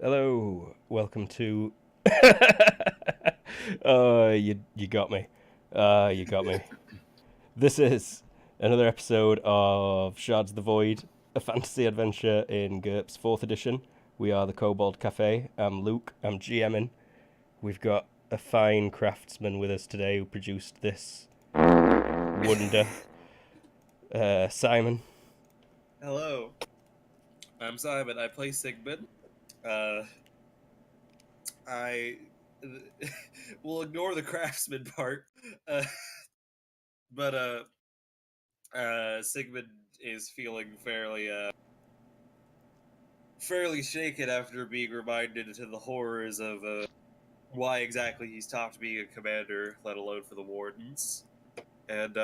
Hello, welcome to. Oh, you got me. You got me. This is another episode of Shards of the Void, a fantasy adventure in GURPS 4th edition. We are the Kobold Cafe. I'm Luke. I'm GMing. We've got a fine craftsman with us today who produced this wonder. Simon. Hello, I'm Simon. I play Sigmund. I will ignore the craftsman part, uh, but Sigmund is feeling fairly shaken after being reminded into the horrors of why exactly he stopped being a commander, let alone for the wardens. And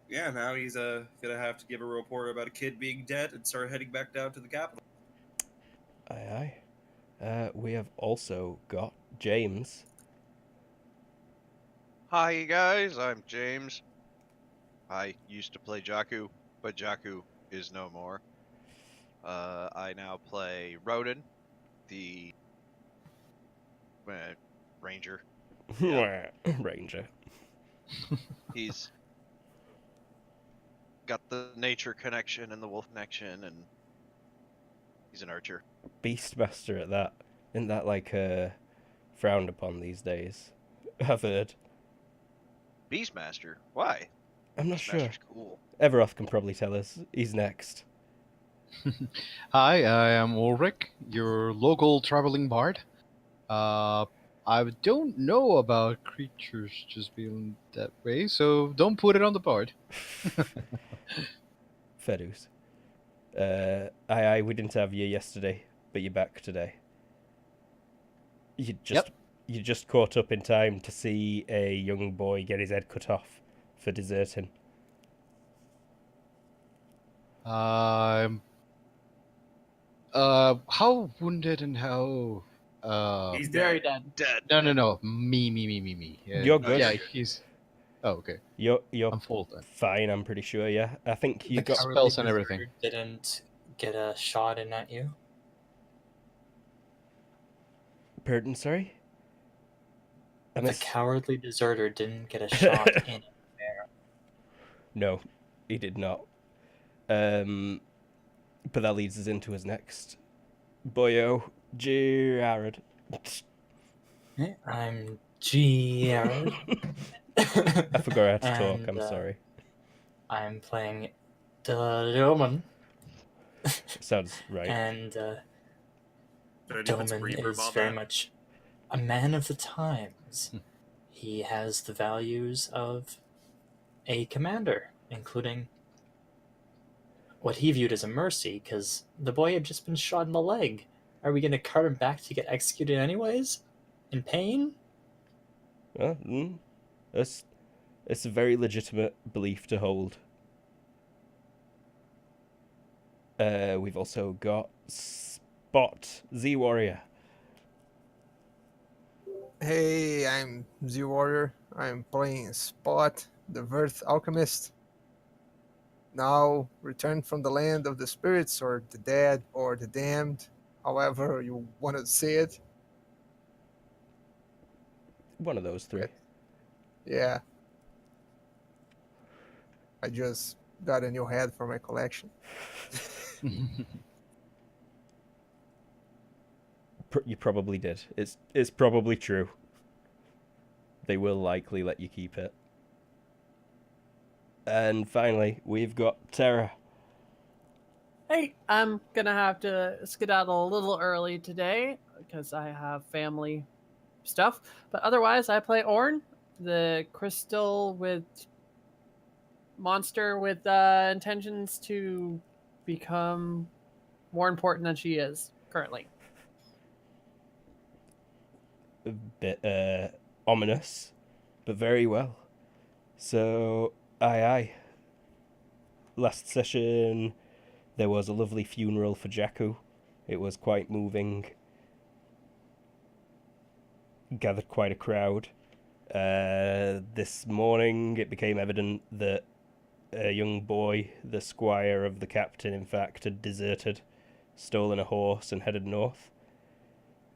yeah, now he's gonna have to give a report about a kid being dead and start heading back down to the capital. Aye, aye. We have also got James. Hi, you guys. I'm James. I used to play Jakku, but Jakku is no more. I now play Rodin, the ranger. Yeah. Ranger. He's got the nature connection and the wolf connection, and he's an archer. Beastmaster at that. Isn't that like frowned upon these days? I've heard. Beastmaster? Why? I'm not sure. Beastmaster's cool. Everoth can probably tell us. He's next. Hi, I am Ulrich, your local traveling bard. I don't know about creatures just being that way, so don't put it on the bard. Fedus. Aye, we didn't have you yesterday, but you're back today. You just caught up in time to see a young boy get his head cut off for deserting. How wounded and how? He's Very dead. dead. Dead. No. Me. You're good. Yeah, he's. Oh, okay. You're I'm full then. fine. I'm pretty sure. Yeah, I think you The got spells and everything. Didn't get a shot in at you. Pardon, sorry. The cowardly deserter didn't get a shot in there. No, he did not. But that leads us into his next boyo, Jared. I'm Jared. I forgot how to talk. I'm And, sorry. I'm playing Doman, Sounds right. and Did I do its Doman reverb is on very that? much a man of the times. He has the values of a commander, including what he viewed as a mercy, because the boy had just been shot in the leg. Are we going to cart him back to get executed anyways? In pain? It's a very legitimate belief to hold. We've also got Spot, Z Warrior. Hey, I'm Z Warrior. I'm playing Spot, the Verth Alchemist. Now returned from the land of the spirits, or the dead, or the damned, however you want to say it. One of those three. Yeah. I just got a new head for my collection. You probably did. It's probably true. They will likely let you keep it. And finally, we've got Terra. Hey, I'm gonna have to skedaddle a little early today because I have family stuff. But otherwise, I play Orn, the crystal with monster with intentions to become more important than she is currently. A bit ominous, but very well. So, aye. Last session, there was a lovely funeral for Jakku. It was quite moving. Gathered quite a crowd. This morning, it became evident that a young boy, the squire of the captain, in fact, had deserted, stolen a horse, and headed north.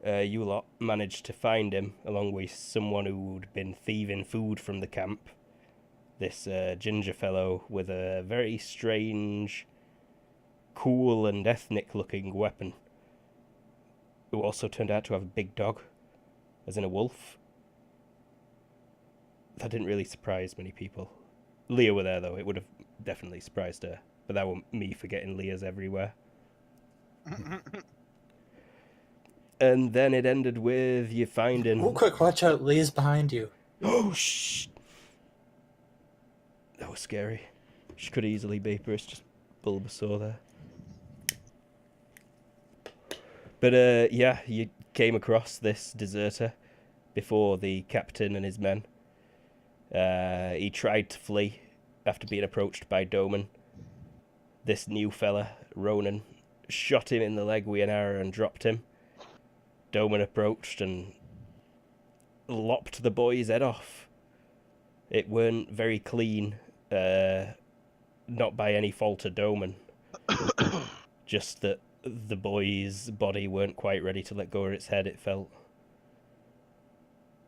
You lot managed to find him, along with someone who'd been thieving food from the camp. This ginger fellow with a very strange, cool and ethnic-looking weapon, who also turned out to have a big dog, as in a wolf. That didn't really surprise many people. Leah were there, though. It would have definitely surprised her. But that were me forgetting Leah's everywhere. And then it ended with you finding... Oh, quick, watch out. Lee's behind you. Oh, shh! That was scary. She could easily be, but it's just Bulbasaur there. But, yeah, you came across this deserter before the captain and his men. He tried to flee after being approached by Doman. This new fella, Ronan, shot him in the leg with an arrow and dropped him. Doman approached and lopped the boy's head off. It weren't very clean, not by any fault of Doman. Just that the boy's body weren't quite ready to let go of its head, it felt.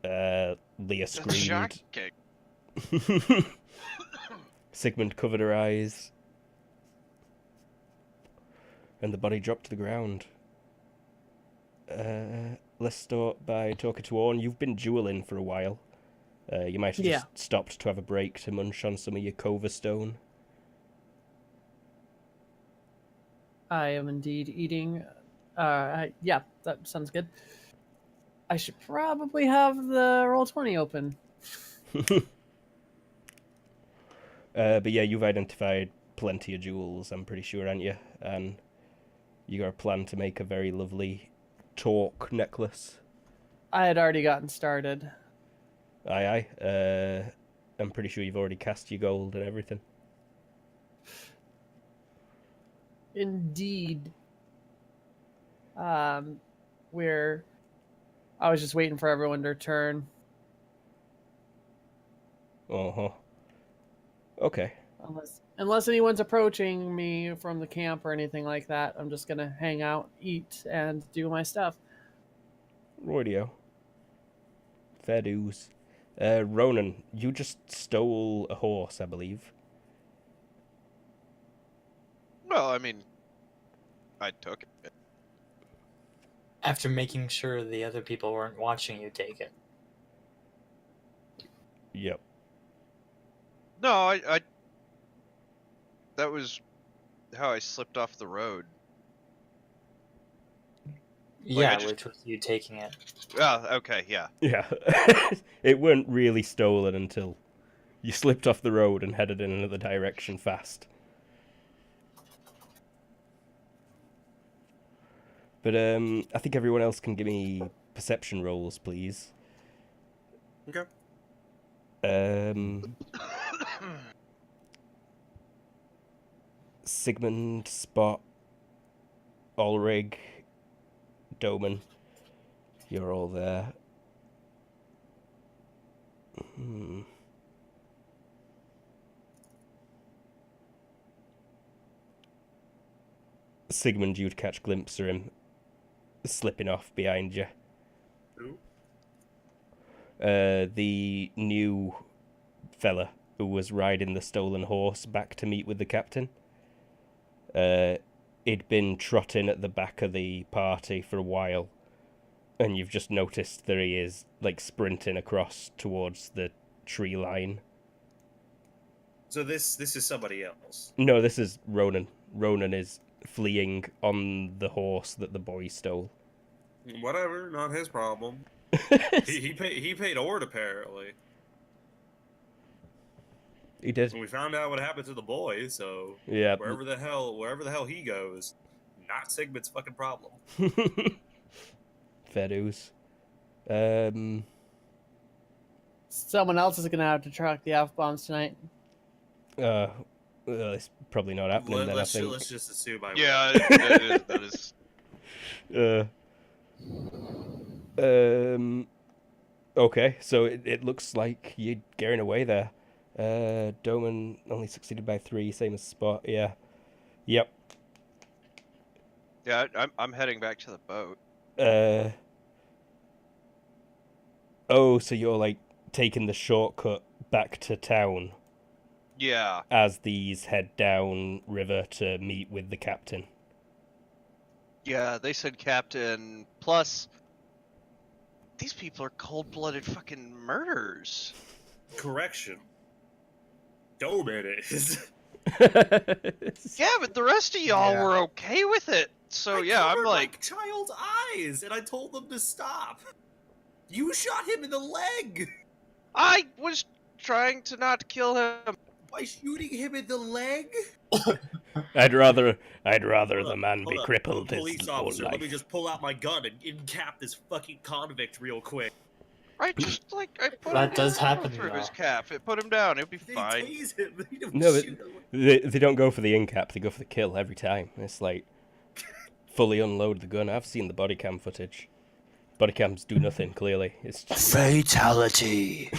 Leah That's shark screamed. kick. Sigmund covered her eyes. And the body dropped to the ground. Let's start by talking to Orn. You've been dueling for a while. You might have just stopped to have a break to munch on some of your Cova Stone. I am indeed eating. Yeah, that sounds good. I should probably have the Roll20 open. But yeah, you've identified plenty of jewels, I'm pretty sure, aren't you? And you got a plan to make a very lovely torque necklace. I had already gotten started. Aye. I'm pretty sure you've already cast your gold and everything. Indeed. I was just waiting for everyone to return. Uh-huh. Okay. Unless anyone's approaching me from the camp or anything like that, I'm just gonna hang out, eat, and do my stuff. Radio. Fair dues. Ronan, you just stole a horse, I believe. Well, I mean, I took it. After making sure the other people weren't watching you take it. Yep. No, I that was how I slipped off the road. Yeah, just- which was you taking it. Oh, okay, yeah. Yeah. It weren't really stolen until you slipped off the road and headed in another direction fast. But I think everyone else can give me perception rolls, please. Okay. Sigmund, Spot, Ulrig, Doman. You're all there. Sigmund, you'd catch glimpse of him slipping off behind you. Who? The new fella who was riding the stolen horse back to meet with the captain. He'd been trotting at the back of the party for a while, and you've just noticed that he is, like, sprinting across towards the tree line. So this is somebody else. No, this is Ronan. Ronan is fleeing on the horse that the boy stole. Whatever, not his problem. he paid Ord apparently. He did. And we found out what happened to the boy, so Yeah. wherever the hell he goes, not Sigmund's fucking problem. Fair dues. Someone else is gonna have to track the F-bombs tonight. Well, it's probably not happening then, I Let's think. just assume I Yeah, will. that is. Okay, so it looks like you're gearing away there. Doman only succeeded by 3, same as Spot. Yeah. Yep. Yeah, I'm heading back to the boat. Oh, so you're like taking the shortcut back to town Yeah. as these head down river to meet with the captain. Yeah, they said captain. Plus, these people are cold-blooded fucking murderers. Correction. Dome it is. Yeah, but the rest of y'all Yeah. were okay with it. So I yeah, I'm covered like, my child's eyes, and I told them to stop. You shot him in the leg I was trying to not kill him. by shooting him in the leg. I'd rather the man be Hold up. crippled his Police whole officer, let me life. just pull out my gun and cap this fucking convict real quick. I just like I put That him does down happen, through his though. cap. It put him down. It'll be They fine. tase him. They don't No, but shoot him. they don't go for the in-cap, they go for the kill every time. It's like, fully unload the gun. I've seen the body cam footage. Body cams do nothing, clearly. It's just... Fatality.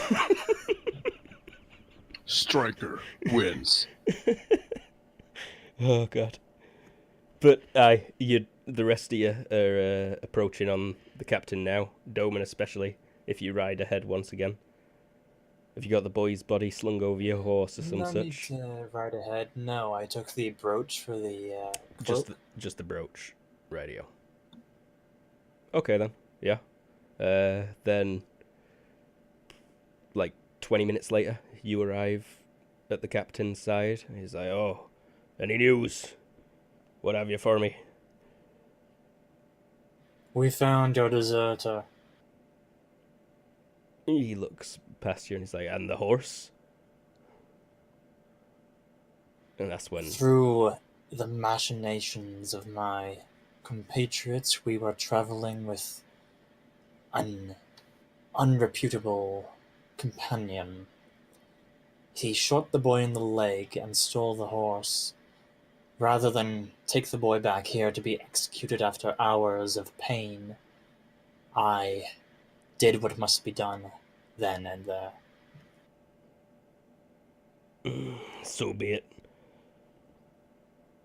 Striker wins. Oh, God. But, the rest of you are approaching on the captain now. Doman especially, if you ride ahead once again. Have you got the boy's body slung over your horse or some No need such? to ride ahead. No, I took the brooch for the cloak. Just the brooch. Radio. Okay, then. Yeah. Then, like, 20 minutes later, you arrive at the captain's side. He's like, oh, any news? What have you for me? We found your deserter. He looks past you and he's like, and the horse? And that's when... Through the machinations of my compatriots, we were traveling with an unreputable companion. He shot the boy in the leg and stole the horse. Rather than take the boy back here to be executed after hours of pain, I did what must be done then and there. So be it.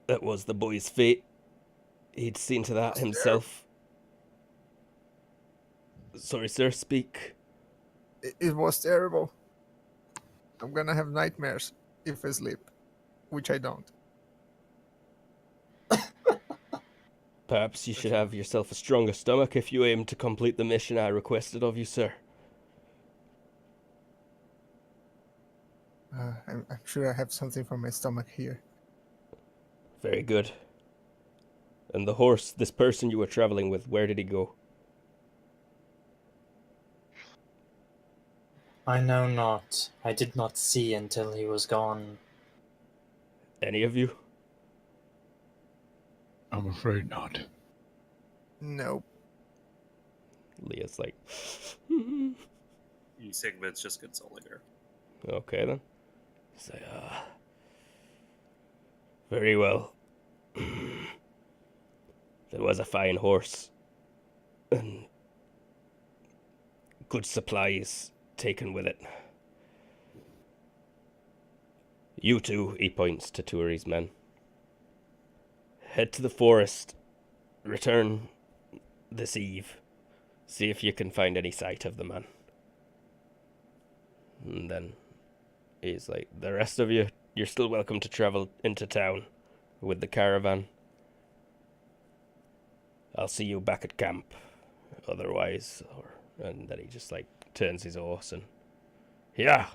That was the boy's fate. He'd seen to that himself. Sorry, sir, speak. It was terrible. I'm gonna have nightmares if I sleep, which I don't. Perhaps you should have yourself a stronger stomach if you aim to complete the mission I requested of you, sir. I'm sure I have something for my stomach here. Very good. And the horse, this person you were traveling with, where did he go? I know not. I did not see until he was gone. Any of you? I'm afraid not. Nope. Leah's like, Sigmund's just consoling her. okay then. Say, very well. There was a fine horse. And good supplies taken with it. You two, he points to two of his men. Head to the forest. Return this eve. See if you can find any sight of the man. And then he's like, the rest of you, you're still welcome to travel into town with the caravan. I'll see you back at camp. Otherwise, and then he just like turns his horse and, yeah.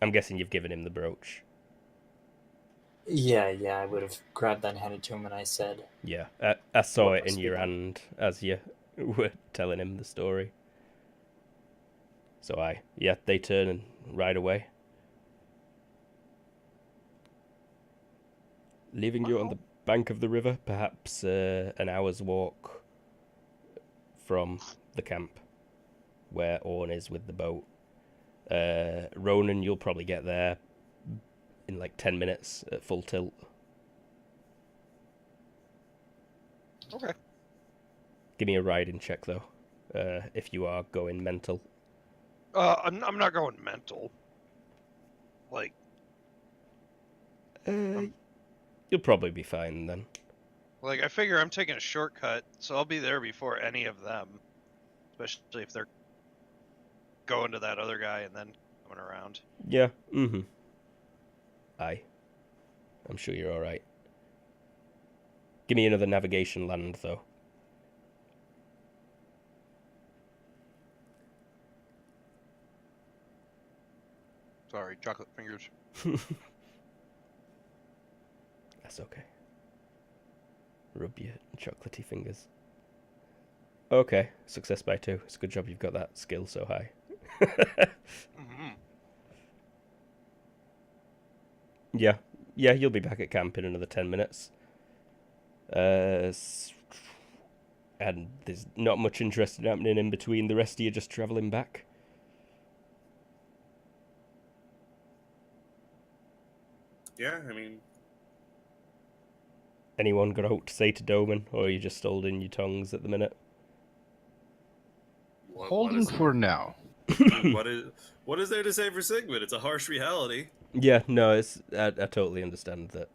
I'm guessing you've given him the brooch. Yeah, I would have grabbed that and handed it to him, and I said, Yeah, I saw What it in must be your done? hand as you were telling him the story. So they turn and ride away. Leaving you on the bank of the river, perhaps an hour's walk from the camp where Orn is with the boat. Ronan, you'll probably get there in like 10 minutes at full tilt. Okay. Give me a riding check though, if you are going mental. I'm not going mental. Like, You'll probably be fine then. I figure I'm taking a shortcut, so I'll be there before any of them. Especially if they're going to that other guy and then coming around. Yeah. Mm-hmm. Aye. I'm sure you're all right. Give me another navigation land, though. Sorry, chocolate fingers. That's okay. Rub your chocolatey fingers. Okay, success by 2. It's a good job you've got that skill so high. Mm-hmm. Yeah, you'll be back at camp in another 10 minutes. And there's not much interesting happening in between. The rest of you just travelling back. Yeah, I mean, Anyone got out to say to Doman, or are you just holding your tongues at the minute? Holding for now. what is there to say for Sigmund? It's a harsh reality. Yeah, no, I totally understand that.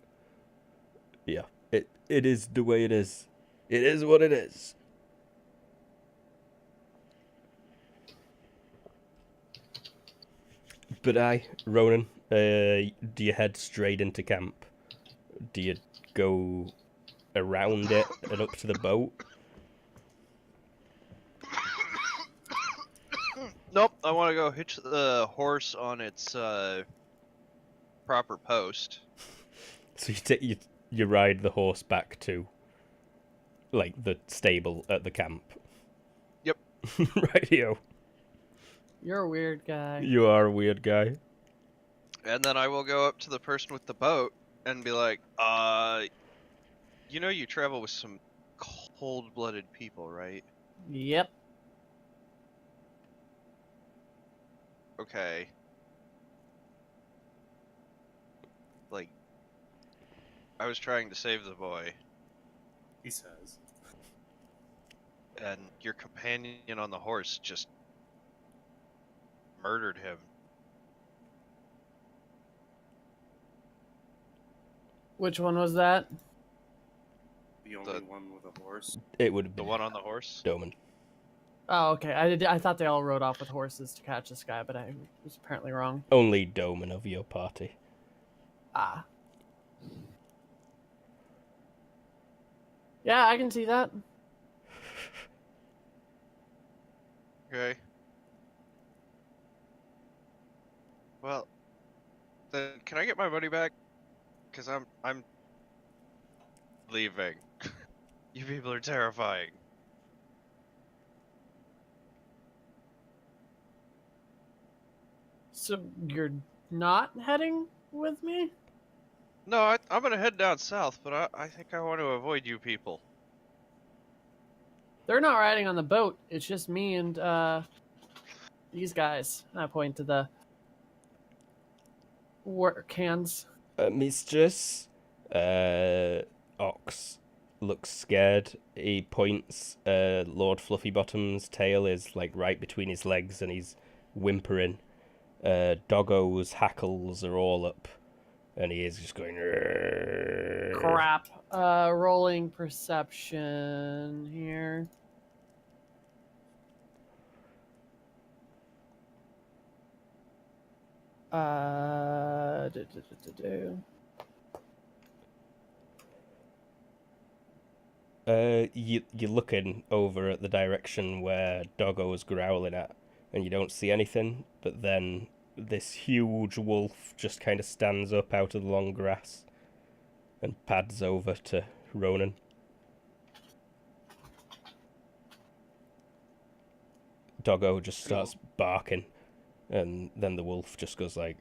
Yeah, it is the way it is. It is what it is. But Ronan, do you head straight into camp? Do you go around it and up to the boat? Nope, I want to go hitch the horse on its proper post. So you ride the horse back to, like, the stable at the camp. Yep. Rightio. You're a weird guy. You are a weird guy. And then I will go up to the person with the boat and be like, you know you travel with some cold-blooded people, right? Yep. Okay. Like, I was trying to save the boy, He says. and your companion on the horse just murdered him. Which one was that? The only one with a horse. It would have The been one on the horse? Doman. Oh, okay. I thought they all rode off with horses to catch this guy, but I was apparently wrong. Only Doman of your party. Ah. Yeah, I can see that. Okay. Well, then can I get my money back? Because I'm leaving. You people are terrifying. So you're not heading with me? No, I'm gonna head down south, but I think I want to avoid you people. They're not riding on the boat. It's just me and these guys. I point to the work hands. Mistress, Ox looks scared. He points. Lord Fluffybottom's tail is like right between his legs, and he's whimpering. Doggo's hackles are all up, and he is just going. Crap. Rolling perception here. You're looking over at the direction where Doggo's growling at, and you don't see anything, but then this huge wolf just kind of stands up out of the long grass and pads over to Ronan. Doggo just starts barking, and then the wolf just goes like,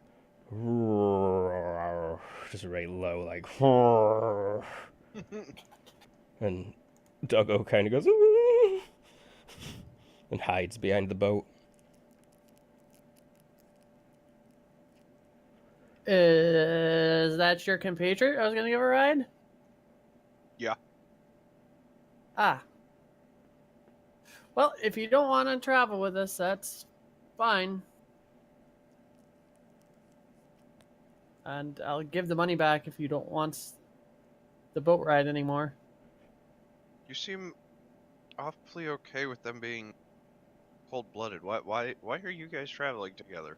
just very low, like, and Doggo kind of goes, and hides behind the boat. Is that your compatriot I was going to give a ride? Yeah. Ah. Well, if you don't want to travel with us, that's fine. And I'll give the money back if you don't want the boat ride anymore. You seem awfully okay with them being cold-blooded. Why are you guys traveling together?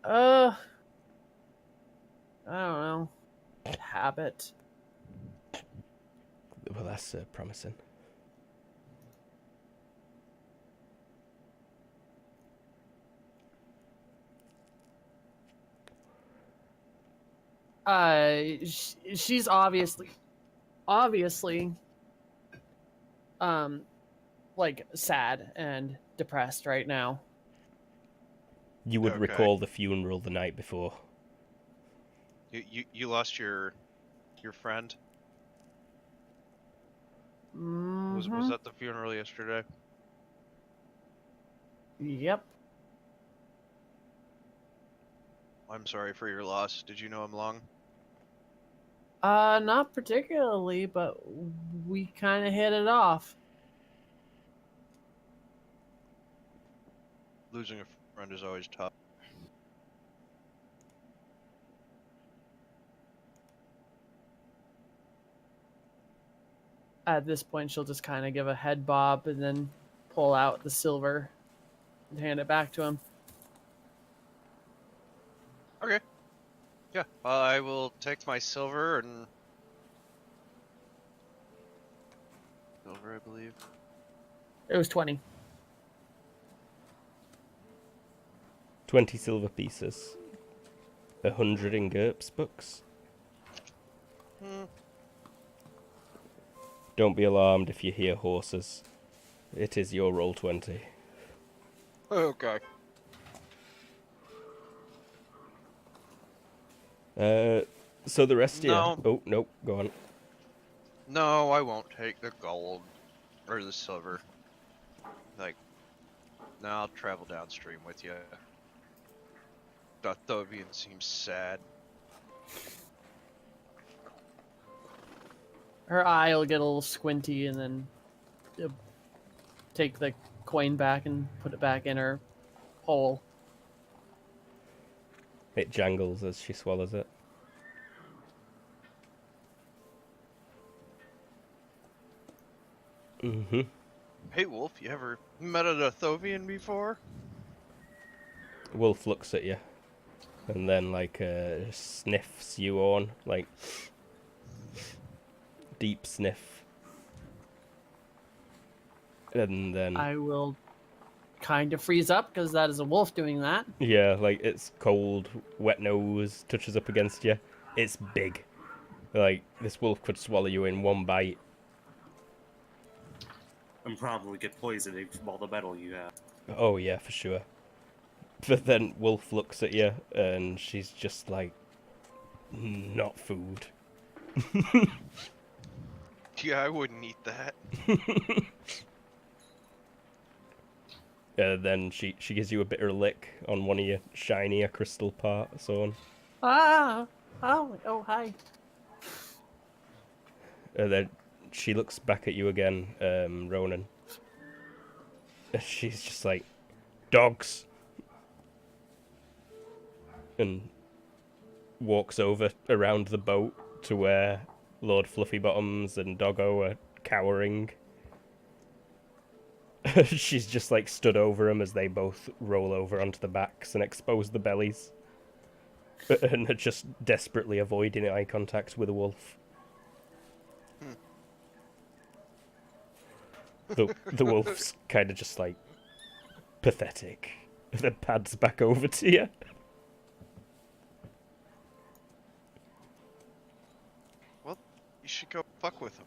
I don't know. Habit. Well, that's promising. She's obviously, um, like sad and depressed right now. You would Okay. recall the funeral the night before. You lost your friend? Was Mhm. that the funeral yesterday? Yep. I'm sorry for your loss. Did you know him long? Not particularly, but we kind of hit it off. Losing a friend is always tough. At this point, she'll just kind of give a head bob and then pull out the silver and hand it back to him. Okay. Yeah, I will take my silver, I believe. It was 20. 20 silver pieces. 100 in GURPS books. Don't be alarmed if you hear horses. It is your roll 20. Okay. So the rest of No. you... Oh, nope, go on. No, I won't take the gold or the silver. Like, no, I'll travel downstream with you. Dothovian seems sad. Her eye will get a little squinty and then take the coin back and put it back in her hole. It jangles as she swallows it. Mm-hmm. Hey, Wolf, you ever met a Dothovian before? Wolf looks at you. And then, like, sniffs you on. Like, deep sniff. And then... I will kind of freeze up because that is a wolf doing that. Yeah, like, it's cold, wet nose, touches up against you. It's big. Like, this wolf could swallow you in one bite. And probably get poisoned from all the metal you have. Oh, yeah, for sure. But then Wolf looks at you, and she's just like, not food. Yeah, I wouldn't eat that. Then she gives you a bitter lick on one of your shinier crystal parts on. Ah! Oh, hi. And then she looks back at you again, Ronan. She's just like, dogs! And walks over around the boat to where Lord Fluffybottoms and Doggo are cowering. She's just like stood over them as they both roll over onto the backs and expose the bellies. And are just desperately avoiding eye contact with a wolf. The wolf's kind of just like pathetic. Then pads back over to you. Well, you should go fuck with him.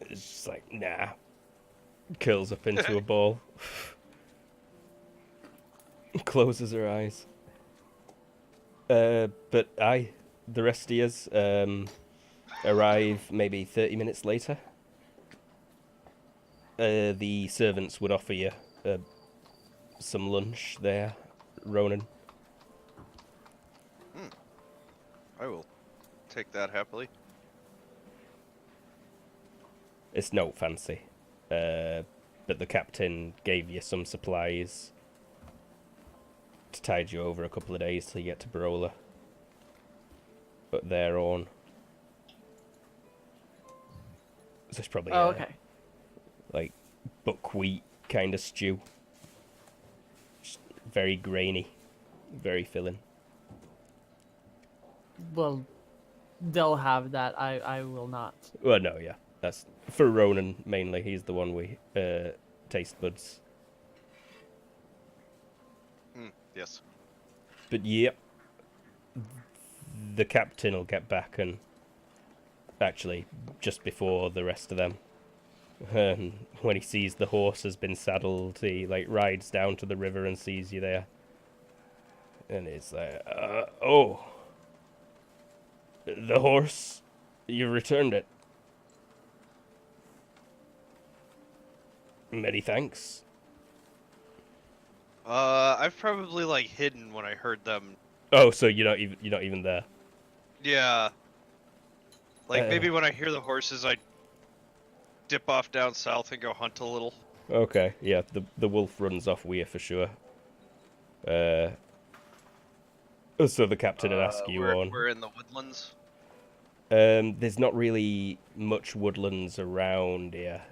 It's just like, nah. Curls up into a ball. Closes her eyes. But the rest of yous arrive maybe 30 minutes later. The servants would offer you some lunch there, Ronan. I will take that happily. It's no fancy. But the captain gave you some supplies to tide you over a couple of days till you get to Barola. But they're on. There's probably Oh, okay. like buckwheat kind of stew. Just very grainy, very filling. Well, they'll have that. I will not. Well, no, yeah, that's for Ronan mainly. He's the one we taste buds. Yes. But yep, the captain will get back, and actually just before the rest of them. When he sees the horse has been saddled, he like rides down to the river and sees you there, and it's like, oh, the horse, you returned it. Many thanks. I've probably like hidden when I heard them. Oh, so you're not even there. Yeah. Like maybe when I hear the horses, I dip off down south and go hunt a little. Okay, yeah, the wolf runs off with you for sure. So the captain would ask you on. We're in the woodlands. There's not really much woodlands around here,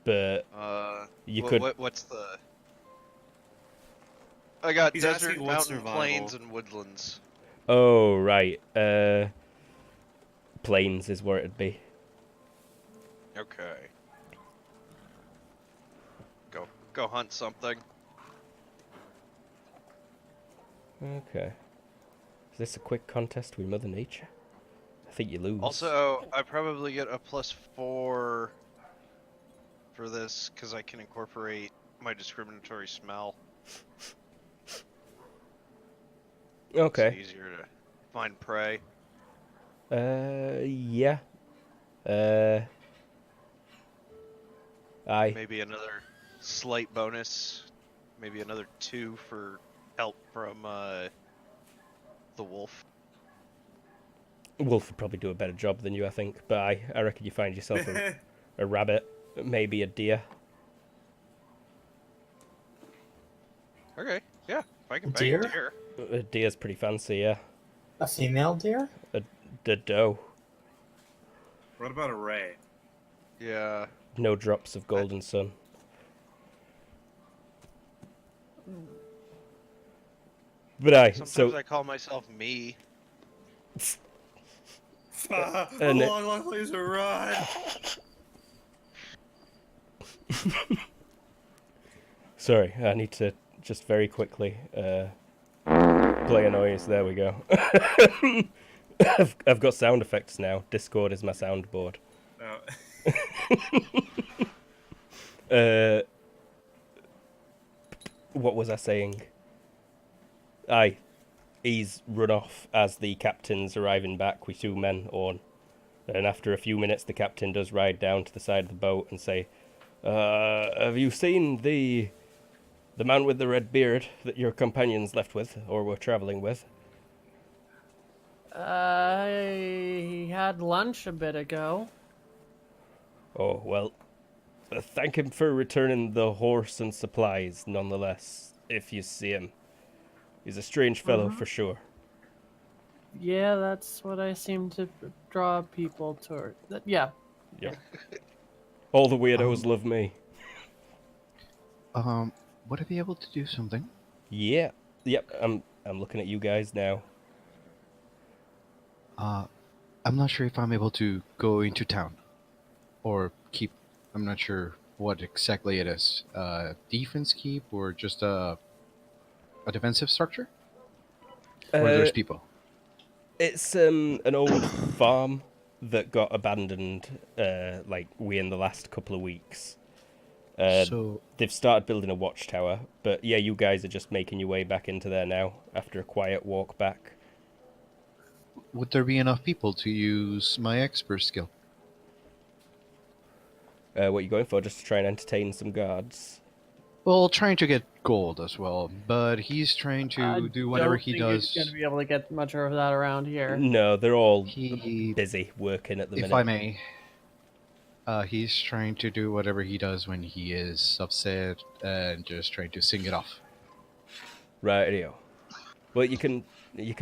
but you could. What's the? I got He's desert, asking what's mountain, survival. plains, and woodlands. Oh right, plains is where it'd be. Okay. Go hunt something. Okay. Is this a quick contest with Mother Nature? I think you lose. Also, I probably get a +4 for this because I can incorporate my discriminatory smell. Okay. It's easier to find prey. Yeah. Aye. Maybe another slight bonus. Maybe another 2 for help from the wolf. Wolf would probably do a better job than you, I think. But I reckon you find yourself a rabbit, maybe a deer. Okay, yeah. If I can bang Deer? a deer. A deer's pretty fancy, yeah. A female deer? The doe. What about a ray? Yeah. No drops of golden sun. But Sometimes I call myself me. And a long ways to run. Sorry, I need to just very quickly play a noise. There we go. I've got sound effects now. Discord is my soundboard. Oh. What was I saying? Aye, he's run off as the captain's arriving back with 2 men on. And after a few minutes, the captain does ride down to the side of the boat and say, have you seen the man with the red beard that your companions left with, or were travelling with? He had lunch a bit ago. Oh, well, thank him for returning the horse and supplies, nonetheless, if you see him. He's a strange fellow, for sure. Yeah, that's what I seem to draw people toward. Yeah. Yep. All the weirdos love me. Would I be able to do something? Yeah. Yep, I'm looking at you guys now. I'm not sure if I'm able to go into town. Or keep... I'm not sure what exactly it is. Defense keep or just a defensive structure? Or there's people? It's an old farm that got abandoned like in the last couple of weeks. So They've started building a watchtower, but yeah, you guys are just making your way back into there now after a quiet walk back. would there be enough people to use my expert skill? What are you going for? Just to try and entertain some guards? Well, trying to get gold as well, but he's trying to do whatever he does. He's gonna be able to get much of that around here. No, they're all He, busy working at the minute. if I may, he's trying to do whatever he does when he is upset and just trying to sing it off. Rightio. Well, you can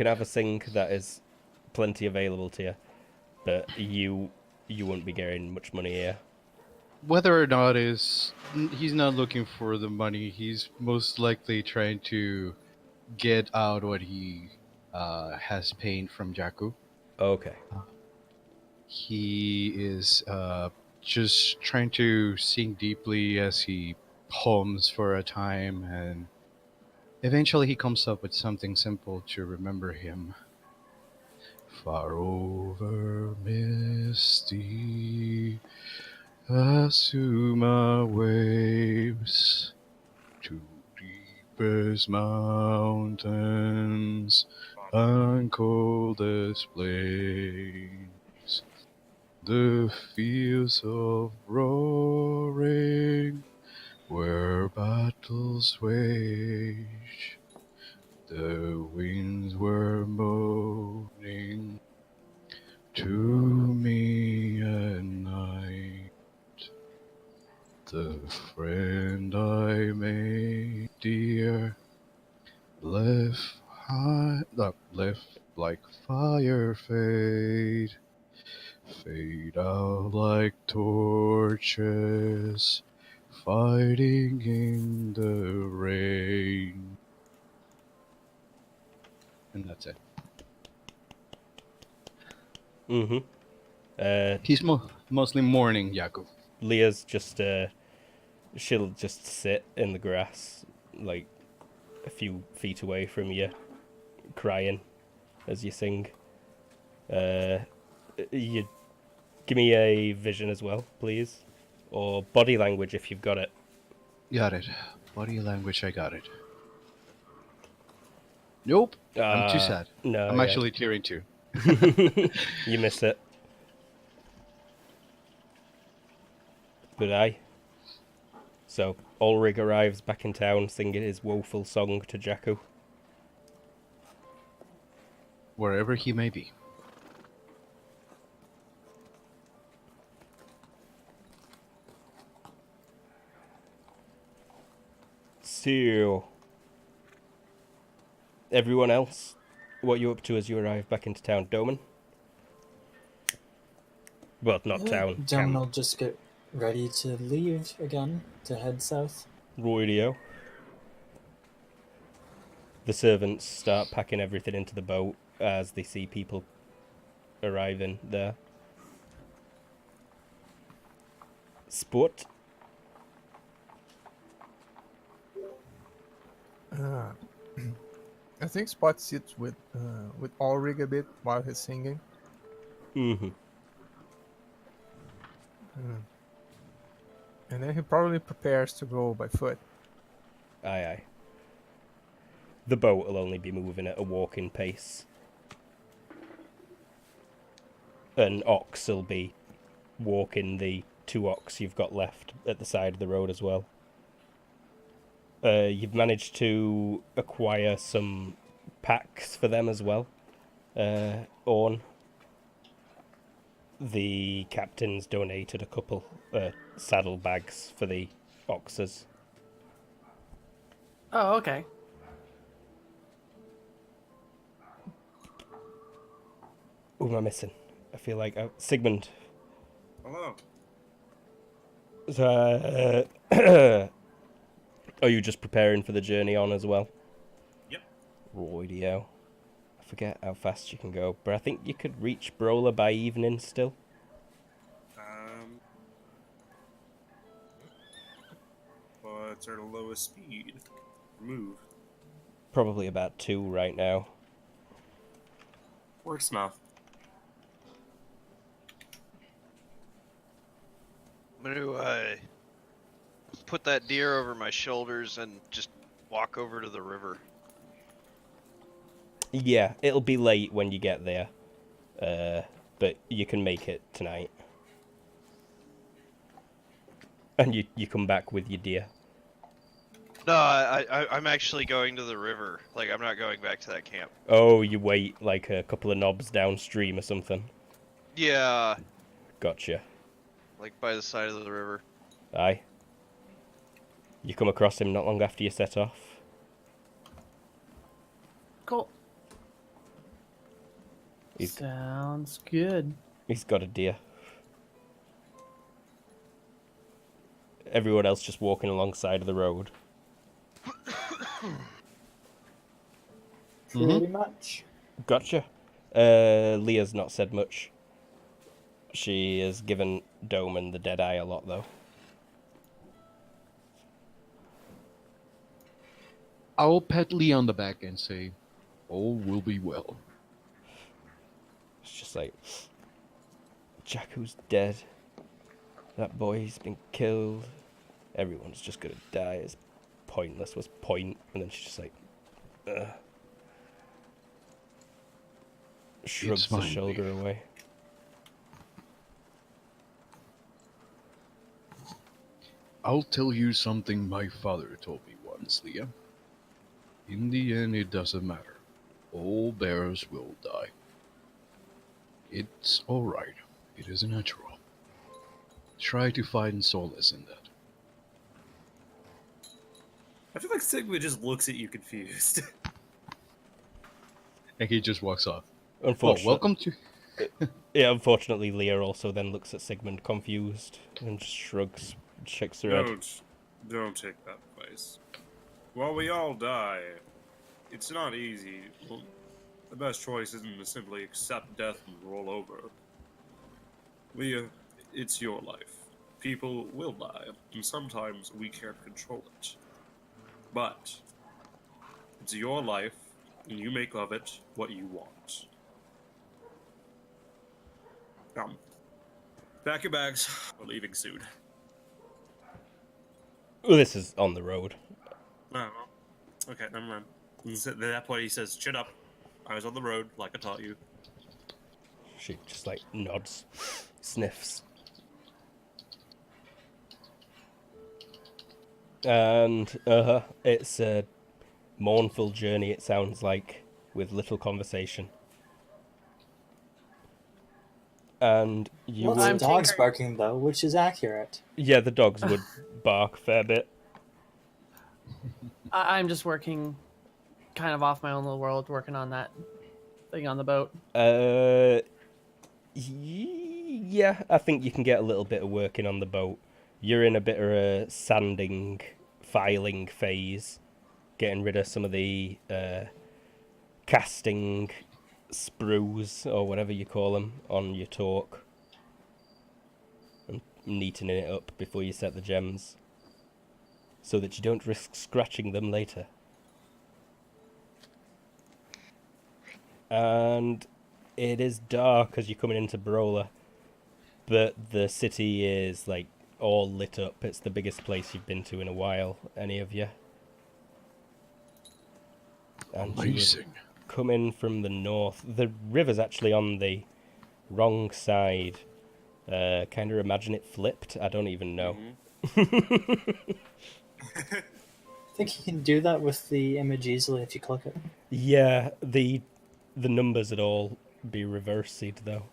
have a sink that is plenty available to you, but you you wouldn't be getting much money here. Whether or not he's not looking for the money, he's most likely trying to get out what he has paid from Jakku. Okay. He is just trying to sink deeply as he hums for a time, and eventually he comes up with something simple to remember him. Far over misty Asuma waves to deepest mountains and coldest plains. The fields of roaring where battles wage. The winds were moaning to me at night. The friend I made dear left like fire fade out like torches fighting in the rain. And that's it. Mm-hmm. He's mostly mourning Jakku. Leah's just she'll just sit in the grass, like a few feet away from you, crying as you sing. You give me a vision as well, please, or body language if you've got it. Got it. Body language, I got it. Nope. I'm too sad. No, I'm yeah. actually tearing too. You miss it. But aye. So Ulrig arrives back in town singing his woeful song to Jakku. Wherever he may be. So, everyone else, what are you up to as you arrive back into town? Doman? Well, not town. Doman will just get ready to leave again to head south. Roydio. The servants start packing everything into the boat as they see people arriving there. Sport. I think Spot sits with Ulrich a bit while he's singing. Mm-hmm. And then he probably prepares to go by foot. Aye, aye. The boat will only be moving at a walking pace. An ox will be walking the 2 ox you've got left at the side of the road as well. You've managed to acquire some packs for them as well. Orn. The captain's donated a couple saddle bags for the oxes. Oh, okay. Who am I missing? I feel like... Sigmund. Hello. So, are you just preparing for the journey on as well? Yep. Roydio. I forget how fast you can go, but I think you could reach Brawler by evening still. What's our lowest speed? Move. Probably about 2 right now. Works enough. I'm gonna put that deer over my shoulders and just walk over to the river. Yeah, it'll be late when you get there, but you can make it tonight. And you come back with your deer. No, I'm actually going to the river. Like, I'm not going back to that camp. Oh, you wait like a couple of knobs downstream or something. Yeah, Gotcha. like by the side of the river. Aye. You come across him not long after you set off. Cool. He's- Sounds good. He's got a deer. everyone else just walking alongside of the road. Pretty much. Gotcha. Leah's not said much. She has given Doman the dead eye a lot, though. I'll pat Lee on the back and say, all will be well. It's just like, Jakku's dead. That boy's been killed. Everyone's just gonna die. It's pointless. What's point? And then she's just like, ugh. Shrugs the fine, shoulder Lee. away. I'll tell you something my father told me once, Leah. In the end, it doesn't matter. All bears will die. It's alright. It is natural. Try to find solace in that. I feel like Sigma just looks at you confused. And he just walks off. Well, Unfortunately, welcome to... yeah. Unfortunately, Leah also then looks at Sigmund confused and just shrugs, shakes her head. Don't take that advice. While we all die, it's not easy. Well, the best choice isn't to simply accept death and roll over. Leah, it's your life. People will die, and sometimes we can't control it. But it's your life, and you make of it what you want. Pack your bags. We're leaving soon. Well, this is on the road. Oh, okay, never mind. At that point, he says, "Chin up. I was on the road, like I taught you." She just like nods, sniffs. And it's a mournful journey, it sounds like, with little conversation. And you Lots will... I'm of dogs tinkering. barking, though, which is accurate. Yeah, the dogs would bark a fair bit. I'm just working kind of off my own little world, working on that thing on the boat. Yeah, I think you can get a little bit of working on the boat. You're in a bit of a sanding, filing phase, getting rid of some of the casting sprues, or whatever you call them, on your torque. And neatening it up before you set the gems, so that you don't risk scratching them later. And it is dark as you're coming into Barola, but the city is like all lit up. It's the biggest place you've been to in a while, any of you. And you Amazing. come in from the north. The river's actually on the wrong side. Kind of imagine it flipped. I don't even know. I think you can do that with the image easily if you click it. Yeah, the numbers would all be reversed though.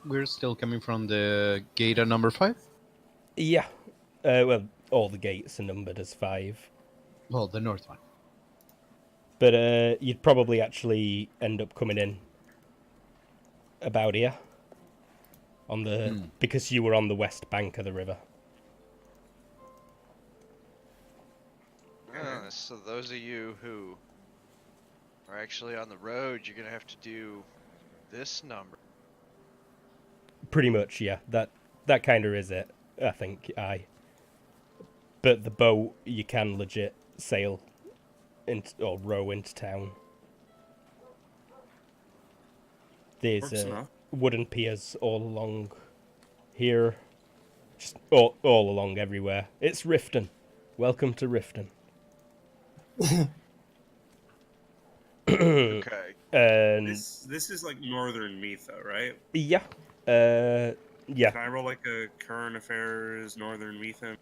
We're still coming from the gate at number 5? Yeah. Well, all the gates are numbered as 5. Well, the north one. But you'd probably actually end up coming in about here. On the because you were on the west bank of the river. So those of you who are actually on the road, you're gonna have to do this number. Pretty much, yeah. That kind of is it, I think. Aye. But the boat, you can legit sail or row into town. There's wooden piers all along here, just all along everywhere. It's Riften. Welcome to Riften. Okay. And This is like northern Metha, right? yeah, yeah. Can I roll like a current affairs northern Metha?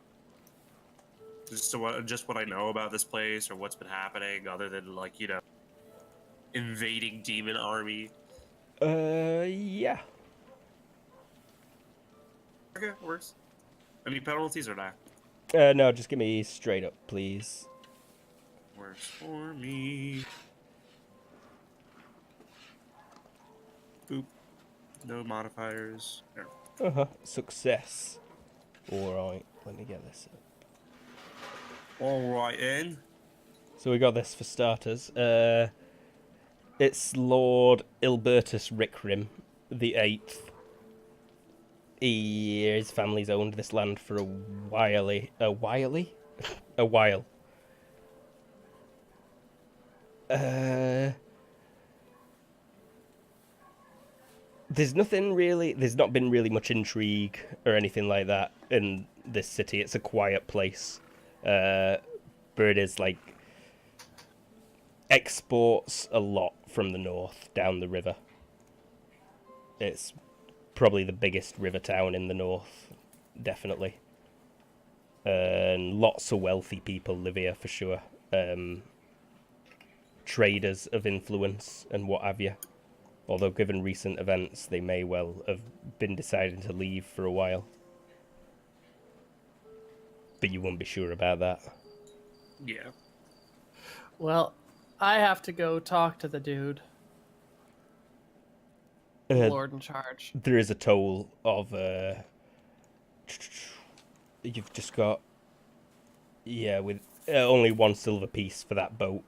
Just what I know about this place or what's been happening, other than like invading demon army. Yeah. Okay, works. Any penalties or not? No, just give me straight up, please. Works for me. Boop. No modifiers. There. Success. Alright, let me get this up. Alright then. So we got this for starters. It's Lord Ilbertus Rickrim the Eighth. His family's owned this land for a while. A while. There's not been really much intrigue or anything like that in this city. It's a quiet place. But it is like exports a lot from the north down the river. It's probably the biggest river town in the north, definitely. And lots of wealthy people live here for sure. Traders of influence and what have you. Although given recent events, they may well have been deciding to leave for a while. But you wouldn't be sure about that. Yeah. Well, I have to go talk to the dude. Lord in charge. There is a toll of you've just got with only 1 silver piece for that boat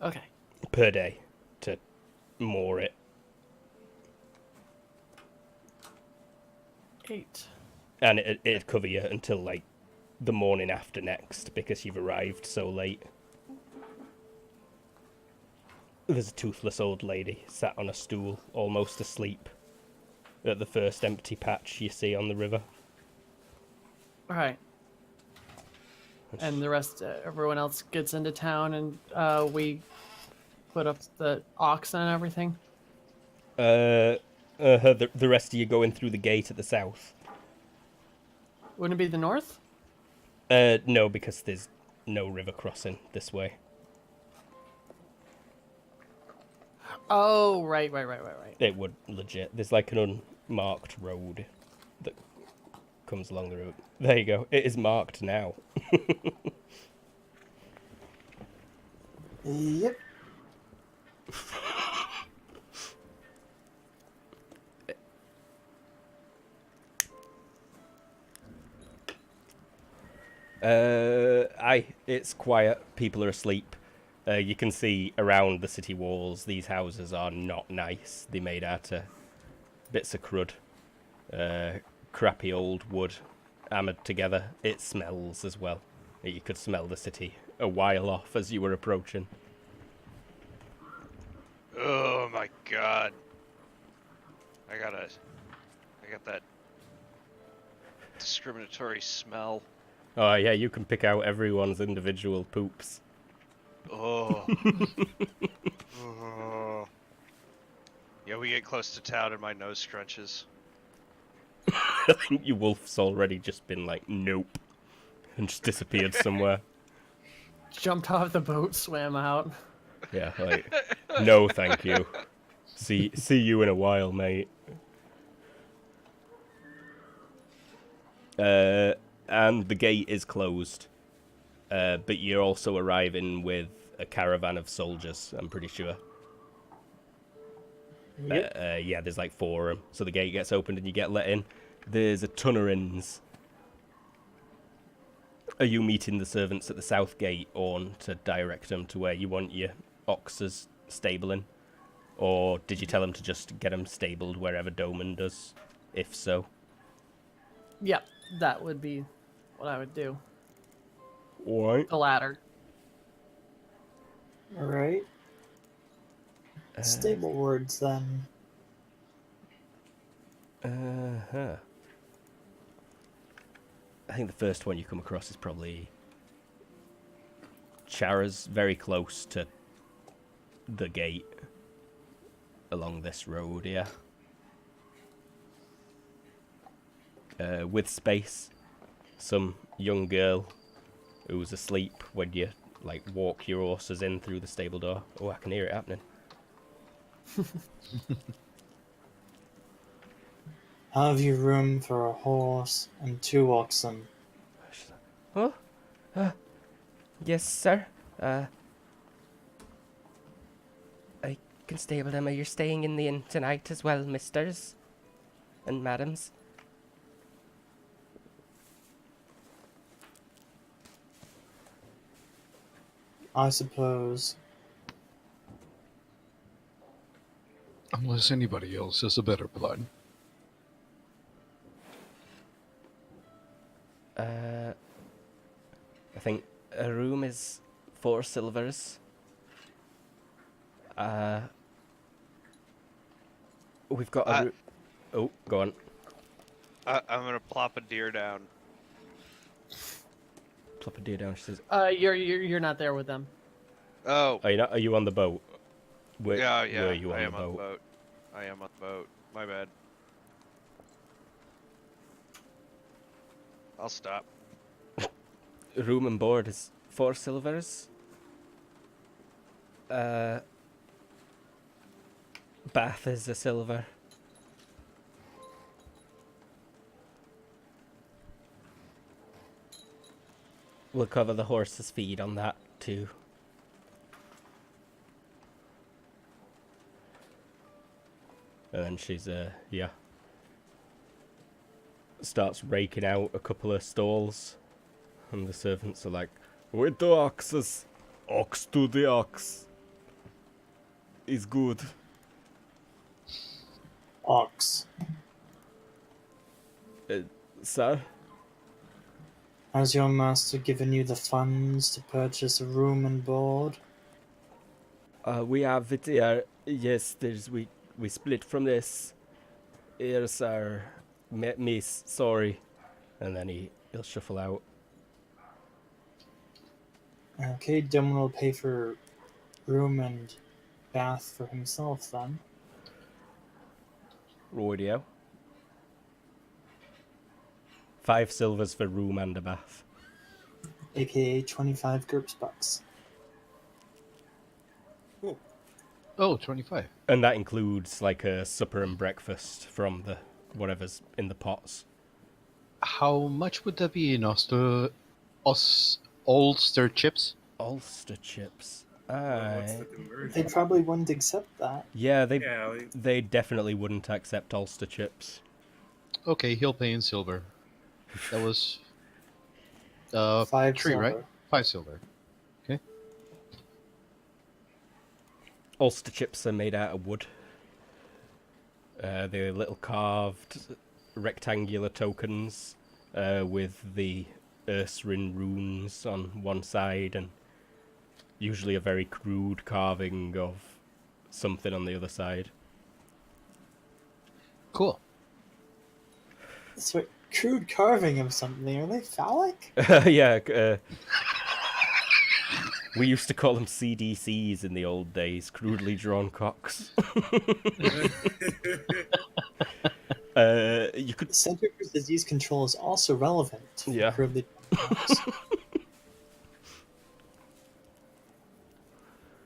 Okay. per day to moor it. 8. And it'd cover you until like the morning after next because you've arrived so late. There's a toothless old lady sat on a stool, almost asleep, at the first empty patch you see on the river. All right. And the rest, everyone else gets into town, and we put up the oxen and everything. The rest of you going through the gate at the south. Wouldn't it be the north? No, because there's no river crossing this way. Oh, right. It would legit. There's like an unmarked road that comes along the road. There you go. It is marked now. Yep. It's quiet. People are asleep. You can see around the city walls, these houses are not nice. They're made out of bits of crud. Crappy old wood, hammered together. It smells as well. You could smell the city a while off as you were approaching. Oh my god. I got that discriminatory smell. Oh yeah, you can pick out everyone's individual poops. Oh. Oh. Yeah, we get close to town and my nose scrunches. I think your wolf's already just been like, nope, and just disappeared somewhere. Jumped off the boat, swam out. Yeah, like, no thank you. See you in a while, mate. And the gate is closed. But you're also arriving with a caravan of soldiers, I'm pretty sure. Yep. Yeah, there's like 4 of them. So the gate gets opened and you get let in. There's a ton of inns. Are you meeting the servants at the south gate, Orn, to direct them to where you want your oxes stabling? Or did you tell them to just get them stabled wherever Doman does, if so? Yep, that would be what I would do. Alright. The latter. All right. Stable words then. Uh-huh. I think the first one you come across is probably Chara's, very close to the gate along this road, yeah. With space, some young girl who's asleep when you like walk your horses in through the stable door. Oh, I can hear it happening. Have you room for a horse and 2 oxen? Oh, yes, sir. I can stable them. Are you staying in the inn tonight as well, misters and madams? I suppose. Unless anybody else has a better plan. I think a room is 4 silvers. We've got a Oh, go on. I'm gonna plop a deer down. Plop a deer down, she says. You're not there with them. Oh, Are you on the boat? yeah, Were you I on am the on the boat? boat. I am on the boat. My bad. I'll stop. Room and board is 4 silvers. Bath is a silver. We'll cover the horse's feed on that too. And then she's yeah. Starts raking out a couple of stalls. And the servants are like, with the oxes. Ox to the ox. Is good. Ox. Sir? Has your master given you the funds to purchase a room and board? We have it here. Yes, we split from this. Here's our miss, sorry. And then he'll shuffle out. Okay, Dumon will pay for room and bath for himself then. Roydio. 5 silvers for room and a bath. AKA 25 GURPS bucks. Oh, 25. And that includes like a supper and breakfast from the whatever's in the pots. How much would that be in Ulster chips? Ulster chips. What's the conversion? They probably wouldn't accept that. Yeah, Yeah, they definitely wouldn't accept Ulster chips. Okay, he'll pay in silver. That was 5 3, silver. right? 5 silver. Okay. Ulster chips are made out of wood. They're little carved rectangular tokens with the Ursarin runes on one side and usually a very crude carving of something on the other side. Cool. So, crude carving of something. Are they phallic? Yeah, we used to call them CDCs in the old days, crudely drawn cocks. You could, Center for Disease Control is also relevant for Yeah. crudely drawn cocks.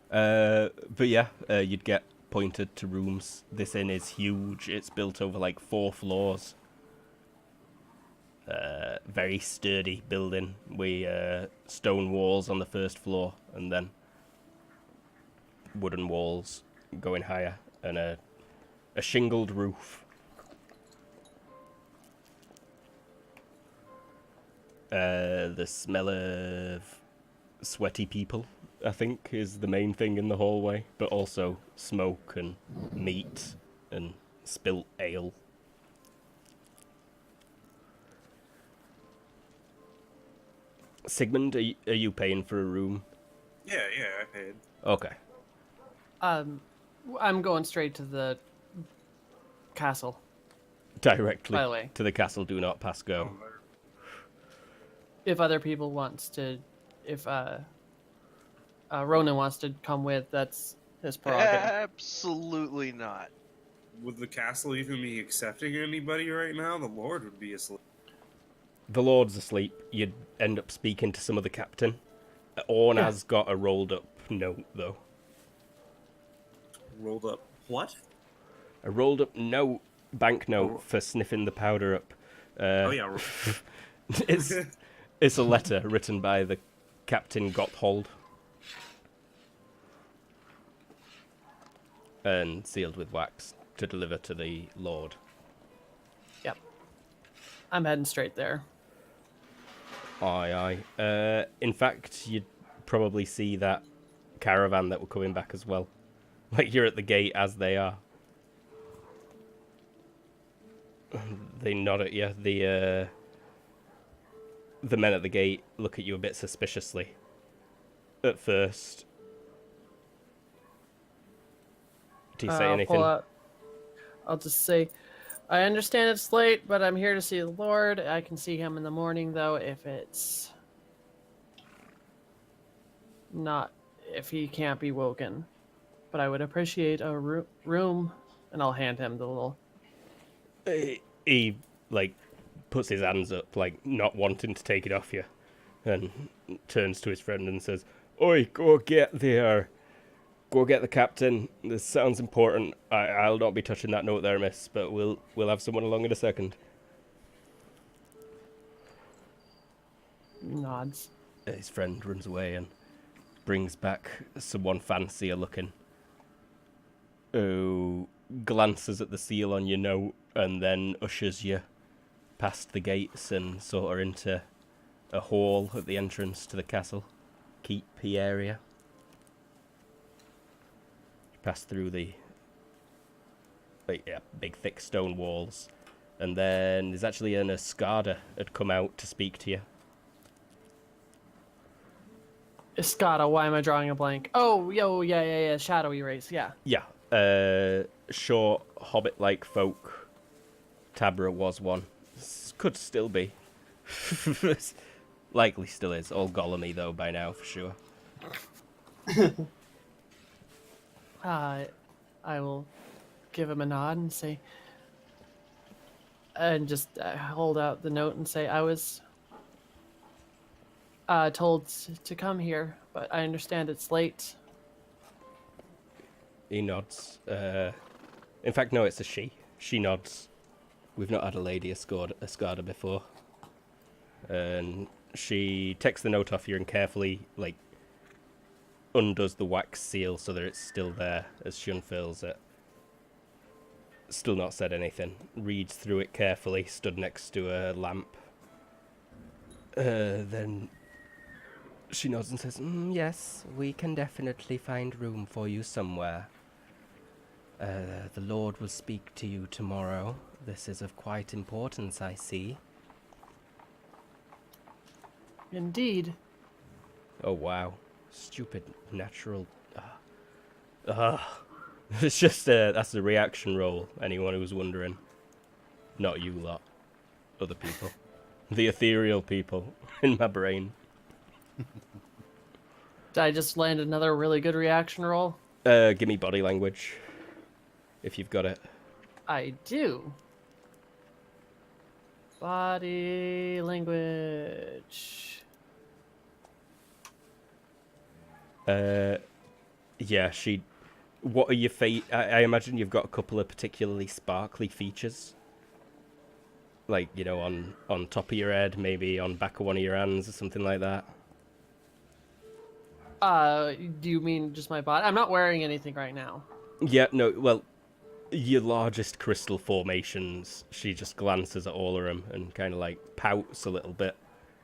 but yeah, you'd get pointed to rooms. This inn is huge. It's built over like 4 floors. Very sturdy building. We stone walls on the first floor, and then wooden walls going higher, and a shingled roof. The smell of sweaty people, I think, is the main thing in the hallway, but also smoke and meat and spilt ale. Sigmund, are you paying for a room? yeah, I paid. Okay. I'm going straight to the castle. Directly By the way. to the castle, do not pass go. If other people wants to, if Ronan wants to come with, that's his prerogative. Absolutely not. Would the castle even be accepting anybody right now? The Lord would be asleep. The Lord's asleep. You'd end up speaking to some of the captain. Orn Yeah. has got a rolled up note, though. Rolled up. What? A rolled up note, banknote Oh. for sniffing the powder up. Oh yeah. It's a letter written by the Captain Gotthold. And sealed with wax to deliver to the Lord. Yep. I'm heading straight there. Aye. In fact, you'd probably see that caravan that were coming back as well. Like, you're at the gate as they are. They nod at you. The men at the gate look at you a bit suspiciously at first. Do you say I'll anything? pull out. I'll just say, I understand it's late, but I'm here to see the Lord. I can see him in the morning, though, if it's not, if he can't be woken. But I would appreciate a room, and I'll hand him the little. He, like, puts his hands up, like, not wanting to take it off you, and turns to his friend and says, "Oi, go get the captain. This sounds important. I'll not be touching that note there, miss, but we'll have someone along in a second." Nods. His friend runs away and brings back someone fancier looking, who glances at the seal on your note and then ushers you past the gates and sort of into a hall at the entrance to the castle keepy area. You pass through the big thick stone walls, and then there's actually an Escada had come out to speak to you. Escada, why am I drawing a blank? Oh, yeah. Shadowy race, yeah. Yeah, short hobbit-like folk. Tabra was one. Could still be. Likely still is. All Gollumy though by now for sure. I will give him a nod and say, and just hold out the note and say, I was told to come here, but I understand it's late. He nods. In fact, no, it's a she. She nods. We've not had a lady Escada before. And she takes the note off you and carefully, like, undoes the wax seal so that it's still there as she unfurls it. Still not said anything. Reads through it carefully, stood next to a lamp. Then she nods and says, "Yes, we can definitely find room for you somewhere. The Lord will speak to you tomorrow. This is of quite importance, I see." Indeed. Oh, wow. Stupid natural... It's just, that's a reaction roll, anyone who's wondering. Not you lot. Other people. The ethereal people in my brain. Did I just land another really good reaction roll? Give me body language, if you've got it. I do. Body language. Yeah, she... What are your I imagine you've got a couple of particularly sparkly features. Like, you know, on top of your head, maybe on back of one of your hands or something like that. Do you mean just my body? I'm not wearing anything right now. Yeah, no, well, your largest crystal formations, she just glances at all of them and kind of, like, pouts a little bit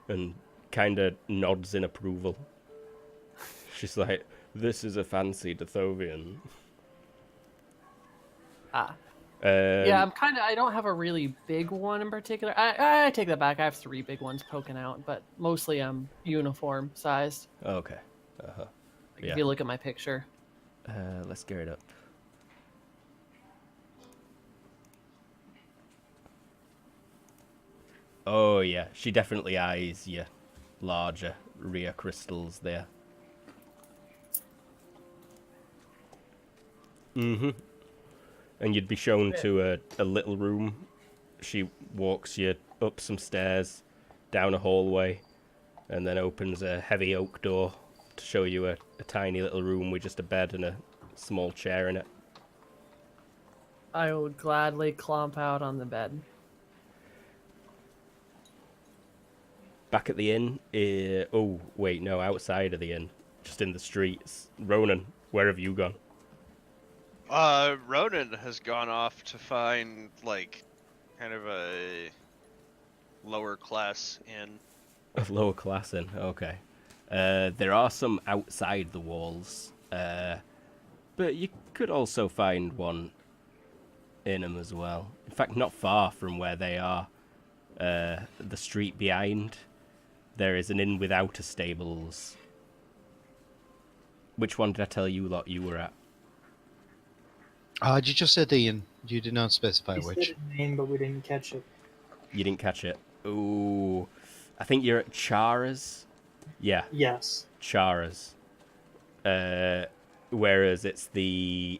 and kind of nods in approval. She's like, "This is a fancy Dathovian." Yeah, I don't have a really big one in particular. I take that back. I have 3 big ones poking out, but mostly I'm uniform sized. Okay. Like Yeah. If you look at my picture. Let's gear it up. Oh, yeah. She definitely eyes your larger rear crystals there. Mm-hmm. And you'd be shown to a little room. She walks you up some stairs, down a hallway, and then opens a heavy oak door to show you a tiny little room with just a bed and a small chair in it. I would gladly clomp out on the bed. Back at the inn, oh, wait, no, outside of the inn, just in the streets. Ronan, where have you gone? Ronan has gone off to find, like, kind of a lower class inn. A lower class inn, okay. There are some outside the walls, but you could also find one in them as well. In fact, not far from where they are, the street behind, there is an inn with outer stables. Which one did I tell you lot you were at? You just said the inn. You did not specify We said which. a name, but we didn't catch it. You didn't catch it. Ooh, I think you're at Chara's. Yeah, Yes. Chara's. Whereas it's the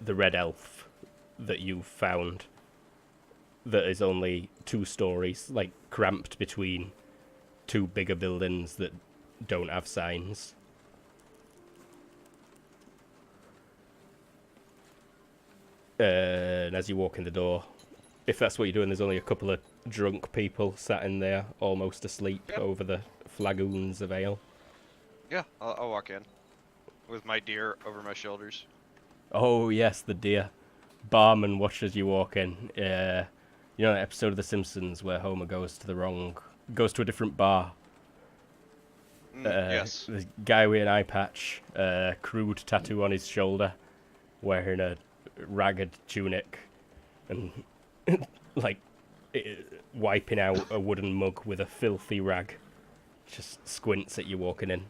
red elf that you found that is only 2 stories, like cramped between 2 bigger buildings that don't have signs. And as you walk in the door, if that's what you're doing, there's only a couple of drunk people sat in there, almost asleep Yep. over the flagoons of ale. Yeah, I'll walk in with my deer over my shoulders. Oh yes, the deer. Barman watches you walk in. You know that episode of The Simpsons where Homer goes to a different bar. Yes. The guy with an eye patch, crude tattoo on his shoulder, wearing a ragged tunic, and like wiping out a wooden mug with a filthy rag. Just squints at you walking in.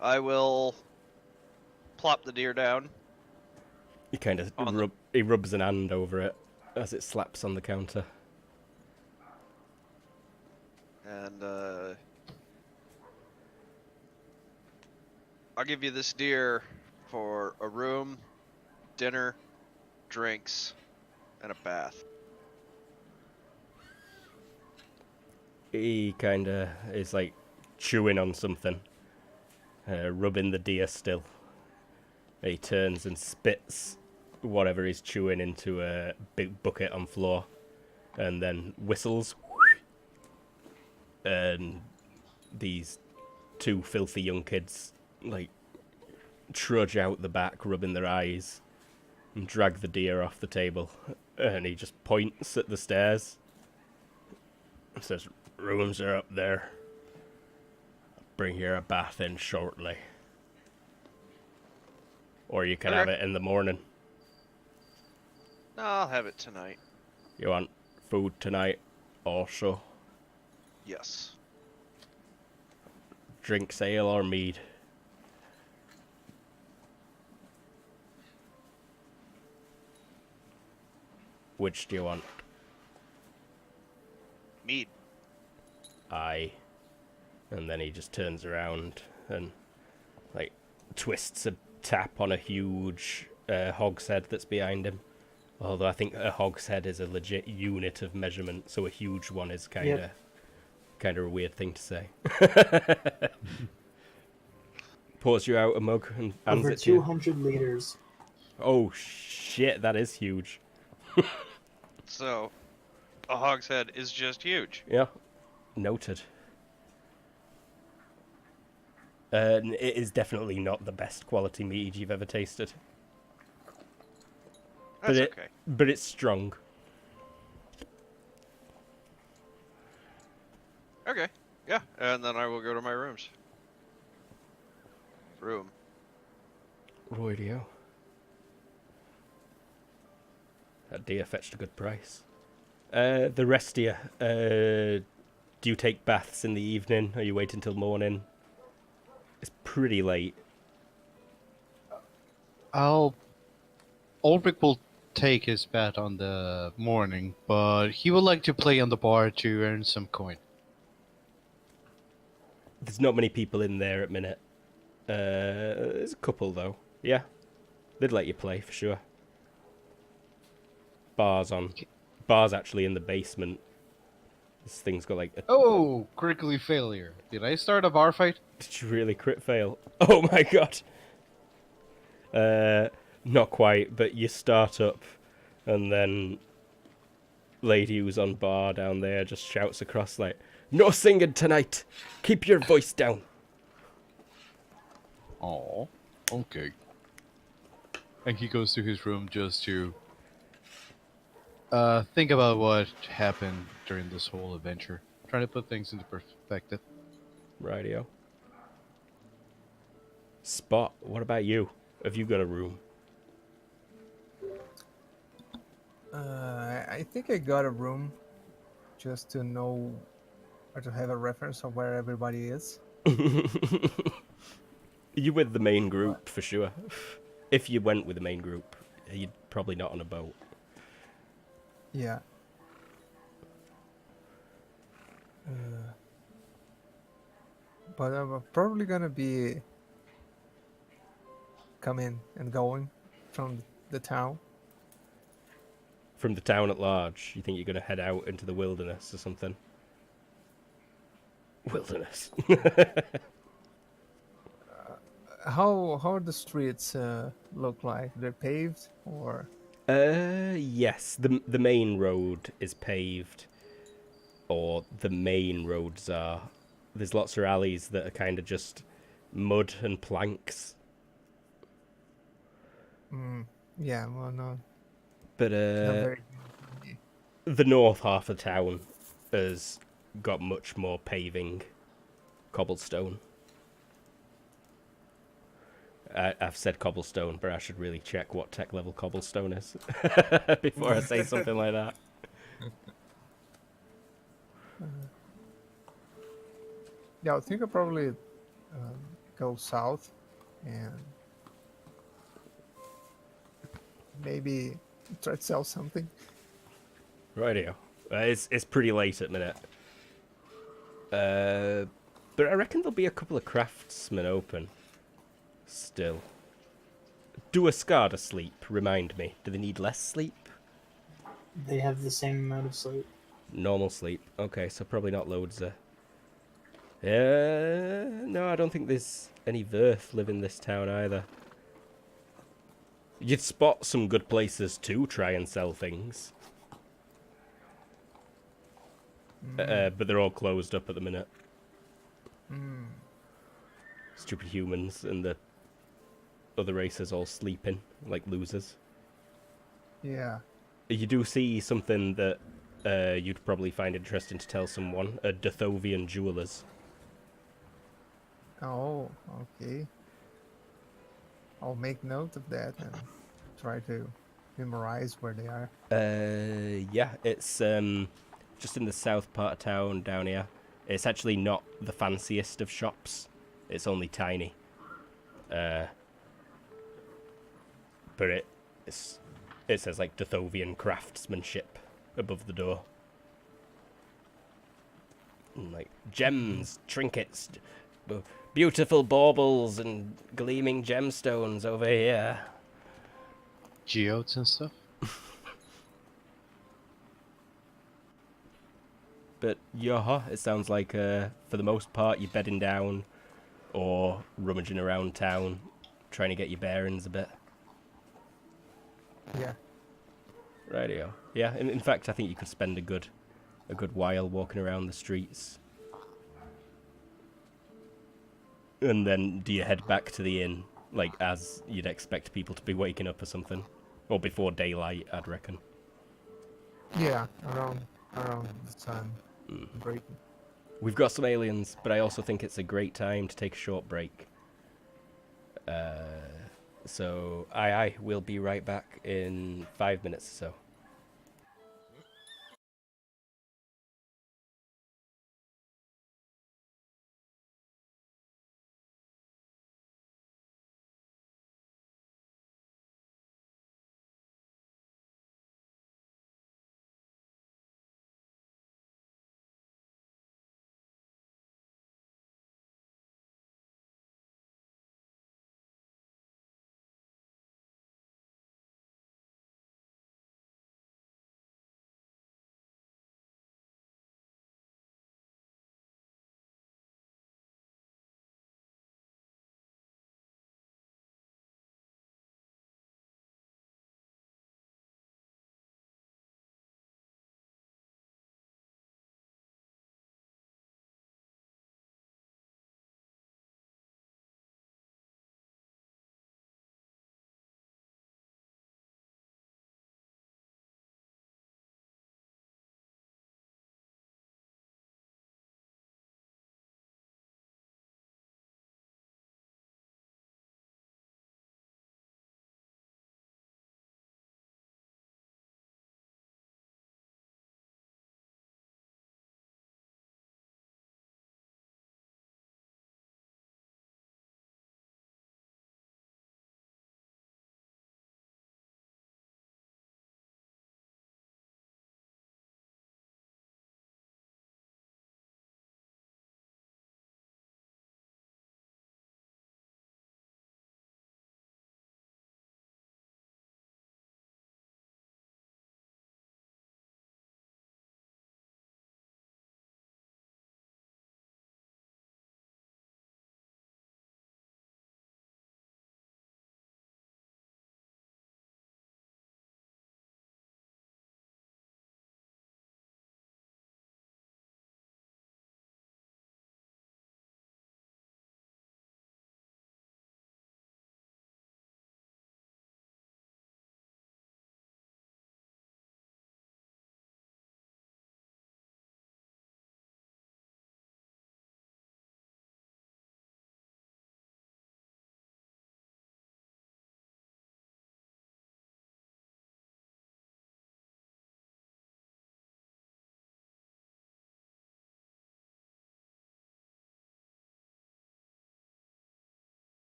I will plop the deer down. He kind of On the- he rubs an hand over it as it slaps on the counter. And I'll give you this deer for a room, dinner, drinks, and a bath. He kind of is like chewing on something, rubbing the deer still. He turns and spits whatever he's chewing into a big bucket on floor, and then whistles. And these 2 filthy young kids like trudge out the back, rubbing their eyes, and drag the deer off the table. And he just points at the stairs and says, "Rooms are up there. Bring you a bath in shortly. Or you can have Okay. it in the morning. No, I'll have it tonight. You want food tonight also? Yes. Drinks ale or mead?" Which do you want? Mead. Aye. And then he just turns around and like twists a tap on a huge hogshead that's behind him. Although I think a hogshead is a legit unit of measurement, so a huge one is kind of a weird thing to say. Pours you out a mug and hands Over it to you. 200 liters. Oh shit, that is huge. So, a hogshead is just huge. Yeah, noted. It is definitely not the best quality mead you've ever tasted, That's it- okay. but it's strong. Okay. Yeah, and then I will go to my rooms. Room. Roydio. That deer fetched a good price. The rest of you, do you take baths in the evening, or you wait until morning? It's pretty late. Ulrich will take his bet on the morning, but he would like to play on the bar to earn some coin. There's not many people in there at minute. There's a couple though. Yeah, they'd let you play for sure. Bars on. Bars actually in the basement. This thing's got like a... Oh, critically failure. Did I start a bar fight? Did you really crit fail? Oh my god. Not quite, but you start up, and then lady who's on bar down there just shouts across like, "No singing tonight! Keep your voice down!" Oh, okay. And he goes to his room just to think about what happened during this whole adventure. Trying to put things into perspective. Rightio. Spot, what about you? Have you got a room? I think I got a room just to know or to have a reference of where everybody is. You with the main group for sure. If you went with the main group, you'd probably not on a boat. Yeah. Uh, but I'm probably gonna be coming and going from the town. From the town at large, you think you're going to head out into the wilderness or something? Wilderness. How the streets look like? They're paved or? Yes, the main road is paved, or the main roads are. There's lots of alleys that are kind of just mud and planks. Mm, yeah, well, no, But not very. the north half of town has got much more paving, cobblestone. I've said cobblestone, but I should really check what tech level cobblestone is before I say something like that. Yeah, I think I'll probably go south and maybe try to sell something. Rightio. It's pretty late at minute. But I reckon there'll be a couple of craftsmen open. Still. Do a Skada sleep, remind me. Do they need less sleep? They have the same amount of sleep. Normal sleep. Okay, so probably not loads of... no, I don't think there's any Verth live in this town either. You'd spot some good places to try and sell things. But they're all closed up at the minute. Mm, Stupid humans and the other races all sleeping like losers. yeah. You do see something that you'd probably find interesting to tell someone. Dathovian jewelers. Oh, okay. I'll make note of that and try to memorize where they are. Yeah, it's just in the south part of town down here. It's actually not the fanciest of shops. It's only tiny. But it says like Dathovian craftsmanship above the door. And, like gems, trinkets, beautiful baubles and gleaming gemstones over here. Geodes and stuff. But yeah, it sounds like for the most part you're bedding down or rummaging around town, trying to get your bearings a bit. Yeah. Rightio. Yeah, in fact, I think you could spend a good while walking around the streets. And then do you head back to the inn, like as you'd expect people to be waking up or something? Or before daylight, I'd reckon. Yeah, around the sun breaking. We've got some aliens, but I also think it's a great time to take a short break. So, aye, we'll be right back in 5 minutes or so.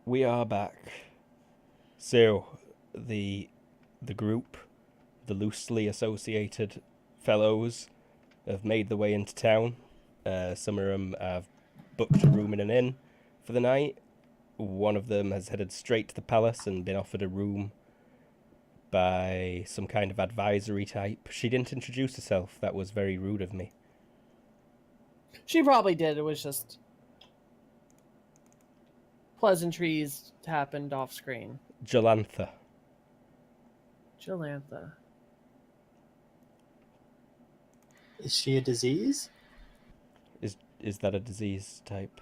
We are back. So, the group, the loosely associated fellows, have made their way into town. Some of them have booked a room in an inn for the night. One of them has headed straight to the palace and been offered a room by some kind of advisory type. She didn't introduce herself. That was very rude of me. She probably did. It was just pleasantries happened off screen. Jolantha. Jolantha. Is she a disease? Is that a disease type?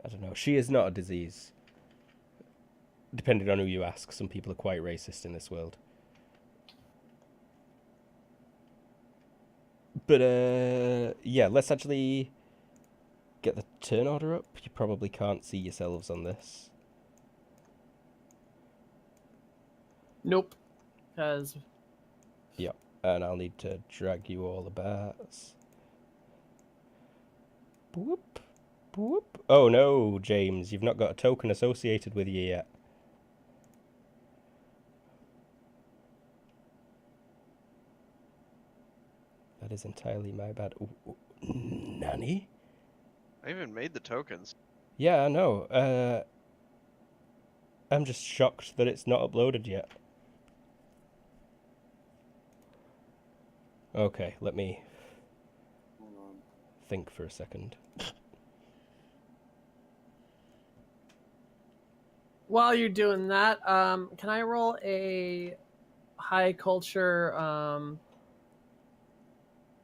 I don't know. She is not a disease. Depending on who you ask, some people are quite racist in this world. But, yeah, let's actually get the turn order up. You probably can't see yourselves on this. Nope. Because Yep, and I'll need to drag you all about. Boop, boop. Oh no, James, you've not got a token associated with you yet. That is entirely my bad. Ooh, Nanny? I even made the tokens. Yeah, I know. I'm just shocked that it's not uploaded yet. Okay, let me Hold on. think for a second. while you're doing that, can I roll a high culture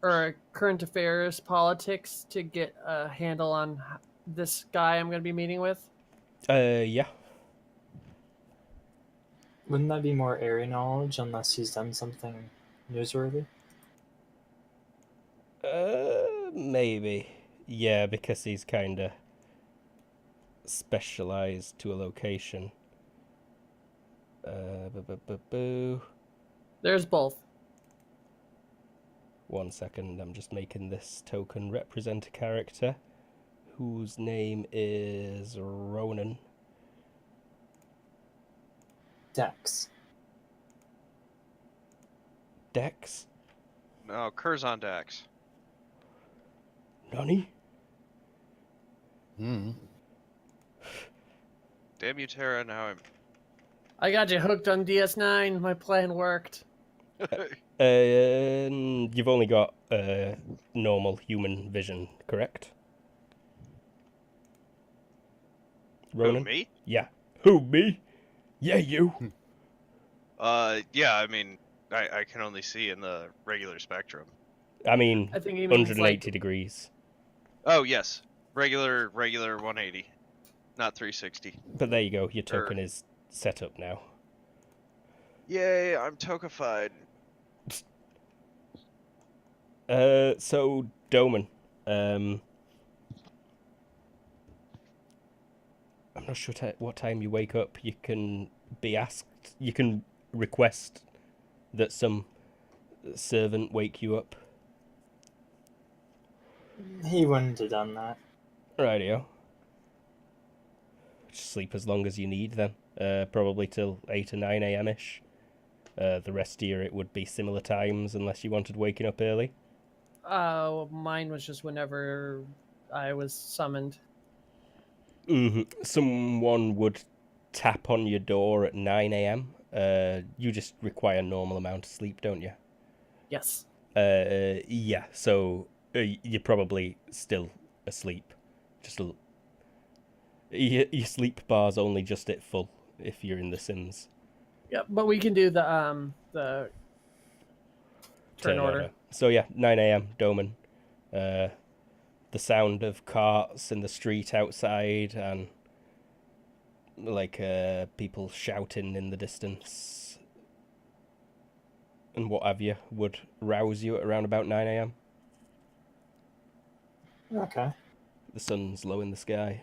or a current affairs politics to get a handle on this guy I'm going to be meeting with? Yeah. Wouldn't that be more area knowledge unless he's done something newsworthy? Maybe. Yeah, because he's kinda specialized to a location. Boo. There's both. 1 second, I'm just making this token represent a character whose name is Ronan. Dex. Dex? No, Curzon Dax. Nani? Hmm. Damn you, Tara, now I got you hooked on DS9. My plan worked. I'm... You've only got normal human vision, correct? Ronan? Who, me? Yeah. Who, me? Yeah, you. Yeah, I mean, I can only see in the regular spectrum. I mean, I think he means 180 like degrees. Oh, yes. Regular 180. Not 360. But there you go, your token is set up now. Yay, I'm tokified. So, Doman, I'm not sure what time you wake up. You can be asked, you can request that some servant wake you up. He wouldn't have done that. Rightio. Just sleep as long as you need then. Probably till 8 or 9 a.m.-ish. The rest of you, it would be similar times unless you wanted waking up early. mine was just whenever I was summoned. Someone would tap on your door at 9 a.m. You just require a normal amount of sleep, don't you? Yes. Yeah, so you're probably still asleep. Just your sleep bar's only just at full if you're in The Sims. Yep, but we can do the turn order. So yeah, 9 a.m. Doman. The sound of carts in the street outside and like people shouting in the distance and what have you would rouse you at around about 9 a.m. Okay. The sun's low in the sky,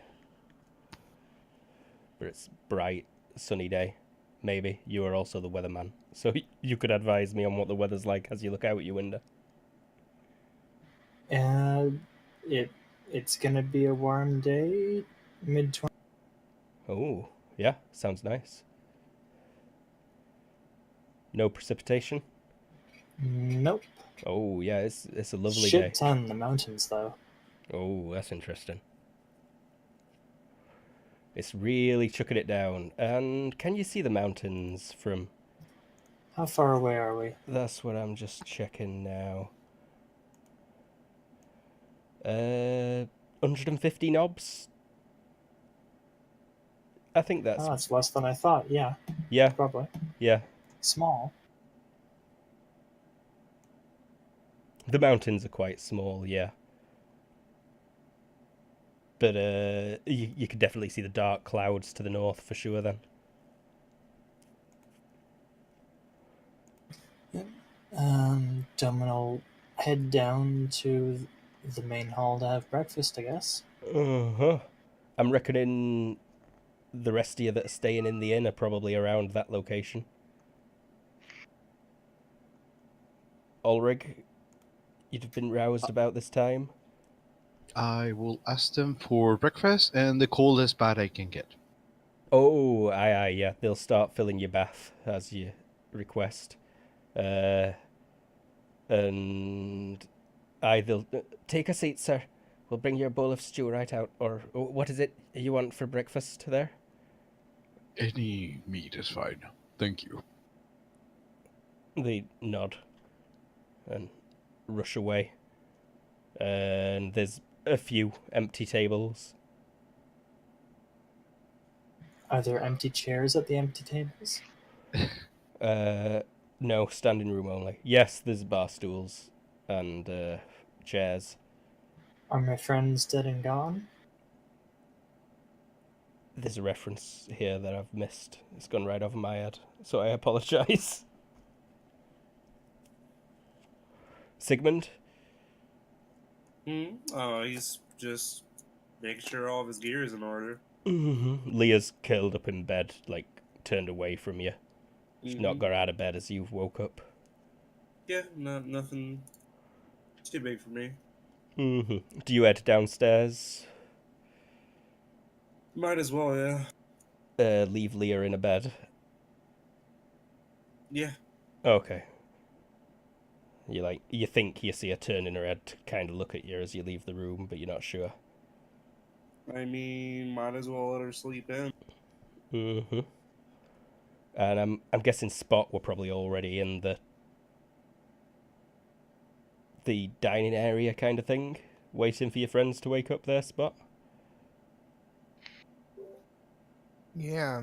but it's bright, sunny day. Maybe you are also the weatherman, so you could advise me on what the weather's like as you look out your window. And it's gonna be a warm day, mid-20s. Oh, yeah, sounds nice. No precipitation? Nope. Oh, yeah, it's a lovely Shit day. ton in the mountains though. Oh, that's interesting. It's really chucking it down. And can you see the mountains from... How far away are we? That's what I'm just checking now. 150 knobs? I think that's... Oh, it's less than I thought. Yeah, Yeah, probably. yeah. Small. The mountains are quite small, yeah. But you could definitely see the dark clouds to the north for sure then. Domino head down to the main hall to have breakfast, I guess. Uh-huh. I'm reckoning the rest of you that are staying in the inn are probably around that location. Ulrich, you'd have been roused about this time? I will ask them for breakfast and the coldest bath I can get. Oh, aye, yeah. They'll start filling your bath as you request. And they'll take a seat, sir. We'll bring your bowl of stew right out. Or what is it you want for breakfast there? Any meat is fine. Thank you. They nod and rush away. And there's a few empty tables. Are there empty chairs at the empty tables? No, standing room only. Yes, there's bar stools and chairs. Are my friends dead and gone? There's a reference here that I've missed. It's gone right over my head, so I apologise. Sigmund? Oh, he's just making sure all of his gear is in order. Mm-hmm. Leah's curled up in bed, like, turned away from you. She's not got out of bed as you've woke up. Yeah, nothing too big for me. Mm-hmm. Do you head downstairs? Might as well, yeah. Leave Leah in a bed? Yeah. Okay. You think you see her turning her head to kind of look at you as you leave the room, but you're not sure. I mean, might as well let her sleep in. Mm-hmm. And I'm guessing Spot were probably already in the dining area kind of thing, waiting for your friends to wake up there, Spot. Yeah.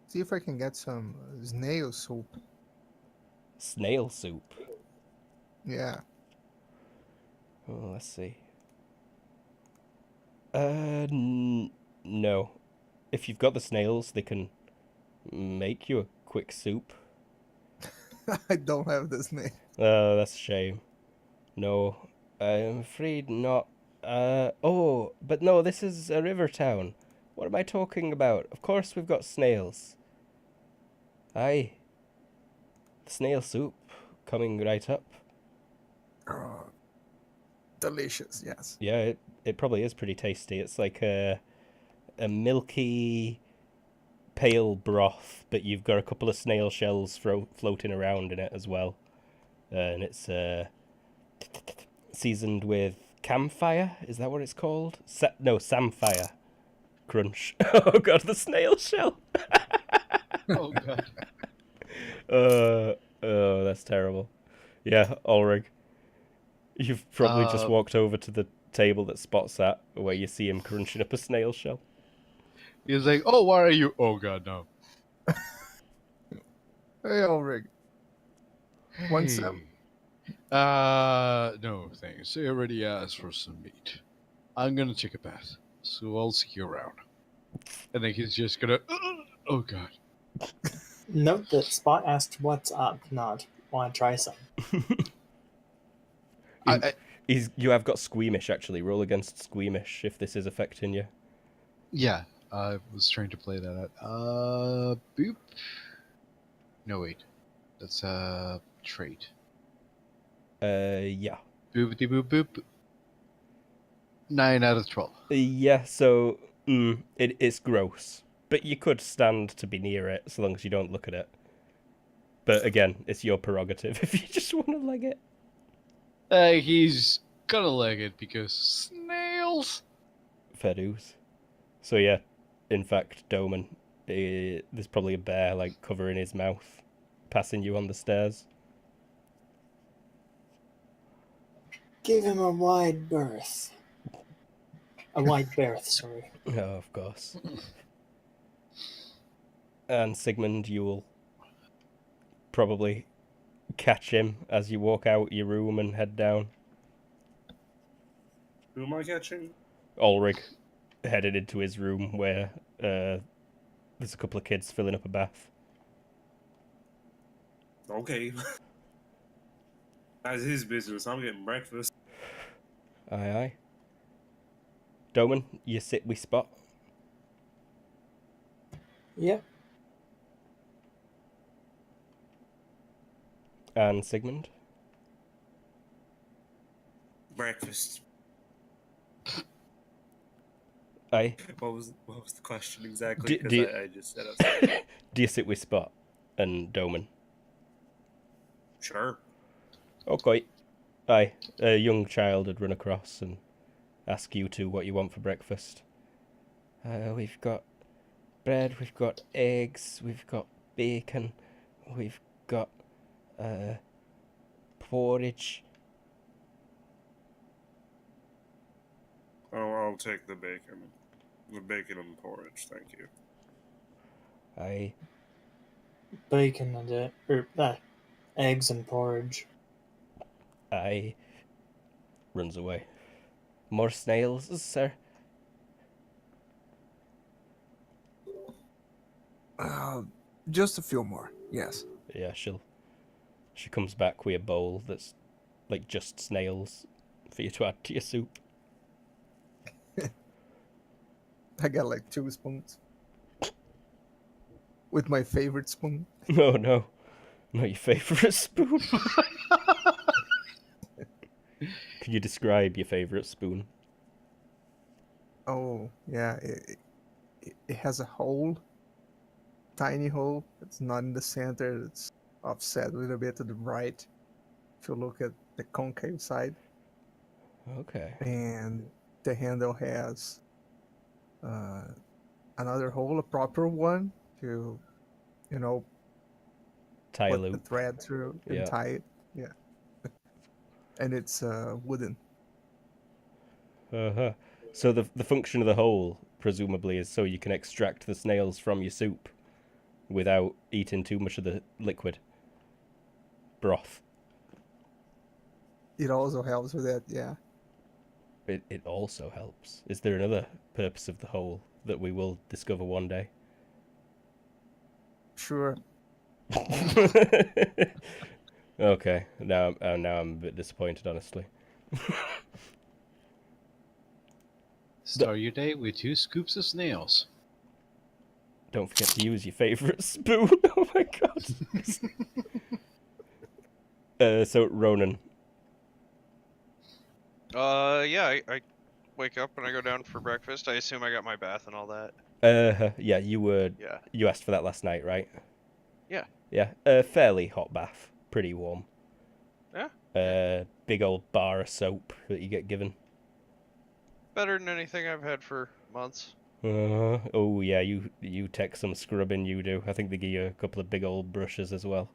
See if I can get some snail soup. Snail soup. Yeah. Oh, let's see. No. If you've got the snails, they can make you a quick soup. I don't have the snail. Oh, that's a shame. No, I'm afraid not. Oh, but no, this is a river town. What am I talking about? Of course we've got snails. Aye. The snail soup coming right up. Oh, delicious, yes. Yeah, it probably is pretty tasty. It's like a milky, pale broth, but you've got a couple of snail shells floating around in it as well. And it's seasoned with campfire. Is that what it's called? No, samphire. Crunch. Oh god, the snail shell. Oh god. Oh, that's terrible. Yeah, Ulrich. You've probably just walked over to the table that Spot's at, where you see him crunching up a snail shell. He's like, oh, why are you? Oh god, no. Hey, Ulrich. Want some? No, thanks. I already asked for some meat. I'm gonna take a bath, so I'll see you around. And then he's just gonna. Oh god. Note that Spot asked what's up, not want to try some. You have got squeamish, actually. Roll against squeamish if this is affecting you. Yeah, I was trying to play that out. Boop. No, wait. That's a trait. Yeah. Boopity boop boop. 9 out of 12. Yeah, so it's gross, but you could stand to be near it so long as you don't look at it. But again, it's your prerogative if you just want to leg it. He's gonna leg it because snails. Fair dues. So yeah, in fact, Doman, there's probably a bear like covering his mouth, passing you on the stairs. Give him a wide berth. A wide berth, sorry. Oh, of course. And Sigmund, you will probably catch him as you walk out your room and head down. Who am I catching? Ulrich headed into his room where there's a couple of kids filling up a bath. Okay. That's his business. I'm getting breakfast. Aye, aye. Doman, you sit we spot. Yep. And Sigmund? Breakfast. Aye. What was the question exactly? Do Because you- I just said outside. Do you sit with Spot and Doman? Sure. Okay. Aye. A young child had run across and ask you two what you want for breakfast. We've got bread, we've got eggs, we've got bacon, we've got porridge. Oh, I'll take the bacon. The bacon and porridge, thank you. Aye. Bacon and eggs and porridge. Aye. Runs away. More snails, sir? Just a few more. Yes. Yeah, she comes back with a bowl that's like just snails for you to add to your soup. I got like 2 spoons. With my favorite spoon. Oh no, not your favourite spoon. Can you describe your favourite spoon? Oh, yeah. It has a hole. Tiny hole. It's not in the center. It's offset a little bit to the right. If you look at the concave side. Okay. And the handle has another hole, a proper one, to, Tie put the loop. thread through and Yeah. tie it. Yeah. And it's wooden. Uh-huh. So the function of the hole, presumably, is so you can extract the snails from your soup without eating too much of the liquid broth. It also helps with that, yeah. It also helps. Is there another purpose of the hole that we will discover one day? Sure. Okay. Now I'm a bit disappointed, honestly. Start your day with 2 scoops of snails. Don't forget to use your favourite spoon. Oh my god. So Ronan. Yeah, I wake up and I go down for breakfast. I assume I got my bath and all that. Yeah, Yeah. you asked for that last night, right? Yeah. Yeah. Fairly hot bath, pretty warm. Yeah. Big old bar of soap that you get given. Better than anything I've had for months. Oh yeah, you take some scrubbing, you do. I think they give you a couple of big old brushes as well.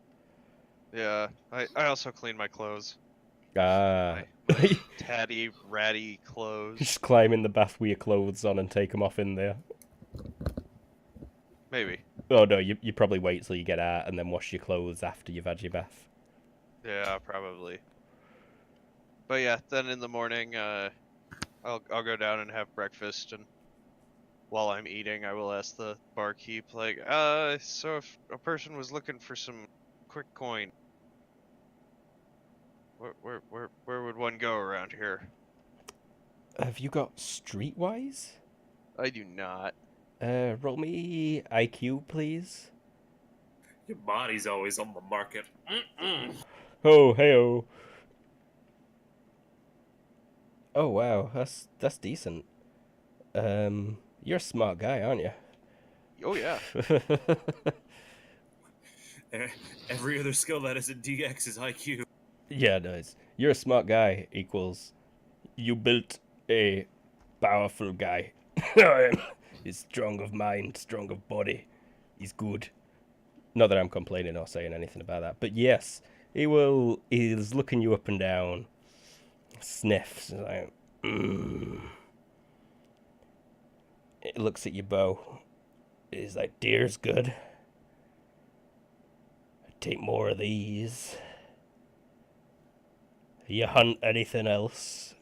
Yeah. I also clean my clothes. Ah. My tatty, ratty clothes. Just climb in the bath with your clothes on and take them off in there. Maybe. Oh no, you probably wait till you get out and then wash your clothes after you've had your bath. Yeah, probably. But yeah, then in the morning, I'll go down and have breakfast, and while I'm eating, I will ask the barkeep, like, so if a person was looking for some quick coin, where would one go around here? Have you got Streetwise? I do not. Roll me IQ, please. Your body's always on the market. Mm-mm. Oh, hey-oh. Oh wow, that's decent. You're a smart guy, aren't you? Oh yeah. Every other skill that is in DX is IQ. Yeah, nice. You're a smart guy equals you built a powerful guy. He's strong of mind, strong of body. He's good. Not that I'm complaining or saying anything about that, but yes, he's looking you up and down, sniffs, like, It looks at your bow. He's like, deer's good. Take more of these. You hunt anything else?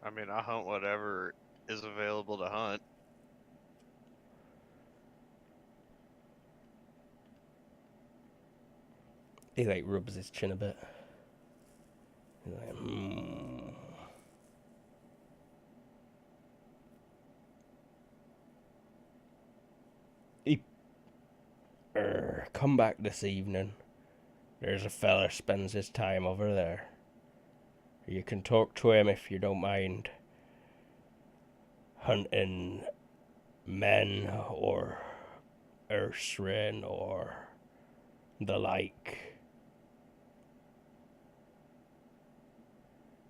I mean, I hunt whatever is available to hunt. He like rubs his chin a bit. He's like, Come back this evening. There's a fella spends his time over there. You can talk to him if you don't mind hunting men or Ursrin or the like.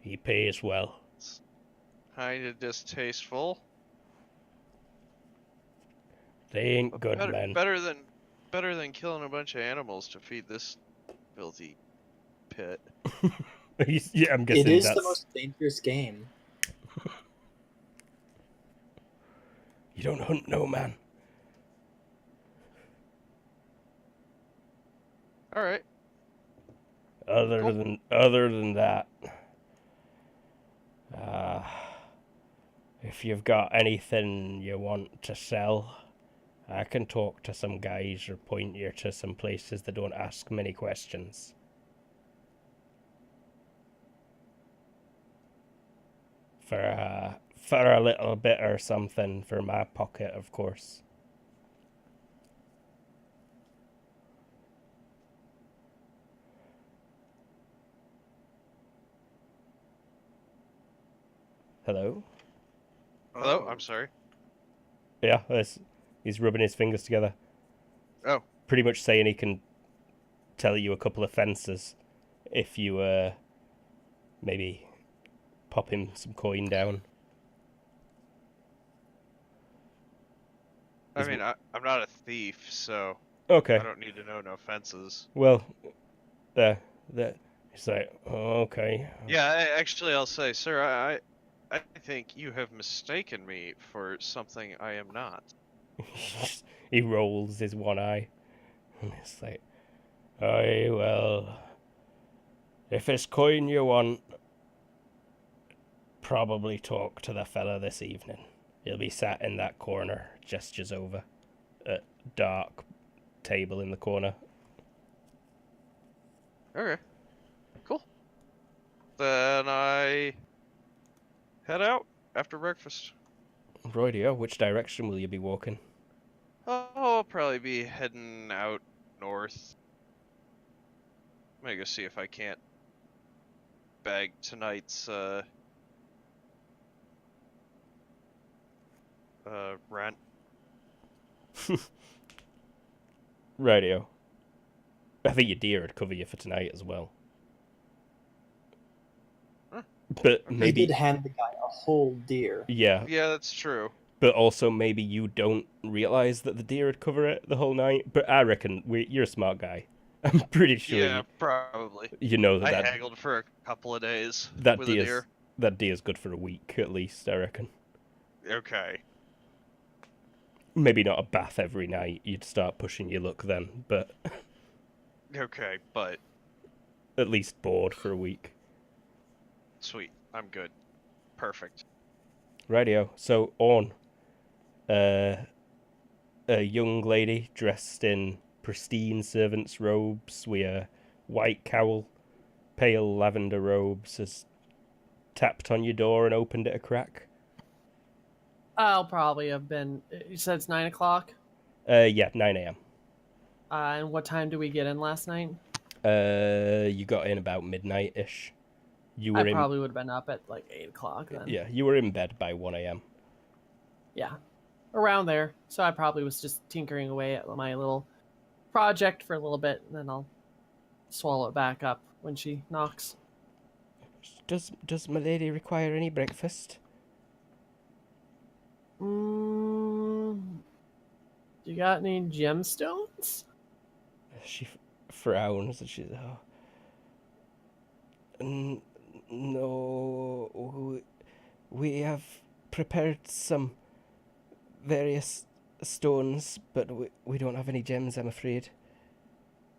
He pays well. It's kinda distasteful. They ain't But good men. better than killing a bunch of animals to feed this filthy pit. Yeah, I'm guessing It is that's... the most dangerous game. You don't hunt no man. All right. Other Cool. than that, if you've got anything you want to sell, I can talk to some guys or point you to some places that don't ask many questions. For a little bit or something for my pocket, of course. Hello? Hello. I'm sorry. Yeah, he's rubbing his fingers together. Oh. Pretty much saying he can tell you a couple of fences if you maybe pop him some coin down. I mean, I'm not a thief, so Okay. I don't need to know no fences. Well, there. It's like, oh, okay. Yeah, actually, I'll say, sir, I think you have mistaken me for something I am not. He rolls his one eye. And it's like, aye, well, if it's coin you want, probably talk to the fella this evening. He'll be sat in that corner, gestures over, at dark table in the corner. Okay. Cool. Then I head out after breakfast. Roydio, which direction will you be walking? Oh, I'll probably be heading out north. I'm gonna go see if I can't bag tonight's rent. Radio. I think your deer would cover you for tonight as well. Huh. But He maybe... did hand the guy a whole deer. Yeah, Yeah, that's true. but also maybe you don't realise that the deer would cover it the whole night. But I reckon you're a smart guy. I'm pretty sure Yeah, probably. you know I that haggled for a couple of days that with a deer. that deer's good for a week at least, I reckon. Okay. Maybe not a bath every night. You'd start pushing your luck then, but Okay, but at least bored for a week. sweet. I'm good. Perfect. Radio. So on, a young lady dressed in pristine servant's robes with a white cowl, pale lavender robes, has tapped on your door and opened it a crack. I'll probably have been. You said it's 9 o'clock. Yeah, 9 a.m. And what time did we get in last night? You got in about midnight-ish. You I were in probably would have been up at like 8 o'clock then. yeah, you were in bed by 1 a.m. Yeah. Around there. So I probably was just tinkering away at my little project for a little bit, and then I'll swallow it back up when she knocks. Does my lady require any breakfast? You got any gemstones? She frowns and she's no, we have prepared some various stones, but we don't have any gems, I'm afraid.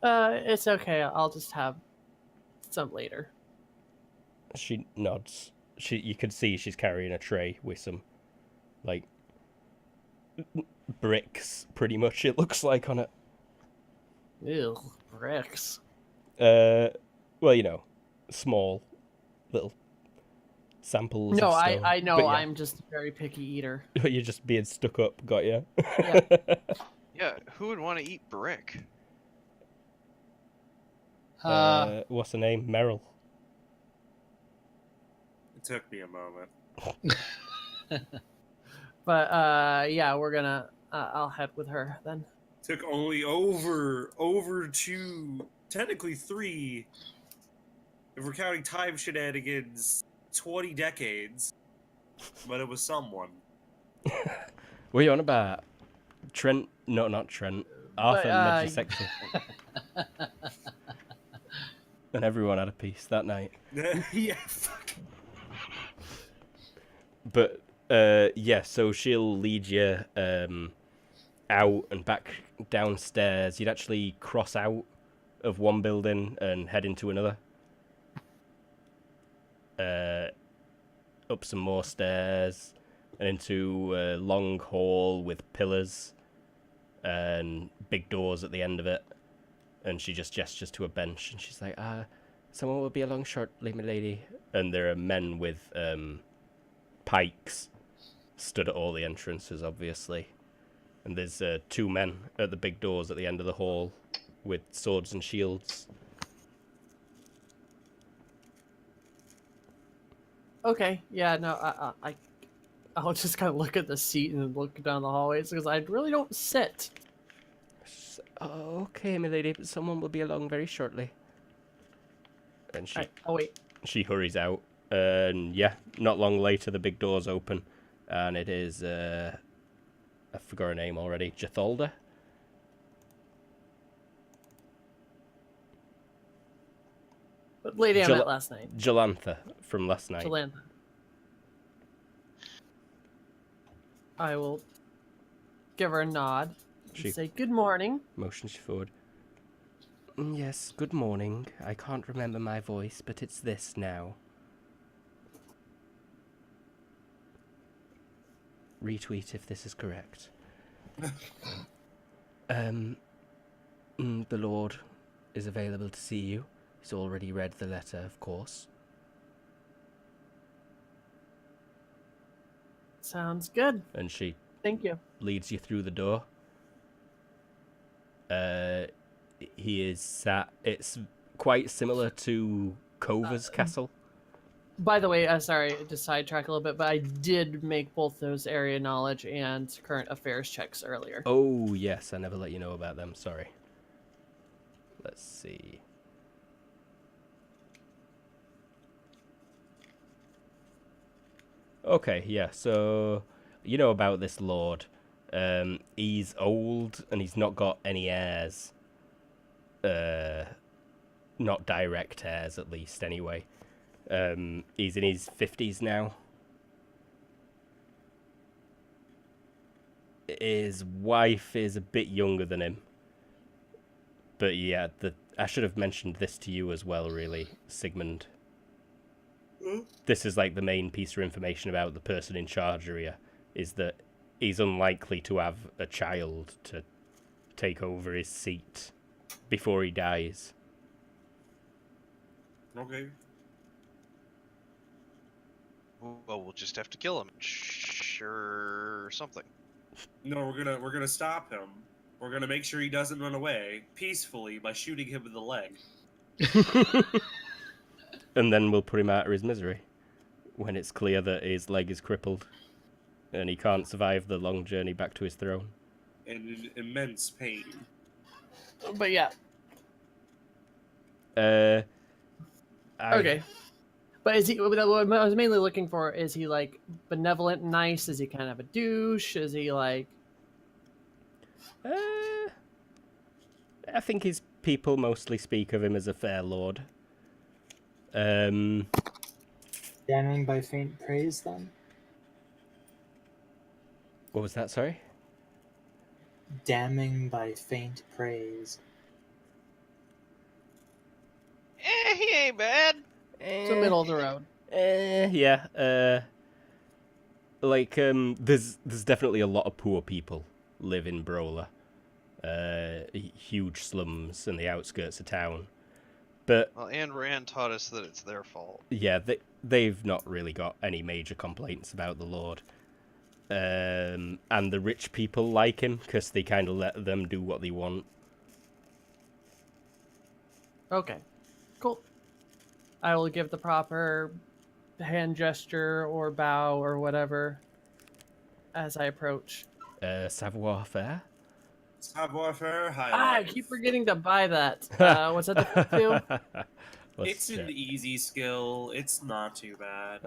It's okay. I'll just have some later. She nods. You could see she's carrying a tray with some, like, bricks, pretty much, it looks like, on it. Ew, bricks. Well, small little samples No, of stone. I know. But yeah, I'm just a very picky eater. you're just being stuck up, got ya? Yeah. Yeah, who would want to eat brick? What's her name? Meryl. It took me a moment. But yeah, we're gonna. I'll head with her then. Took only over 2, technically 3, if we're counting time shenanigans, 20 decades. But it was someone. What are you on about? Trent? No, not Trent. Arthur Megisexual. And everyone had a piece that night. Yeah, fuck. But yeah, so she'll lead you out and back downstairs. You'd actually cross out of one building and head into another. Up some more stairs and into a long hall with pillars and big doors at the end of it. And she just gestures to a bench and she's like, someone will be along shortly, my lady. And there are men with pikes stood at all the entrances, obviously. And there's 2 men at the big doors at the end of the hall with swords and shields. Okay. Yeah. No. I'll just kind of look at the seat and look down the hallways because I really don't sit. Okay, my lady, someone will be along very shortly. And she Oh wait. she hurries out. And yeah, not long later, the big doors open. And it is, I forgot her name already, Jathalda? But lady I met last night. Jalantha from last night. Jalantha. I will give her a nod and say good morning. Motions you forward. Yes, good morning. I can't remember my voice, but it's this now. Retweet if this is correct. The Lord is available to see you. He's already read the letter, of course. Sounds good. And she Thank you. leads you through the door. He is sat. It's quite similar to Kova's castle. By the way, sorry to sidetrack a little bit, but I did make both those area knowledge and current affairs checks earlier. Oh, yes, I never let you know about them. Sorry. Let's see. Okay, yeah, so you know about this lord. He's old and he's not got any heirs. Not direct heirs, at least, anyway. He's in his 50s now. His wife is a bit younger than him. But yeah, I should have mentioned this to you as well, really, Sigmund. This is like the main piece of information about the person in charge here, is that he's unlikely to have a child to take over his seat before he dies. Okay. Well, we'll just have to kill him. Sure, something. No, we're gonna stop him. We're gonna make sure he doesn't run away peacefully by shooting him in the leg. And then we'll put him out of his misery when it's clear that his leg is crippled and he can't survive the long journey back to his throne. And in immense pain. But yeah, Okay. But is he? What I was mainly looking for is he like benevolent and nice? Is he kind of a douche? Is he like? I think his people mostly speak of him as a fair lord. Damning by faint praise, then? What was that, sorry? Damning by faint praise. He ain't bad. It's the middle of the road. Yeah. There's definitely a lot of poor people live in Brola. Huge slums and the outskirts of town. But Well, Anne Rand taught us that it's their fault. yeah, they've not really got any major complaints about the Lord. And the rich people like him because they kind of let them do what they want. Okay, cool. I will give the proper hand gesture or bow or whatever as I approach. Savoir faire? Savoir-faire high I life. keep forgetting to buy that. What's that do? It's an easy skill. It's not too bad.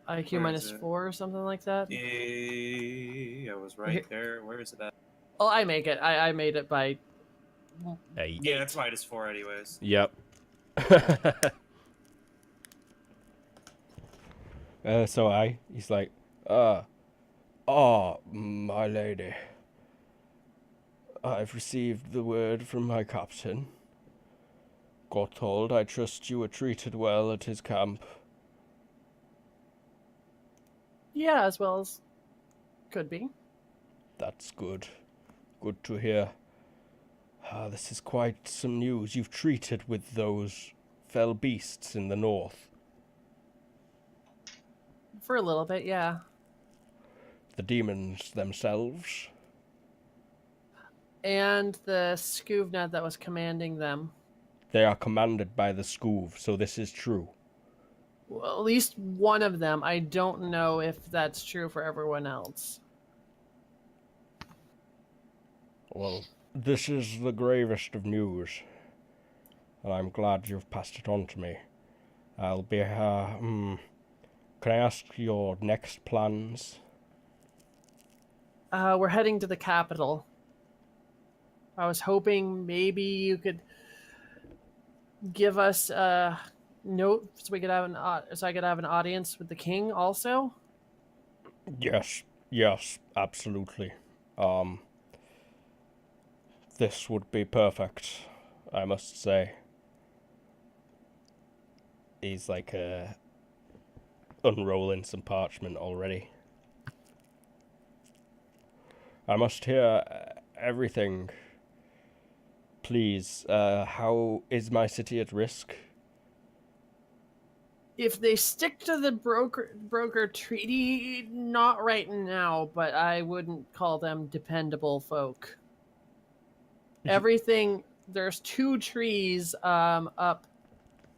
IQ Where minus is it? 4 or something like that. I was right there. Where is it at? Oh, I make it. I made it by. Hey. Yeah, it's -4 anyways. Yep. He's like, my lady. I've received the word from my captain. Gotthold, I trust you were treated well at his camp. Yeah, as well as could be. That's good. Good to hear. This is quite some news. You've treated with those fell beasts in the north. For a little bit, yeah. The demons themselves. And the Skuvna that was commanding them. They are commanded by the Skuv, so this is true. Well, at least one of them. I don't know if that's true for everyone else. Well, this is the gravest of news, and I'm glad you've passed it on to me. I'll be, can I ask your next plans? We're heading to the capital. I was hoping maybe you could give us a note so we could have I could have an audience with the king also. Yes, absolutely. This would be perfect, I must say. He's like unrolling some parchment already. I must hear everything. Please, how is my city at risk? If they stick to the broker treaty, not right now, but I wouldn't call them dependable folk. Everything, there's 2 trees up.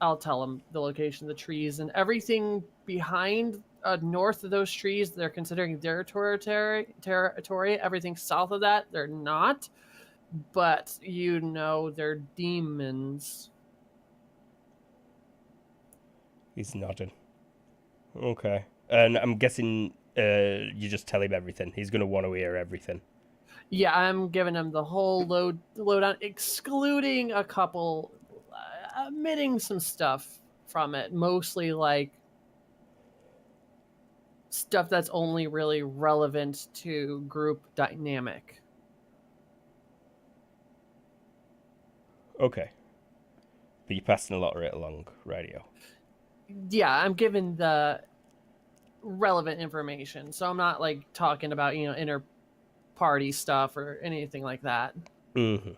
I'll tell them the location of the trees, and everything behind north of those trees they're considering their territory. Everything south of that they're not, but they're demons. He's nodding. Okay. And I'm guessing you just tell him everything. He's going to want to hear everything. Yeah, I'm giving him the whole lowdown, excluding a couple, omitting some stuff from it. Mostly like stuff that's only really relevant to group dynamic. Okay. But you're passing a lot of it along radio. Yeah, I'm giving the relevant information, so I'm not like talking about inner party stuff or anything like that. Mm-hmm.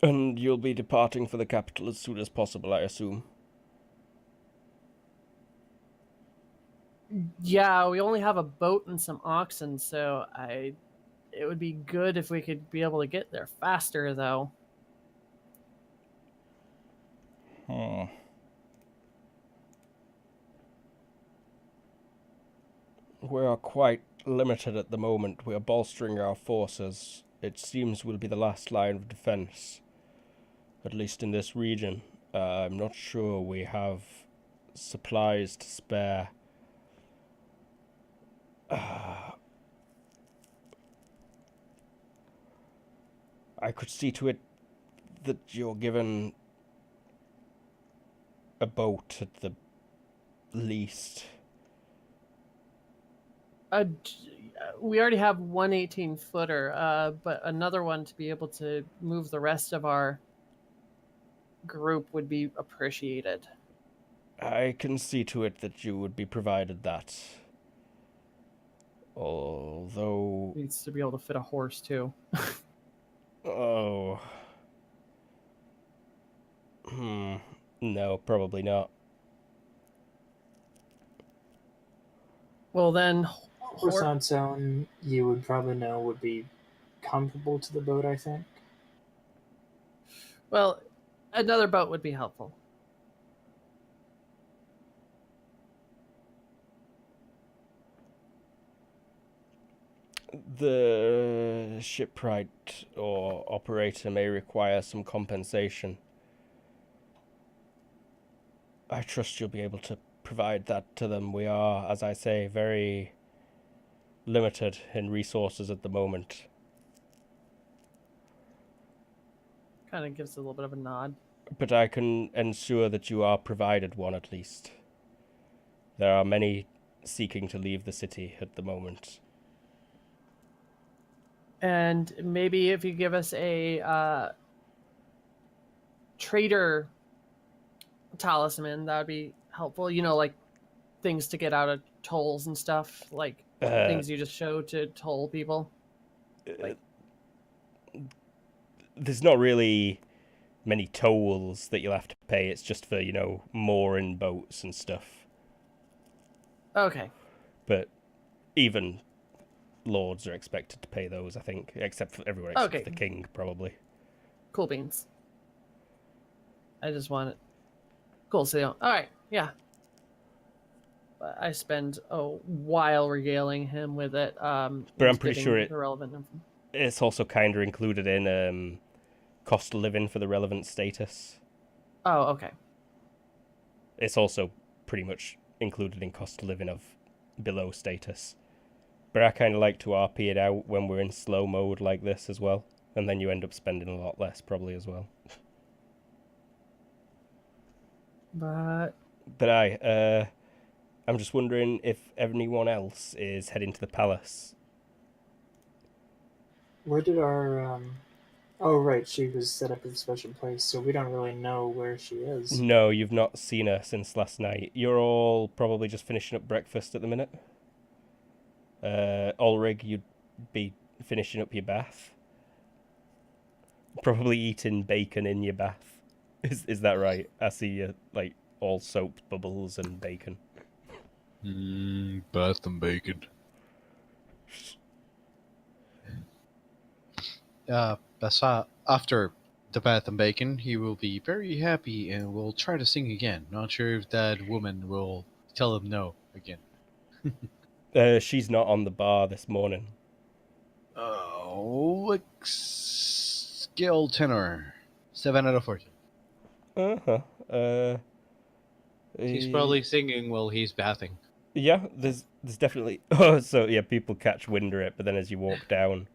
And you'll be departing for the capital as soon as possible, I assume. Yeah, we only have a boat and some oxen, so I It would be good if we could be able to get there faster, though. Hmm. We are quite limited at the moment. We are bolstering our forces. It seems we'll be the last line of defense, at least in this region. I'm not sure we have supplies to spare. I could see to it that you're given a boat at the least. We already have one 18-footer, but another one to be able to move the rest of our group would be appreciated. I can see to it that you would be provided that. Although... Needs to be able to fit a horse, too. Oh... No, probably not. Well, then... Horse on its own, you would probably know would be comparable to the boat, I think. Well, another boat would be helpful. The shipwright or operator may require some compensation. I trust you'll be able to provide that to them. We are, as I say, very limited in resources at the moment. Kind of gives a little bit of a nod. But I can ensure that you are provided one at least. There are many seeking to leave the city at the moment. And maybe if you give us a trader talisman, that would be helpful. You know, like things to get out of tolls and stuff, like things you just show to toll people. Like, there's not really many tolls that you'll have to pay. It's just for, mooring boats and stuff. okay. But even lords are expected to pay those, I think, except for everyone except for the king, probably. Cool beans. I just want it. Cool, so all right, yeah. But I spend a while regaling him with it. But I'm pretty sure the relevant info. It's also kind of included in cost of living for the relevant status. Oh, okay. It's also pretty much included in cost of living of below status. But I kind of like to RP it out when we're in slow mode like this as well. And then you end up spending a lot less probably as well. But I'm just wondering if anyone else is heading to the palace. Where did our oh right, she was set up in a special place, so we don't really know where she is. No, you've not seen her since last night. You're all probably just finishing up breakfast at the minute. Ulrig, you'd be finishing up your bath. Probably eating bacon in your bath. Is that right? I see you all soaped bubbles and bacon. Bath and bacon. After the bath and bacon, he will be very happy and will try to sing again. Not sure if that woman will tell him no again. She's not on the bar this morning. Oh, skill tenor. 7 out of 14. He's probably singing while he's bathing. Yeah, there's definitely... Oh, so yeah, people catch wind of it, but then as you walk down,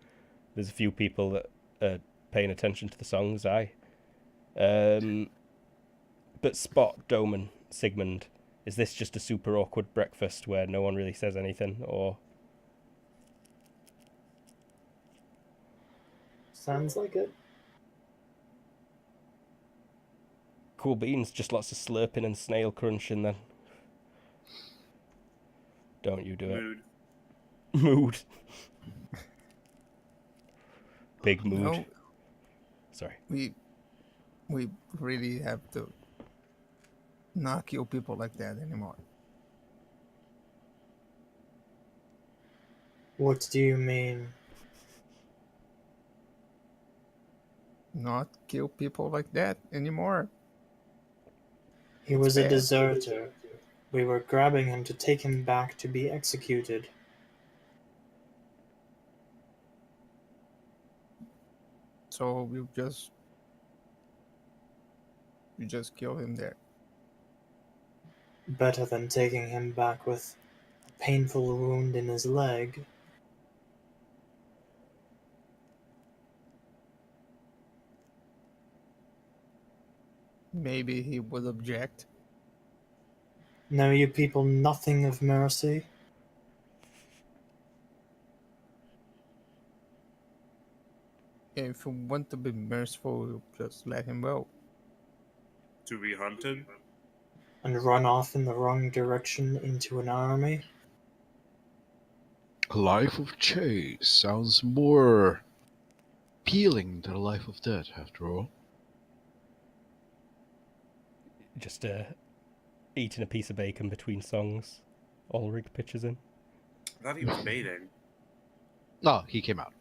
there's a few people that are paying attention to the songs, aye. But Spot, Doman, Sigmund, is this just a super awkward breakfast where no one really says anything, or... Sounds like it. Cool beans, just lots of slurping and snail crunching then. Don't you do it. Mood. Big mood. No, Sorry. we really have to not kill people like that anymore. What do you mean? not kill people like that anymore. He It's was a bad. deserter. We were grabbing him to take him back to be executed. So you just kill him there. Better than taking him back with a painful wound in his leg. Maybe he would object. Know you people nothing of mercy? If you want to be merciful, you just let him go. To be hunted? And run off in the wrong direction into an army? A life of chase sounds more appealing than a life of death, after all. Just eating a piece of bacon between songs. Ulrich pitches in. I thought he was baiting. No, he came out.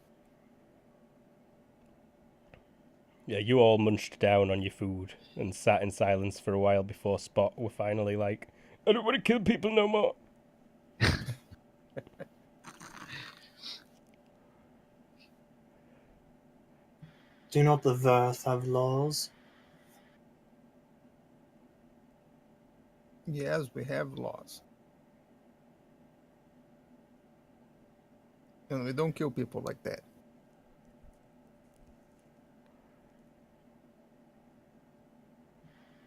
Yeah, you all munched down on your food and sat in silence for a while before Spot were finally like, I don't want to kill people no more. Do not the Verth have laws? Yes, we have laws. And we don't kill people like that.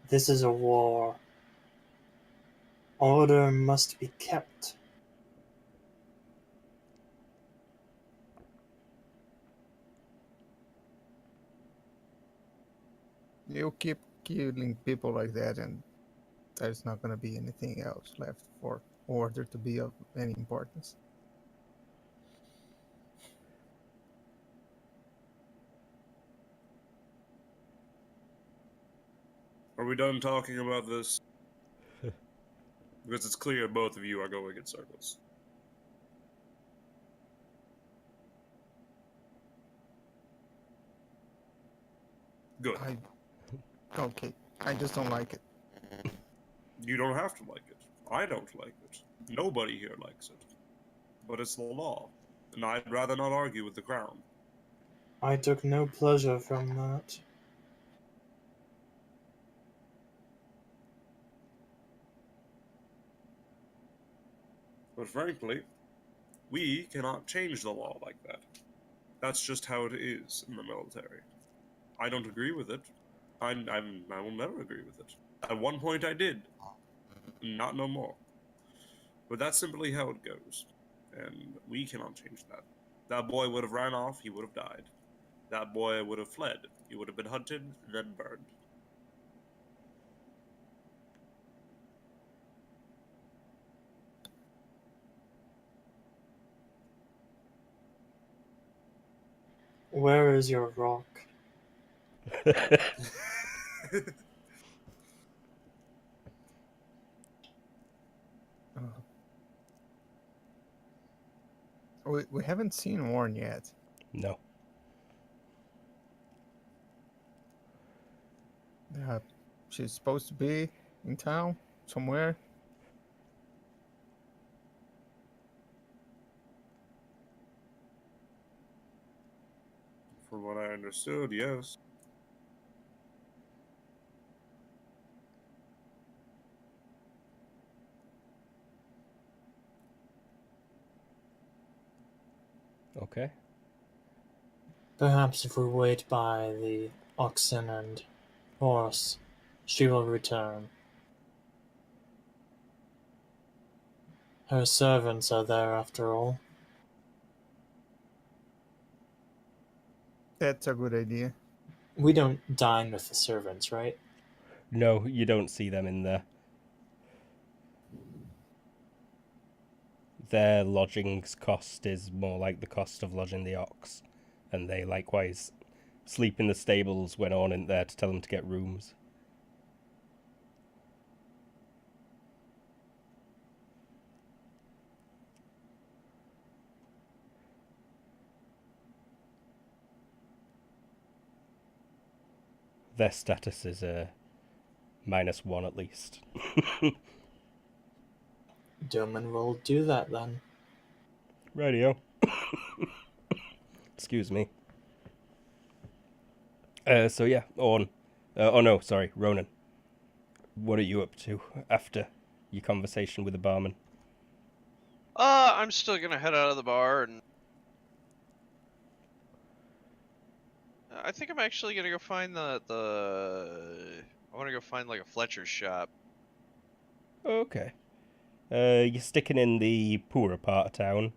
This is a war. Order must be kept. You keep killing people like that, and there's not going to be anything else left for order to be of any importance. Are we done talking about this? Because it's clear both of you are going in circles. Good. Okay, I just don't like it. You don't have to like it. I don't like it. Nobody here likes it. But it's the law. And I'd rather not argue with the Crown. I took no pleasure from that. But frankly, we cannot change the law like that. That's just how it is in the military. I don't agree with it. I will never agree with it. At one point I did. Not no more. But that's simply how it goes. And we cannot change that. That boy would have ran off, he would have died. That boy would have fled. He would have been hunted, then burned. Where is your rock? We haven't seen Warren yet. No. She's supposed to be in town somewhere. From what I understood, yes. Okay. Perhaps if we wait by the oxen and horse, she will return. Her servants are there after all. That's a good idea. We don't dine with the servants, right? No, you don't see them in there. Their lodgings cost is more like the cost of lodging the ox, and they likewise sleep in the stables when Orn isn't there to tell them to get rooms. Their status is -1 at least. Doman will do that then. Radio. Excuse me. So yeah, Orn. Oh no, sorry, Ronan. What are you up to after your conversation with the barman? I'm still gonna head out of the bar, and I think I'm actually gonna go find I want to go find like a Fletcher's shop. Okay. You're sticking in the poorer part of town.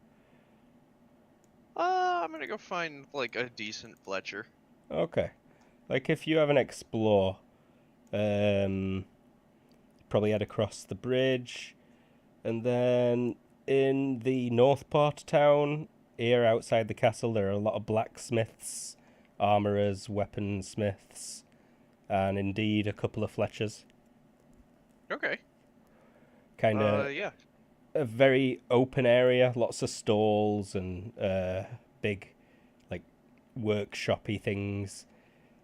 I'm gonna go find like a decent Fletcher. Okay. Like if you have an explore, probably head across the bridge, and then in the north part of town, here outside the castle, there are a lot of blacksmiths, armourers, weaponsmiths, and indeed a couple of Fletchers. Okay. Kind of Yeah. a very open area, lots of stalls and big, like, workshopy things.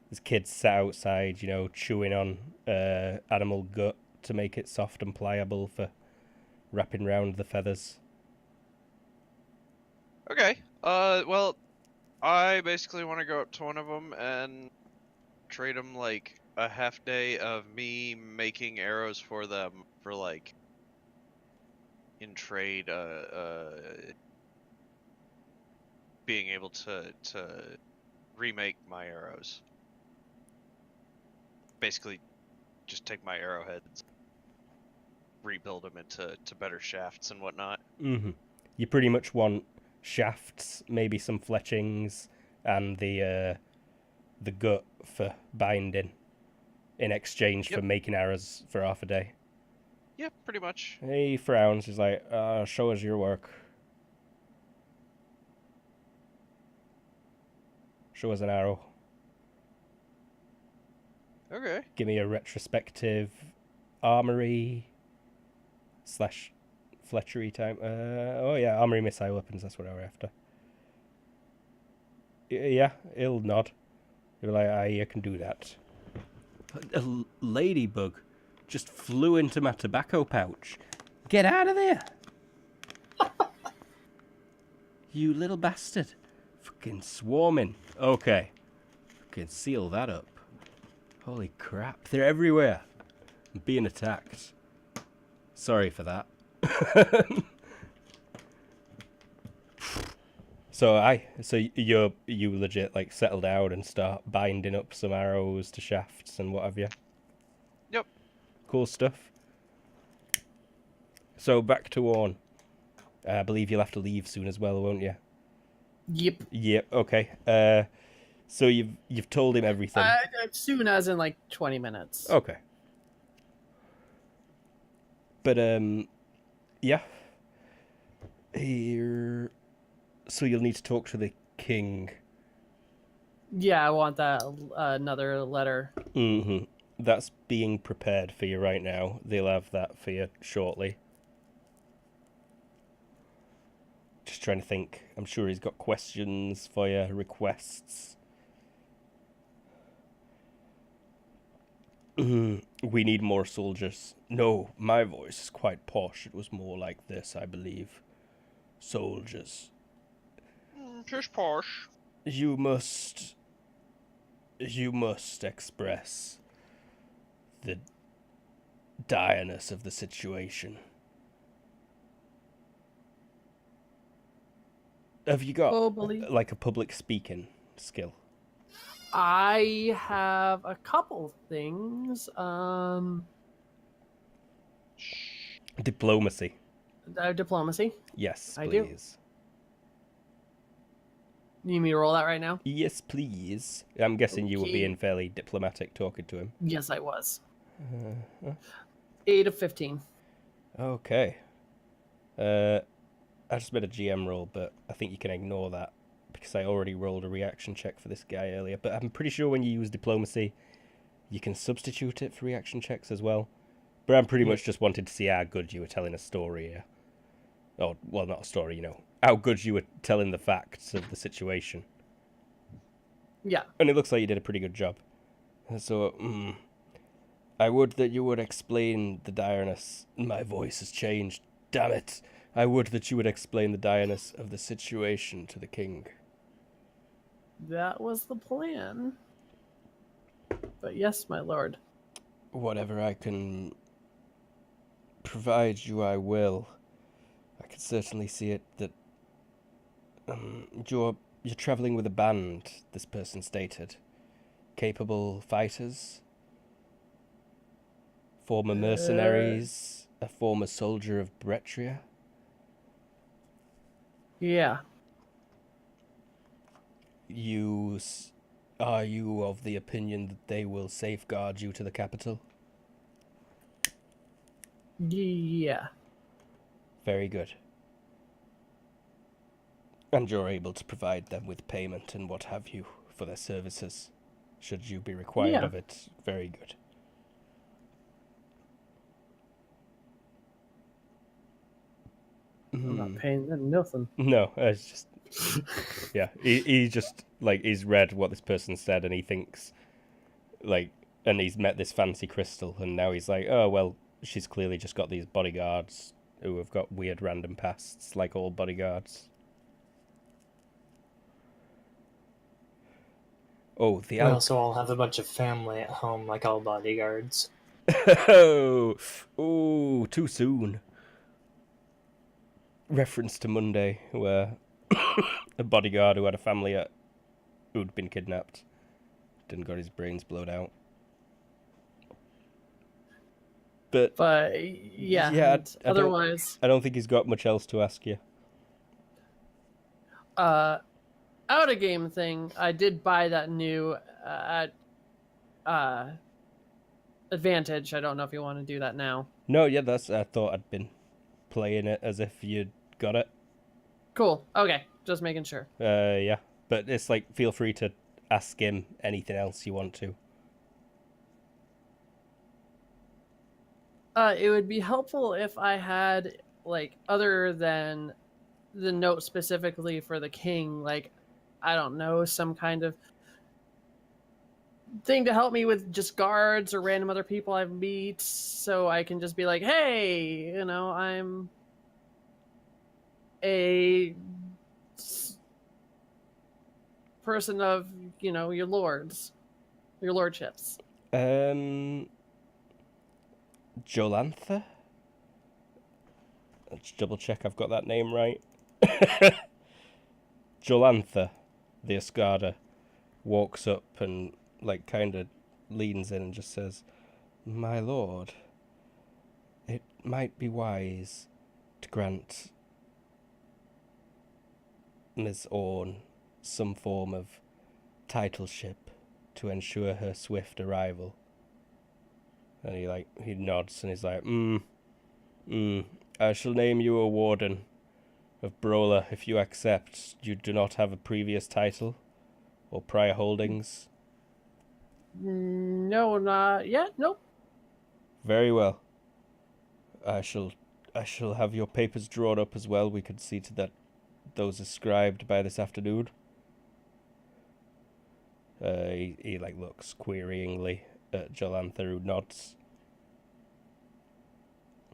There's kids sat outside, you know, chewing on animal gut to make it soft and pliable for wrapping round the feathers. Okay. Well, I basically want to go up to one of them and trade them like a half day of me making arrows for them for like in trade being able to remake my arrows. Basically just take my arrowheads, rebuild them into better shafts and whatnot. Mm-hmm. You pretty much want shafts, maybe some fletchings, and the gut for binding in exchange for Yep. making arrows for half a day. Yeah, pretty much. He frowns. He's like, show us your work. Show us an arrow. Okay. Give me a retrospective armory / fletchery type. Oh yeah, armory missile weapons. That's what I were after. Yeah, he'll nod. He'll be like, I can do that. A ladybug just flew into my tobacco pouch. Get out of there! You little bastard. Fucking swarming. Okay. Fucking seal that up. Holy crap. They're everywhere. I'm being attacked. Sorry for that. So you legit like settle down and start binding up some arrows to shafts and what have you? Yep. Cool stuff. So back to Orn. I believe you'll have to leave soon as well, won't you? Yep. Yep. Okay. So you've told him everything. Soon as in like 20 minutes. Okay. But yeah. Here. So you'll need to talk to the king. Yeah, I want that another letter. Mm-hmm. That's being prepared for you right now. They'll have that for you shortly. Just trying to think. I'm sure he's got questions for you, requests. We need more soldiers. No, my voice is quite posh. It was more like this, I believe. Soldiers. Just posh. You must express the direness of the situation. Have you got like a public speaking skill? I have a couple things. Diplomacy. Diplomacy. Yes, I do. please. You need me to roll that right now? Yes, please. I'm guessing you were Okay. being fairly diplomatic talking to him. Yes, I was. 8 of 15. Okay. I just made a GM roll, but I think you can ignore that because I already rolled a reaction check for this guy earlier. But I'm pretty sure when you use diplomacy, you can substitute it for reaction checks as well. But I'm pretty much just wanted to see how good you were telling a story here. Or, well, not a story, you know. How good you were telling the facts of the situation. Yeah. And it looks like you did a pretty good job. So, I would that you would explain the direness. My voice has changed. Damn it! I would that you would explain the direness of the situation to the king. That was the plan. But yes, my lord. Whatever I can provide you, I will. I can certainly see it that you're traveling with a band, this person stated. Capable fighters, former mercenaries, a former soldier of Bretria. Yeah. Are you of the opinion that they will safeguard you to the capital? Yeah. Very good. And you're able to provide them with payment and what have you for their services, should you be required of it. Very good. I'm not paying them nothing. No, it's just... yeah, he just, like, he's read what this person said and he thinks, like, and he's met this fancy crystal and now he's like, oh, well, she's clearly just got these bodyguards who have got weird random pasts, like all bodyguards. Oh, the We also all have a bunch of family at home, like all bodyguards. Oh, too soon. Reference to Monday, where a bodyguard who had a family who'd been kidnapped didn't got his brains blown out. But yeah, otherwise, I don't think he's got much else to ask you. out of game thing, I did buy that new advantage. I don't know if you want to do that now. No, yeah, I thought I'd been playing it as if you'd got it. Cool. Okay, just making sure. Yeah, but it's like, feel free to ask him anything else you want to. It would be helpful if I had, like, other than the note specifically for the king, like, I don't know, some kind of thing to help me with just guards or random other people I meet, so I can just be like, hey, I'm a person of, your lordships. Jolantha? Let's double check I've got that name right. Jolantha, the Escada, walks up and, like, kind of leans in and just says, my lord, it might be wise to grant Miss Orne some form of titleship to ensure her swift arrival. And he nods and he's like, I shall name you a warden of Brola if you accept. You do not have a previous title or prior holdings. No, not yet. Nope. Very well. I shall have your papers drawn up as well. We could see to that those are scribed by this afternoon. He looks queryingly at Jolantha, who nods.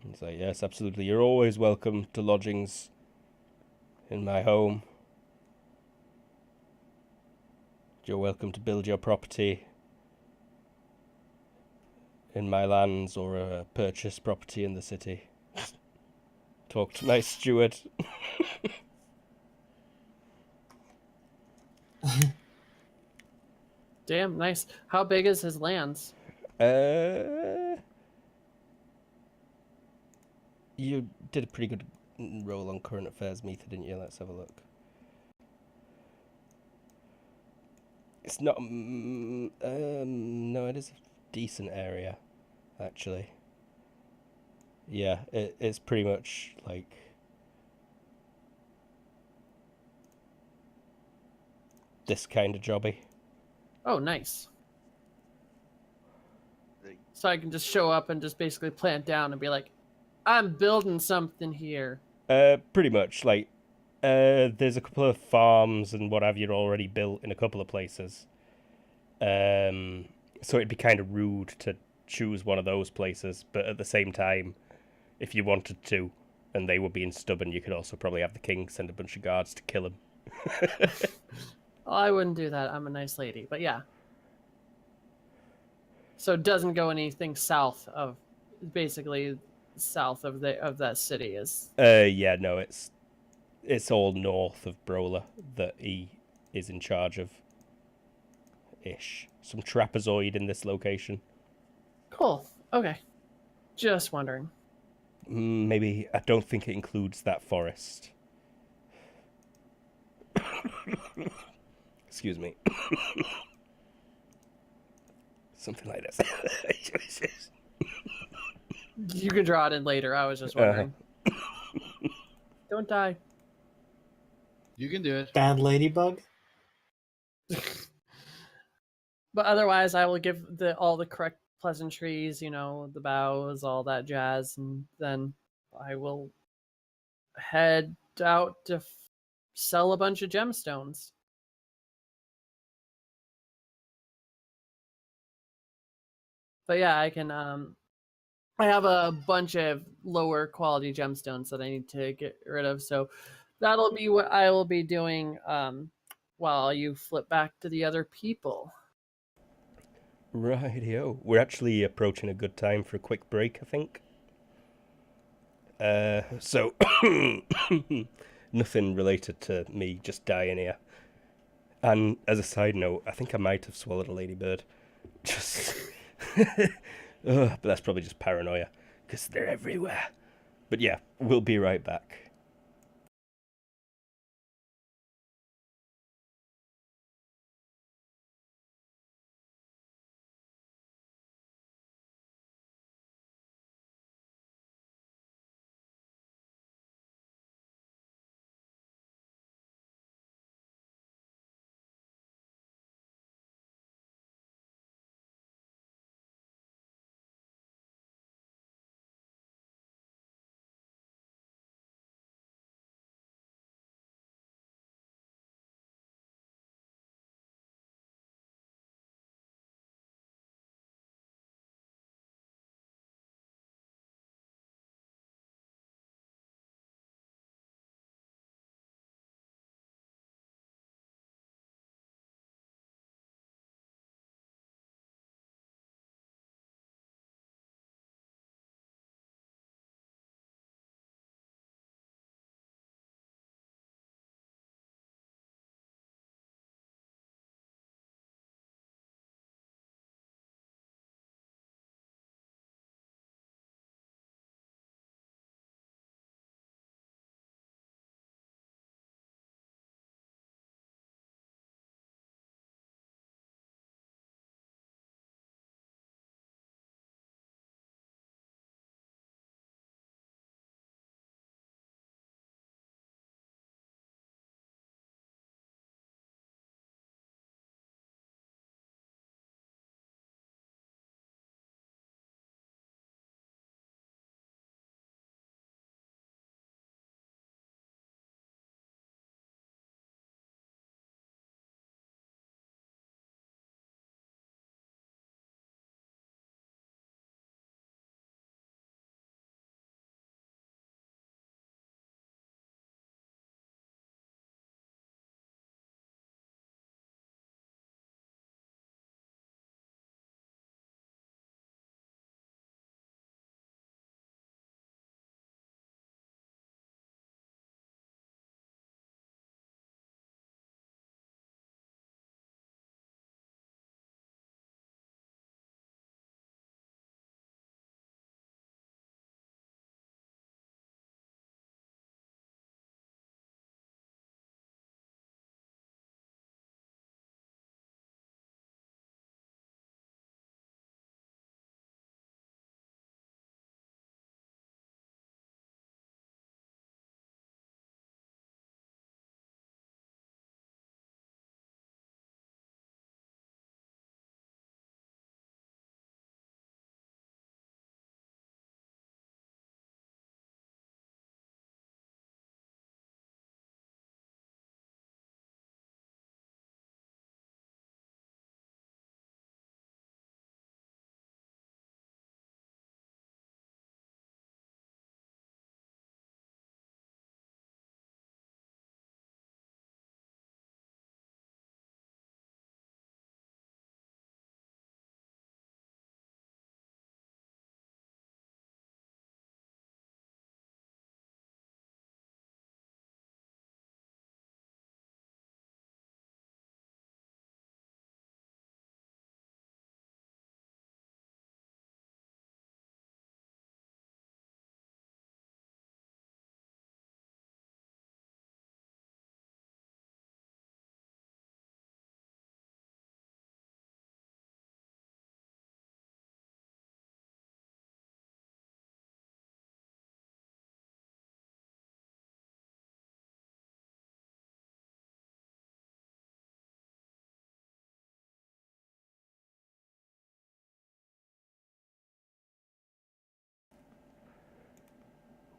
He's like, yes, absolutely. You're always welcome to lodgings in my home. You're welcome to build your property in my lands or purchase property in the city. Talk to my steward. Damn, nice. How big is his lands? You did a pretty good roll on current affairs meter, didn't you? Let's have a look. It's not... no, it is a decent area, actually. Yeah, it's pretty much, like... this kind of jobby. Oh, nice. So I can just show up and just basically plant down and be like, I'm building something here. Pretty much, like, there's a couple of farms and what have you already built in a couple of places. So it'd be kind of rude to choose one of those places, but at the same time, if you wanted to, and they were being stubborn, you could also probably have the king send a bunch of guards to kill him. Oh, I wouldn't do that. I'm a nice lady, but yeah. So it doesn't go anything south of, basically south of that city is. Yeah, no, it's all north of Brola that he is in charge of. Ish. Some trapezoid in this location. Cool. Okay. Just wondering. Maybe, I don't think it includes that forest. Excuse me. Something like this. You can draw it in later. I was just wondering. Don't die. You can do it. Bad ladybug. But otherwise, I will give all the correct pleasantries, the bows, all that jazz, and then I will head out to sell a bunch of gemstones. But yeah, I can. I have a bunch of lower quality gemstones that I need to get rid of, so that'll be what I will be doing while you flip back to the other people. Rightio. We're actually approaching a good time for a quick break, I think. So nothing related to me just dying here. And as a side note, I think I might have swallowed a ladybird. Just, but that's probably just paranoia, because they're everywhere. But yeah, we'll be right back.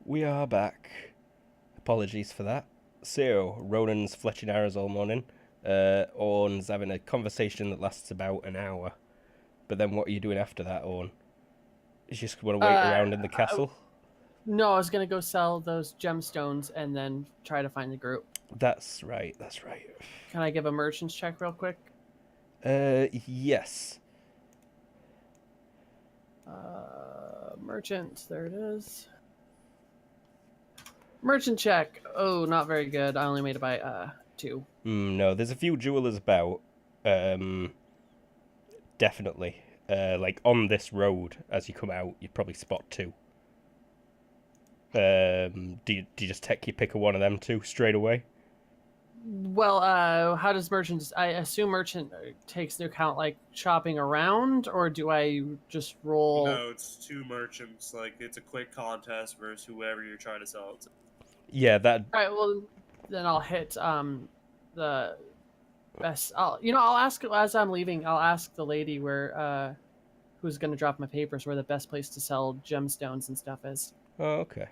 We are back. Apologies for that. So, Ronan's fletching arrows all morning. Orn's having a conversation that lasts about an hour. But then what are you doing after that, Orn? You just want to wait around in the castle? No, I was gonna go sell those gemstones and then try to find the group. That's right. Can I give a merchant's check real quick? Yes. Merchant, there it is. Merchant check. Oh, not very good. I only made it by 2. No, there's a few jewelers about. Definitely. Like on this road, as you come out, you'd probably spot 2. Do you just pick one of them 2 straight away? Well, how does merchant? I assume merchant takes into account like shopping around, or do I just roll? No, it's 2 merchants. Like, it's a quick contest versus whoever you're trying to sell it to. Yeah, that. All right. Well, then I'll hit the best. I'll ask as I'm leaving. I'll ask the lady where who's gonna drop my papers where the best place to sell gemstones and stuff is. Oh, okay.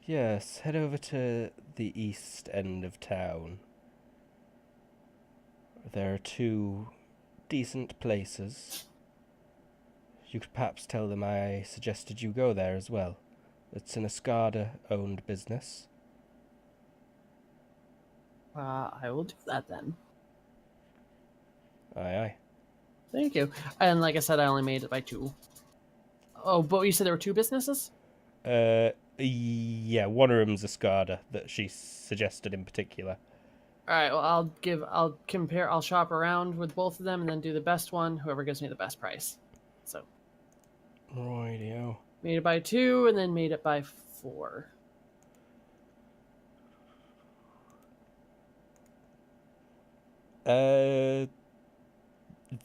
Yes, head over to the east end of town. There are 2 decent places. You could perhaps tell them I suggested you go there as well. It's an Escada-owned business. I will do that then. Aye. Thank you. And like I said, I only made it by 2. Oh, but you said there were 2 businesses? Yeah, one of them's Escada that she suggested in particular. All right. Well, I'll compare. I'll shop around with both of them and then do the best one. Whoever gives me the best price. So. Rightio. Made it by 2 and then made it by 4.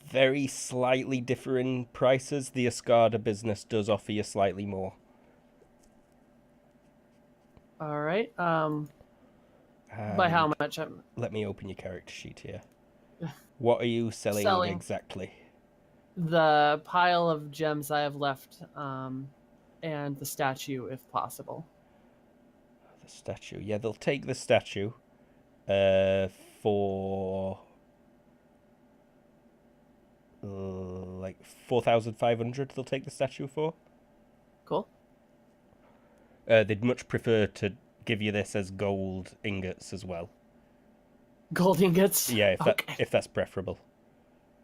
Very slightly differing prices. The Escada business does offer you slightly more. All right. By how much? Let me open your character sheet here. What are you selling exactly? The pile of gems I have left, and the statue, if possible. The statue. Yeah, they'll take the statue. For like 4,500. They'll take the statue for. Cool. They'd much prefer to give you this as gold ingots as well. Gold ingots. Yeah, if that's preferable.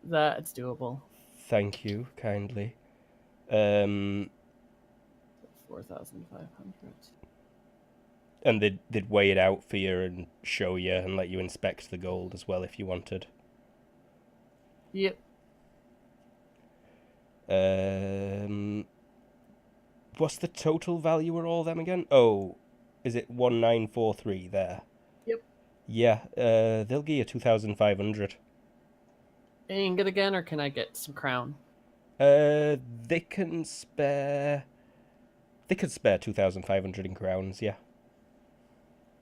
That's doable. Thank you kindly. 4,500. And they'd weigh it out for you and show you and let you inspect the gold as well if you wanted. Yep. What's the total value of all them again? Oh, is it 1943 there? Yep. Yeah, they'll give you 2,500. Ingot again, or can I get some crown? They can spare 2,500 in crowns, yeah.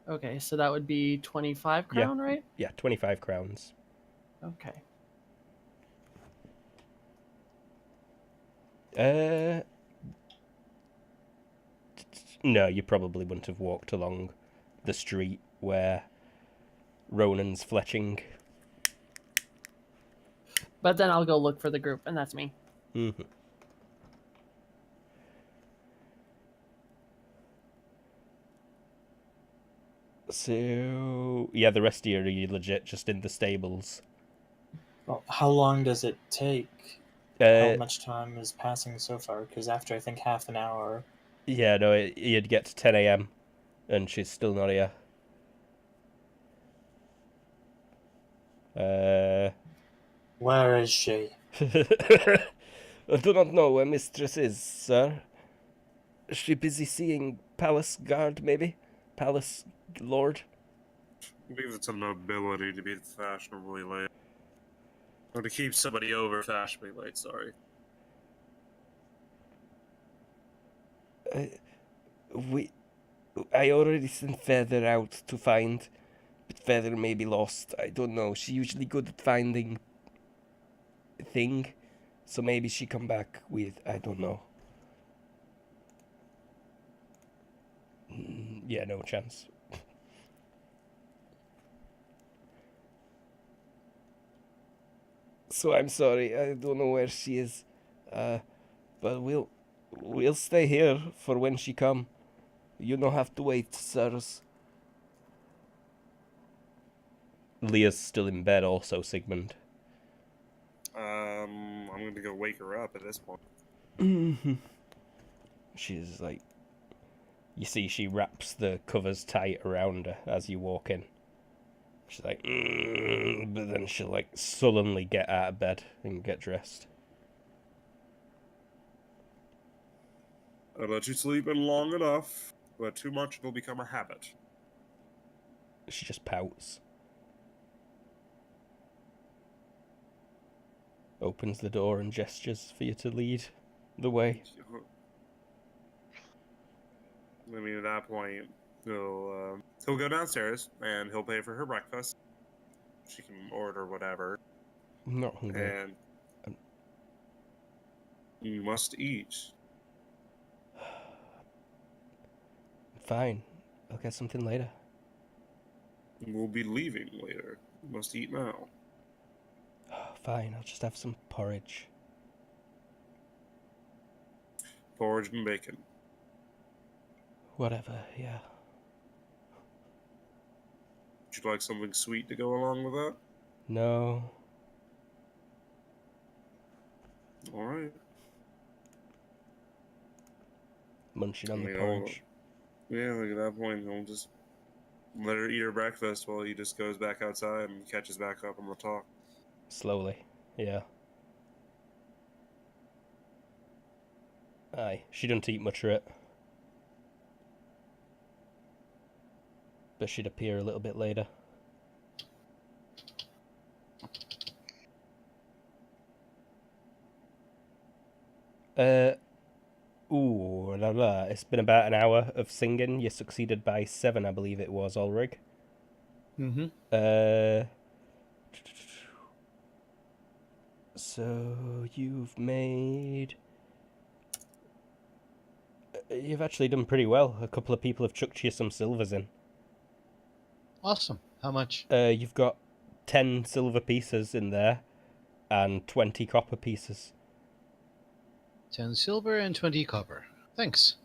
Okay, so that would be 25 crown, right? Yeah, 25 crowns. Okay. No, you probably wouldn't have walked along the street where Ronan's fletching. But then I'll go look for the group, and that's me. Mm-hmm. So, yeah, the rest of you are legit just in the stables. Well, how long does it take? How much time is passing so far? Because after, I think, half an hour... Yeah, no, you'd get to 10 a.m. and she's still not here. Where is she? I do not know where Mistress is, sir. Is she busy seeing Palace Guard, maybe? Palace Lord? I believe it's a nobility to be fashionably late. Or to keep somebody over fashionably late, sorry. I already sent Feather out to find, but Feather may be lost. I don't know. She's usually good at finding thing. So maybe she come back with, I don't know. Yeah, no chance. So I'm sorry, I don't know where she is. But we'll stay here for when she come. You don't have to wait, sirs. Leah's still in bed also, Sigmund. I'm gonna go wake her up at this point. She's like... You see she wraps the covers tight around her as you walk in. She's like... but then she'll like sullenly get out of bed and get dressed. I let you sleep in long enough, but too much will become a habit. She just pouts. Opens the door and gestures for you to lead the way. I mean, at that point, he'll go downstairs and he'll pay for her breakfast. She can order whatever, I'm not hungry. and you must eat. Fine. I'll get something later. We'll be leaving later. You must eat now. Fine, I'll just have some porridge. Porridge and bacon. Whatever, yeah. Would you like something sweet to go along with that? No. Alright. Munching on the Yeah, porridge. Yeah, like at that point, he'll just let her eat her breakfast while he just goes back outside and catches back up on the talk. Slowly, yeah. Aye, she doesn't eat much of it. But she'd appear a little bit later. Ooh, la la. It's been about an hour of singing. You succeeded by 7, I believe it was, Ulrich. Mm-hmm. So you've made... You've actually done pretty well. A couple of people have chucked you some silvers in. Awesome. How much? You've got 10 silver pieces in there and 20 copper pieces. 10 silver and 20 copper. Thanks.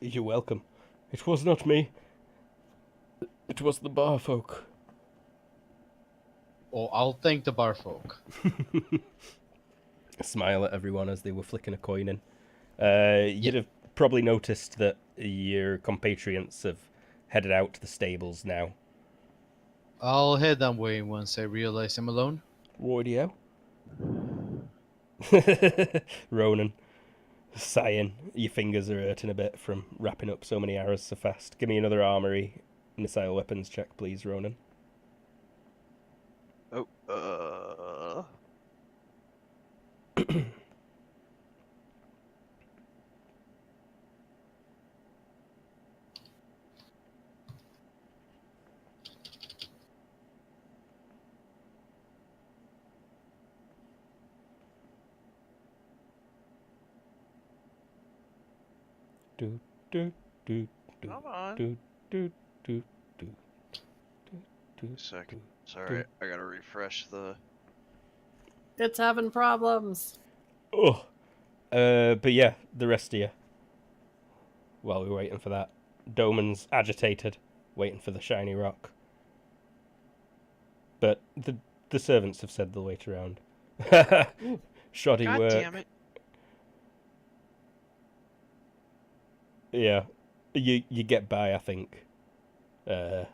You're welcome. It was not me. It was the bar folk. Oh, I'll thank the bar folk. Smile at everyone as they were flicking a coin in. You'd have probably noticed that your compatriots have headed out to the stables now. I'll head that way once I realize I'm alone. Radio. Ronan, sighing. Your fingers are hurting a bit from wrapping up so many arrows so fast. Give me another armory missile weapons check, please, Ronan. Oh, Do do do do come on. do do do do do. A second. Sorry, I gotta refresh the... It's having problems. Oh, but yeah, the rest of you. While we're waiting for that, Doman's agitated, waiting for the shiny rock. But the servants have said they'll wait around. Shoddy God work. damn it. Yeah, you get by, I think. You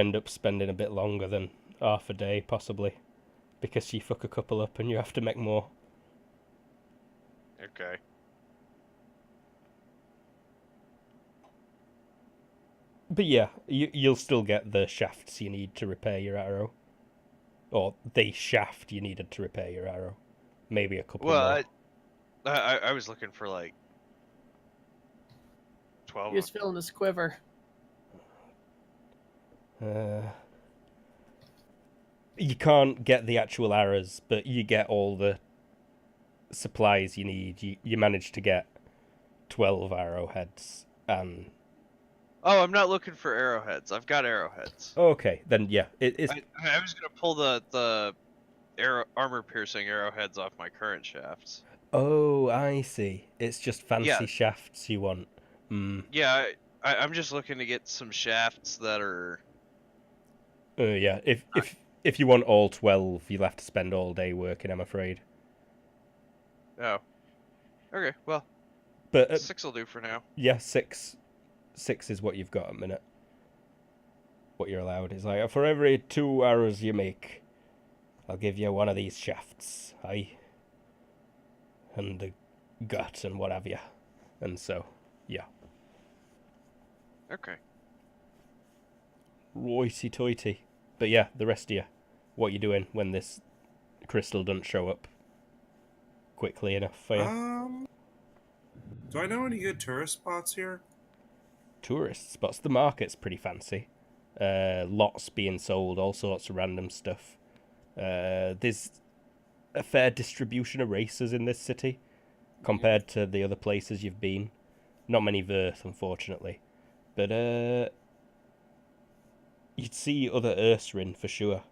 end up spending a bit longer than half a day, possibly, because you fuck a couple up and you have to make more. Okay. But yeah, you'll still get the shafts you need to repair your arrow. Or the shaft you needed to repair your arrow. Maybe a couple Well, more. I was looking for like 12. He was feeling his quiver. You can't get the actual arrows, but you get all the supplies you need. You manage to get 12 arrowheads and... Oh, I'm not looking for arrowheads. I've got arrowheads. Okay, then yeah, it's... I was gonna pull the armor-piercing arrowheads off my current shafts. Oh, I see. It's just fancy Yeah. shafts you want. Yeah, I'm just looking to get some shafts that are... Yeah, if you want all 12, you'll have to spend all day working, I'm afraid. Oh. Okay, well, But 6 will do for now. yeah, six is what you've got at the minute. What you're allowed is like, for every 2 arrows you make, I'll give you one of these shafts, aye? And the gut and what have you. And so, yeah. Okay. Roity-toity. But yeah, the rest of you, what you doing when this crystal doesn't show up quickly enough for you? Do I know any good tourist spots here? Tourist spots. The market's pretty fancy. Lots being sold, all sorts of random stuff. There's a fair distribution of races in this city compared to the other places you've been. Not many Verth, unfortunately. But you'd see other Ursarin for sure.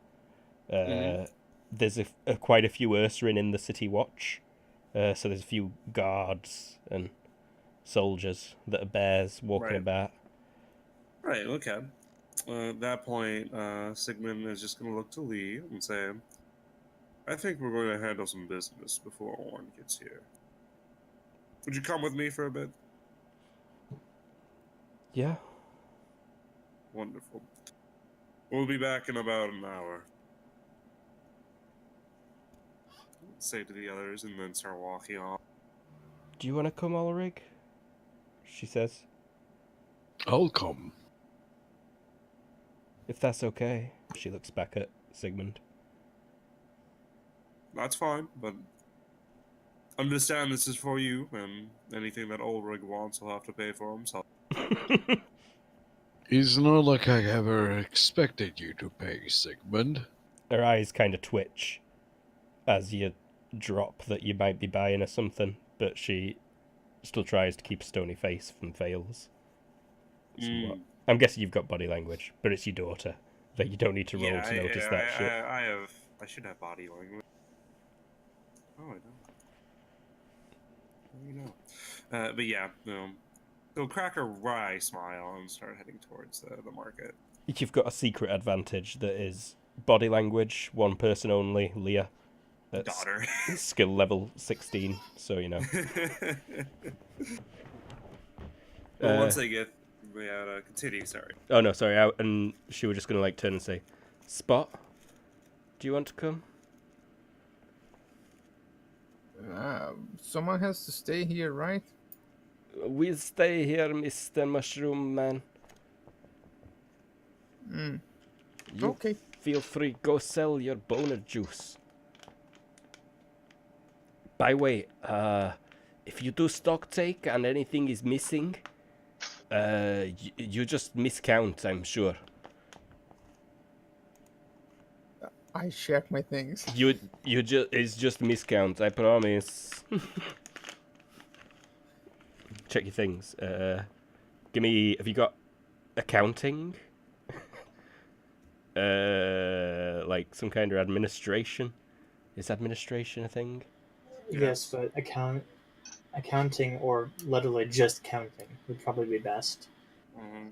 There's quite a few Ursarin in the city watch. So there's a few guards and soldiers that are bears walking Right. about. Right, okay. At that point, Sigmund is just going to look to Lee and say, I think we're going to handle some business before Orn gets here. Would you come with me for a bit? Yeah. Wonderful. We'll be back in about an hour. Say to the others and then start walking off. Do you want to come, Ulrich? She says. I'll come. If that's okay. She looks back at Sigmund. That's fine, but understand this is for you, and anything that Ulrich wants will have to pay for himself. It's not like I ever expected you to pay, Sigmund. Her eyes kind of twitch as you drop that you might be buying her something, but she still tries to keep a stony face and fails. Somewhat. I'm guessing you've got body language, but it's your daughter. That you don't need to roll to notice that shit. I should have body language. Oh, I don't. You know. But yeah, so crack a wry smile and start heading towards the market. You've got a secret advantage that is body language, one person only, Leah. That's Daughter. skill level 16, so you know. Well, once they get... Yeah, continue, sorry. Oh no, sorry, and she was just going to like turn and say, Spot, do you want to come? Someone has to stay here, right? We'll stay here, Mr. Mushroom Man. You Okay. feel free, go sell your boner juice. By the way, if you do stock take and anything is missing, you just miscount, I'm sure. I check my things. It's just miscount, I promise. Check your things. Give me, have you got accounting? Like some kind of administration? Is administration a thing? Yes, but accounting or literally just counting would probably be best. Mm-hmm.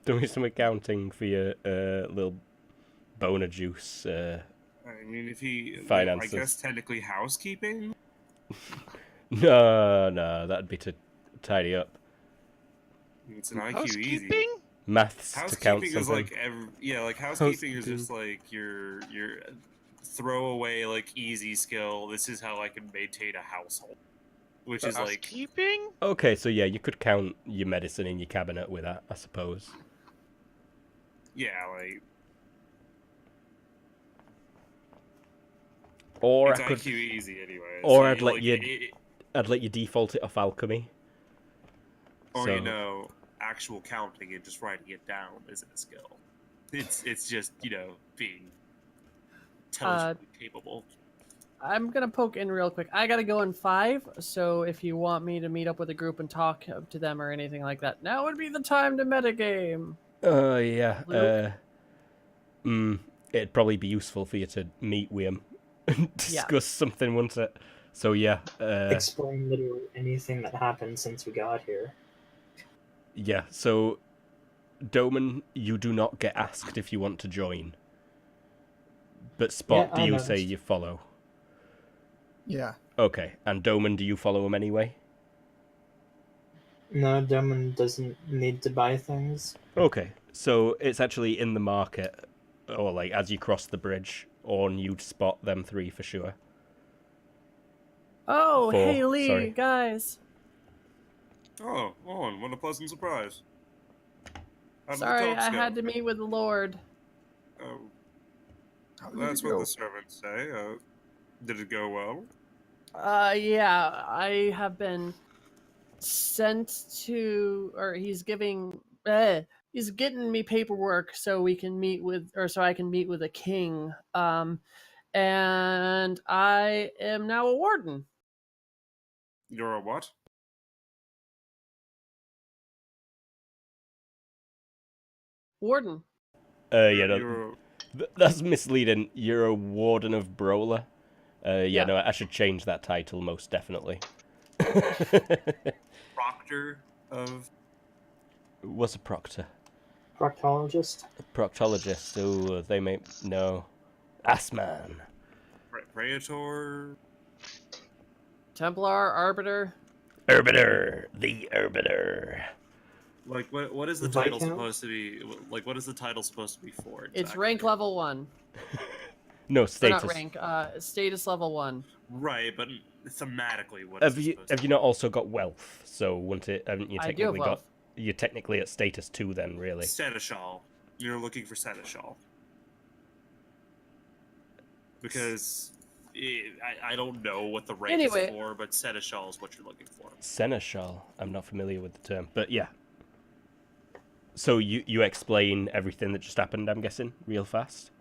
Do me some accounting for your little boner juice. I mean, if he... Finances. I guess technically housekeeping? No, that'd be to tidy up. It's an IQ Housekeeping? easy. Maths to count Housekeeping something. is like housekeeping is just like your throwaway like easy skill. This is how I can maintain a household, which is like Housekeeping? Okay, so yeah, you could count your medicine in your cabinet with that, I suppose. like Or it's I could, IQ easy anyway. or So, I'd let like, you- I'd let you default it off alchemy. or So- actual counting and just writing it down isn't a skill. It's just being intelligently capable. I'm gonna poke in real quick. I gotta go in 5, so if you want me to meet up with a group and talk to them or anything like that, now would be the time to metagame. Yeah. Luke? It'd probably be useful for you to meet with him and discuss something, wouldn't it? So yeah. Explain literally anything that happened since we got here. Yeah. So, Doman, you do not get asked if you want to join. But Spot, Yeah, do I you say noticed. you follow? Yeah. Okay. And Doman, do you follow him anyway? No, Doman doesn't need to buy things. Okay. So it's actually in the market, or like as you cross the bridge, or you'd spot them 3 for sure. Oh, 4, hey Lee, sorry. guys. Oh, Owen, what a pleasant surprise. How did the Sorry, talks I go? had to meet with the Lord. Oh, How did that's it what go? the servants say. Did it go well? Yeah, I have been sent to, or he's getting me paperwork so we can meet with, or so I can meet with a king. And I am now a warden. You're a what? Warden. Yeah, no, You're that's misleading. You're a warden of Brawler. Yeah. No, I should change that title most definitely. proctor of... What's a proctor? Proctologist? A proctologist. Oh, they may no. Assman. Praetor? Templar, Arbiter. Arbiter. The Arbiter. Like, what is the Viscount? title supposed to be? Like, what is the title supposed to be for? Exactly? It's rank level 1. No, Or status. not rank, status level 1. Right, but thematically, what Have is you it supposed to not also got wealth? So wouldn't it? Haven't you I do have technically wealth. You're technically at status 2 then, be? really. Seneschal. You're looking for Seneschal. Because I don't know what the rank Anyway. is for, but Seneschal is what you're looking for. Seneschal. I'm not familiar with the term, but yeah. So you explain everything that just happened, I'm guessing, real fast?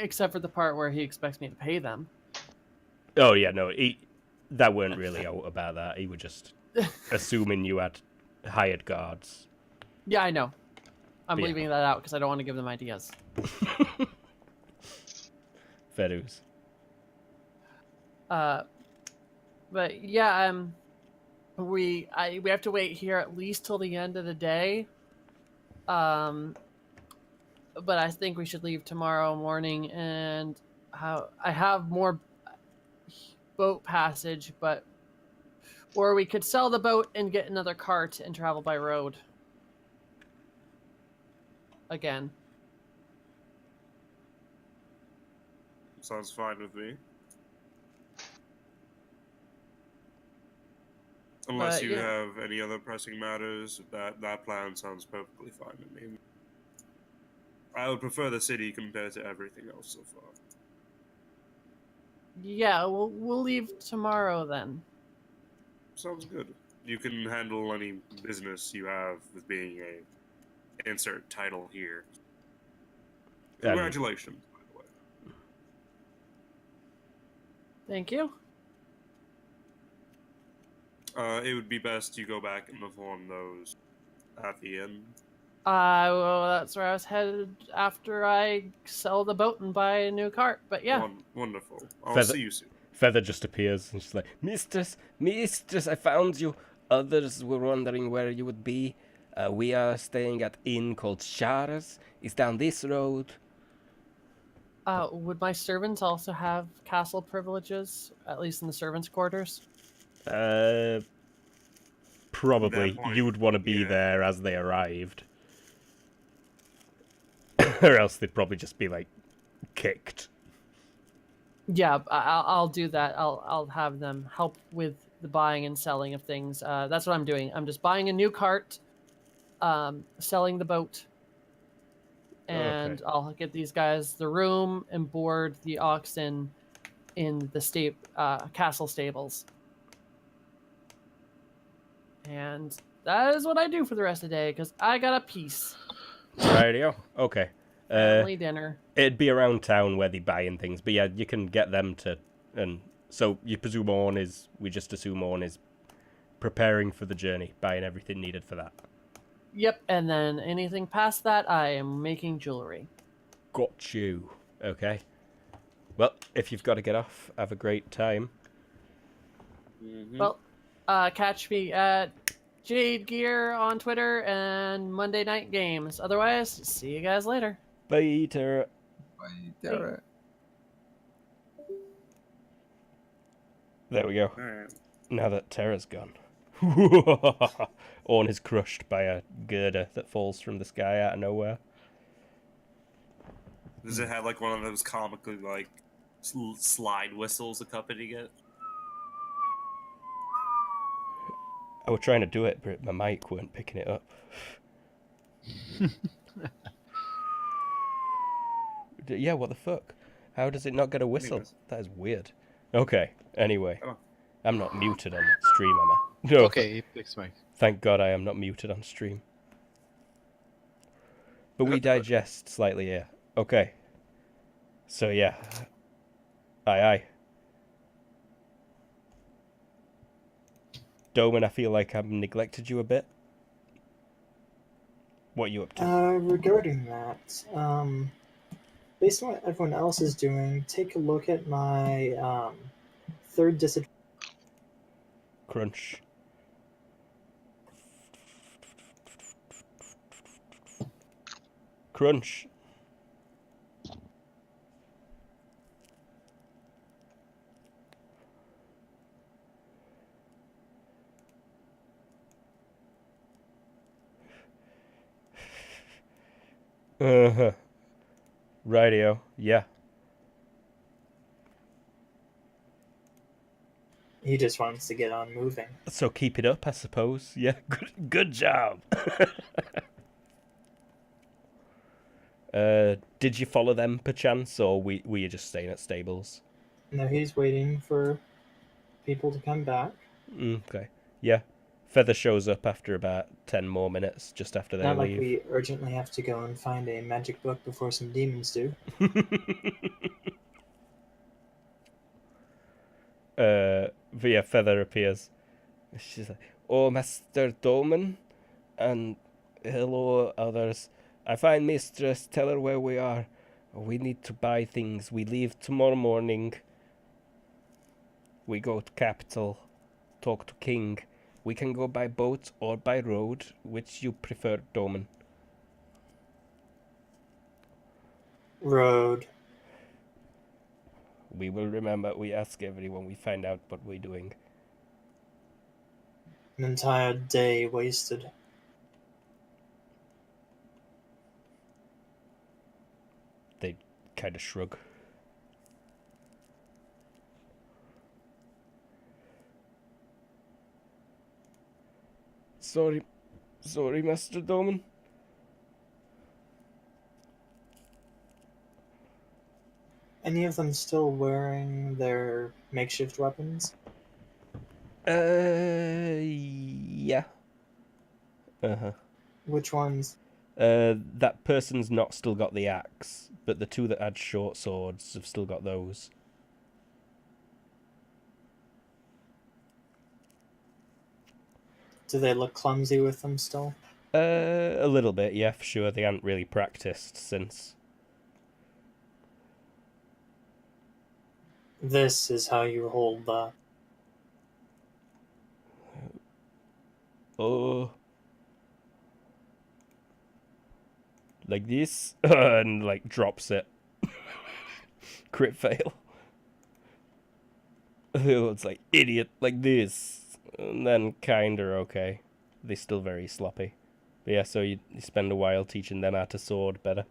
Except for the part where he expects me to pay them. Oh, yeah, no, that weren't really out about that. He was just assuming you had hired guards. Yeah, I know. I'm But yeah. leaving that out because I don't want to give them ideas. Fair dues. But yeah, we have to wait here at least till the end of the day. But I think we should leave tomorrow morning, and I have more boat passage, or we could sell the boat and get another cart and travel by road. Again. Sounds fine with me. Unless you yeah. have any other pressing matters, that plan sounds perfectly fine to me. I would prefer the city compared to everything else so far. Yeah, we'll leave tomorrow then. Sounds good. You can handle any business you have with being a insert title here. Congratulations, by the way. Thank you. It would be best you go back and perform those at the end. Well, that's where I was headed after I sell the boat and buy a new cart. But yeah, Wonderful. I'll Feather- see you soon. Feather just appears and she's like, Mistress, I found you. Others were wondering where you would be. We are staying at inn called Shards. It's down this road. would my servants also have castle privileges, at least in the servants' quarters? Probably. At that point, You would want to be yeah. there as they arrived. Or else they'd probably just be, like, kicked. Yeah, I'll do that. I'll have them help with the buying and selling of things. That's what I'm doing. I'm just buying a new cart, selling the boat, and Okay. I'll get these guys the room and board the oxen in the castle stables. And that is what I do for the rest of the day, because I got a piece. Rightio. Okay. Family dinner. It'd be around town where they buying things, but yeah, you can get them to. And so you presume we just assume Orn is preparing for the journey, buying everything needed for that. Yep, and then anything past that, I am making jewelry. Got you. Okay. Well, if you've got to get off, have a great time. Mm-hmm. Well, catch me at Jade Gear on Twitter and Monday Night Games. Otherwise, see you guys later. Bye, Tara. Bye, Tara. There we go. All right. Now that Tara's gone. Orn is crushed by a girder that falls from the sky out of nowhere. Does it have like one of those comically like slide whistles accompanying it? I was trying to do it, but my mic weren't picking it up. Yeah, what the fuck? How does it not get a whistle? Anyways. That is weird. Okay, anyway. Oh. I'm not muted on stream, am I? No. Okay, fix my. Thank God I am not muted on stream. But we digest slightly here. Okay. So yeah. Aye. Doman, I feel like I've neglected you a bit. What are you up to? Regarding that, based on what everyone else is doing, take a look at my third disadvantage. Crunch. Crunch. Uh-huh. Radio, yeah. He just wants to get on moving. So keep it up, I suppose. Yeah, good job. Did you follow them perchance, or were you just staying at stables? No, he's waiting for people to come back. Okay. Yeah. Feather shows up after about 10 more minutes, just after they Not leave. like we urgently have to go and find a magic book before some demons do. But yeah, Feather appears. She's like, "Oh, Master Dolman, and hello, others. I find Mistress. Tell her where we are. We need to buy things. We leave tomorrow morning. We go to capital, talk to King. We can go by boat or by road. Which you prefer, Dolman?" Road. We will remember. We ask everyone. We find out what we're doing. An entire day wasted. They kind of shrug. Sorry, Master Dolman. Any of them still wearing their makeshift weapons? Yeah. Uh-huh. Which ones? That person's not still got the axe, but the two that had short swords have still got those. Do they look clumsy with them still? A little bit, yeah, for sure. They haven't really practiced since. This is how you hold the... Oh. Like this? And, like, drops it. Crit fail. It's like, idiot, like this. And then kinda okay. They're still very sloppy. But yeah, so you spend a while teaching them how to sword better.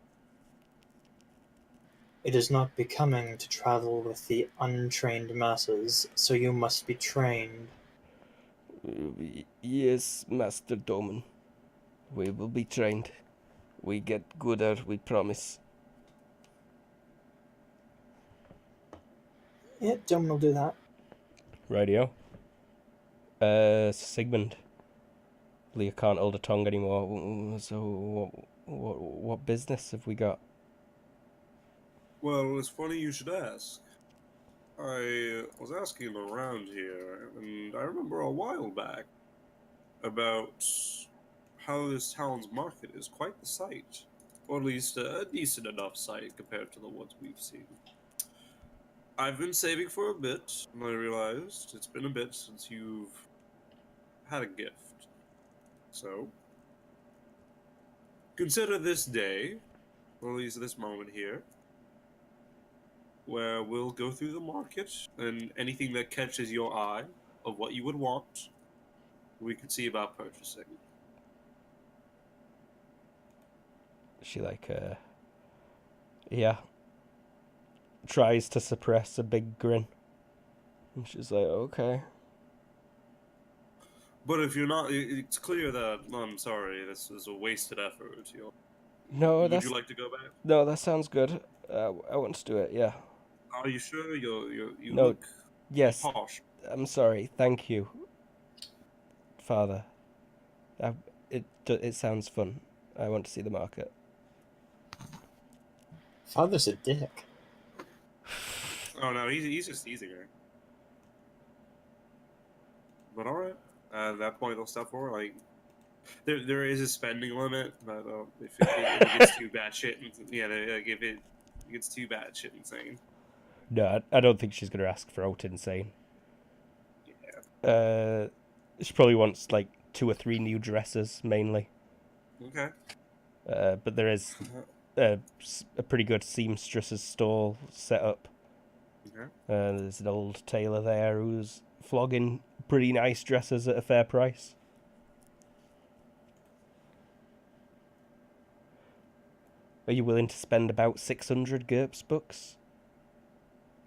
It is not becoming to travel with the untrained masses, so you must be trained. Yes, Master Doman. We will be trained. We get gooder, we promise. Yeah, Doman will do that. Radio. Sigmund. Leah can't hold a tongue anymore. So, what business have we got? Well, it's funny you should ask. I was asking around here, and I remember a while back about how this town's market is quite the sight. Or at least a decent enough sight compared to the ones we've seen. I've been saving for a bit, and I realized it's been a bit since you've had a gift. So, consider this day, or at least this moment here, where we'll go through the market, and anything that catches your eye of what you would want, we could see about purchasing. She yeah, tries to suppress a big grin. And she's like, okay. But if you're not, it's clear that, I'm sorry, this is a wasted effort. No, Would you like to go back? No, that sounds good. I want to do it, yeah. Are you sure? You No, look yes, posh. I'm sorry, thank you, Father. It sounds fun. I want to see the market. Father's a dick. Oh no, he's just teasing her. But alright. At that point, they'll step forward. Like, there is a spending limit, but if it gets too bad shit, if it gets too bad shit insane. No, I don't think she's going to ask for out insane. Yeah. She probably wants like 2 or 3 new dresses mainly. Okay. But there is a pretty good seamstress's stall set up. Okay. There's an old tailor there who's flogging pretty nice dresses at a fair price. Are you willing to spend about 600 GURPS bucks?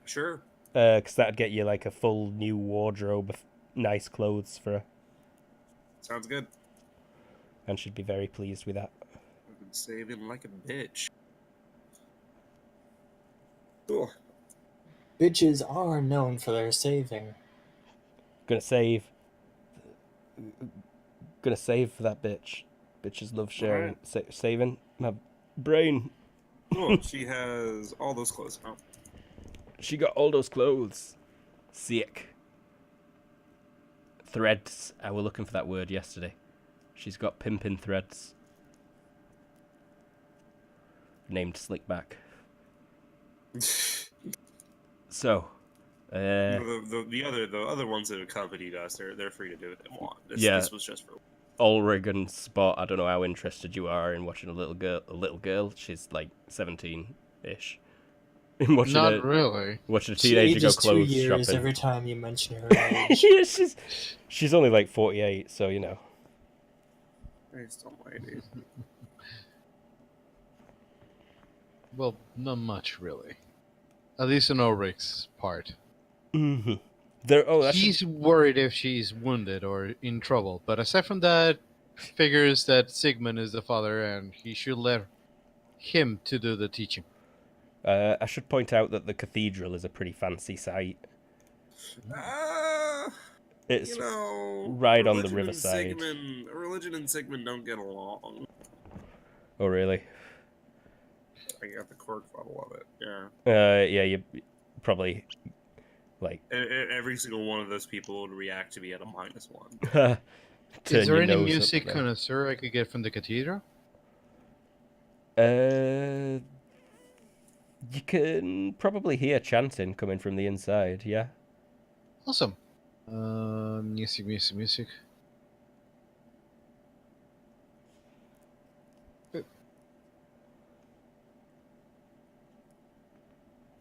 Sure. Because that'd get you like a full new wardrobe of nice clothes for her. Sounds good. And she'd be very pleased with that. I've been saving like a bitch. Cool. Bitches are known for their saving. Gonna save for that bitch. Bitches love sharing. Saving my brain. Cool. She has all those clothes now. She got all those clothes. Sick. Threads. I was looking for that word yesterday. She's got pimpin' threads. Named Slickback. So, the other ones that accompanied us, they're free to do what they want. This was just for. Ulrig and Spot. I don't know how interested you are in watching a little girl. She's like 17-ish. Not really. Watching a She teenager go ages 2 clothes years shopping. every time you mention her age. Yeah, she's only like 48, so you know. Christ almighty. Well, not much really. At least on Ulrich's part. Mm-hmm. He's worried if she's wounded or in trouble, but aside from that, figures that Sigmund is the father and he should let him to do the teaching. I should point out that the cathedral is a pretty fancy site. It's right on the riverside. Religion and Sigmund don't get along. Oh, really? I got the quirk bottle of it. Yeah. Yeah, you probably like every single one of those people would react to me at a -1. Is there any music connoisseur I could get from the cathedral? You can probably hear chanting coming from the inside. Yeah. Awesome. Music.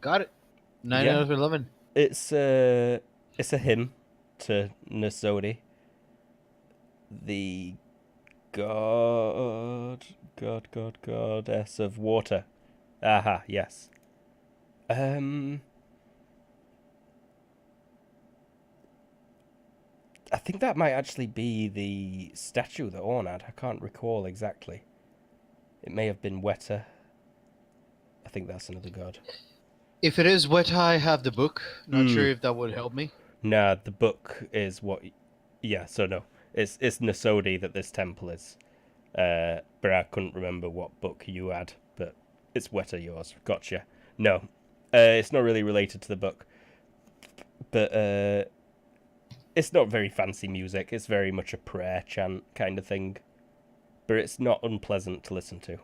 Got it. 9 out of 11. It's a hymn to Nasodi, the goddess of water. Aha, yes. I think that might actually be the statue that Orn had. I can't recall exactly. It may have been Weta. I think that's another god. If it is Weta, I have the book. Not sure if that would help me. Nah, the book is what... Yeah, so no. It's Nasodi that this temple is. But I couldn't remember what book you had. But it's Weta yours. Gotcha. No, it's not really related to the book, but it's not very fancy music. It's very much a prayer chant kind of thing, but it's not unpleasant to listen to.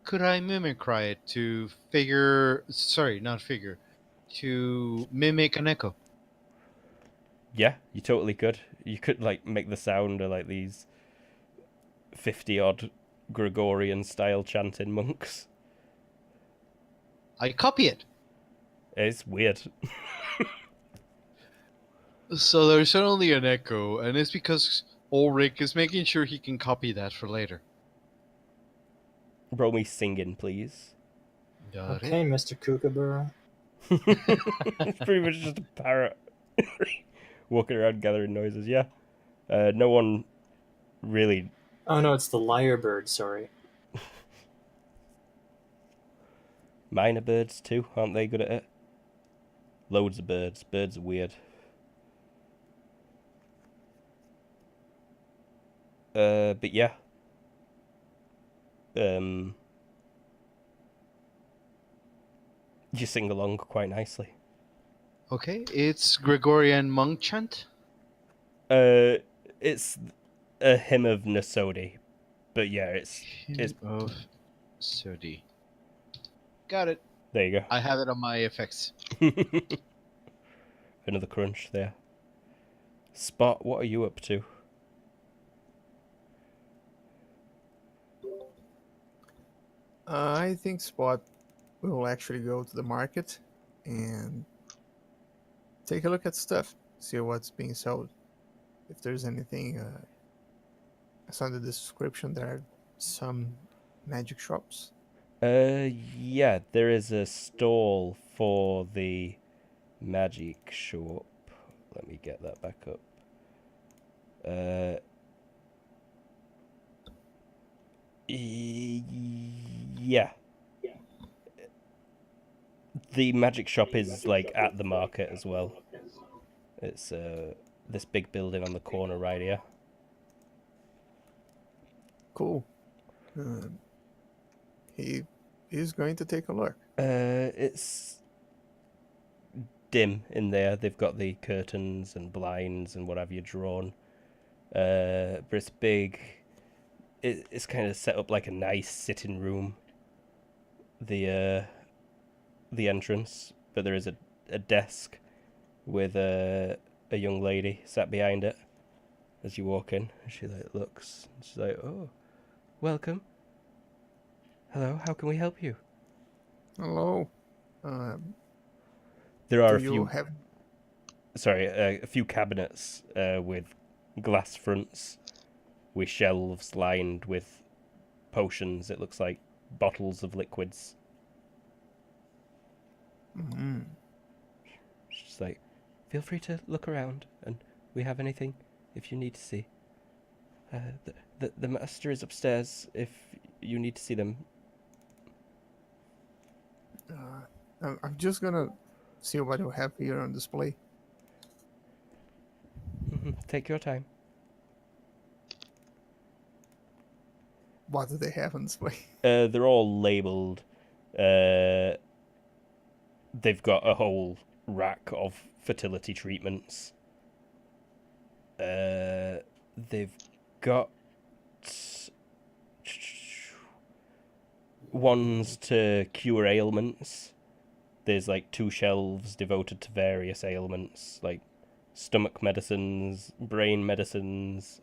Could I mimicry it to figure? Sorry, not figure. To mimic an echo. Yeah, you totally could. You could like make the sound of like these 50-odd Gregorian style chanting monks. I copy it. It's weird. So there's only an echo, and it's because Ulrich is making sure he can copy that for later. Roll me singing, please. Got Okay, Mr. Kookaburra. It's pretty much just a parrot walking around gathering noises. Yeah, no one really. Oh no, it's the lyrebird, sorry. Minor birds too, aren't they good at it? Loads of birds. Birds are weird. But yeah. You sing along quite nicely. Okay, it's Gregorian monk chant. It's a hymn of Nasodi, but yeah, it's Hymn of Sodi. Got it. there you I have it on my effects. go. Another crunch there. Spot, what are you up to? I think Spot will actually go to the market and take a look at stuff, see what's being sold. If there's anything, I saw in the description there are some magic shops. Yeah, there is a stall for the magic shop. Let me get that back up. Yeah. The magic shop is like at the market as well. It's this big building on the corner right here. Cool. He is going to take a look. It's dim in there. They've got the curtains and blinds and what have you drawn. But it's big. It's kind of set up like a nice sitting room. The entrance, but there is a desk with a young lady sat behind it. As you walk in, she like looks. And she's like, "Oh, welcome. Hello, how can we help you?" Hello. There are Do you have? a few cabinets with glass fronts with shelves lined with potions. It looks like bottles of liquids. Mm, She's like, "Feel free to look around, and we have anything if you need to see. The master is upstairs if you need to see them." I'm just gonna see what you have here on display. Take your time. What do they have on display? They're all labelled. They've got a whole rack of fertility treatments. They've got ones to cure ailments. There's like 2 shelves devoted to various ailments, like stomach medicines, brain medicines,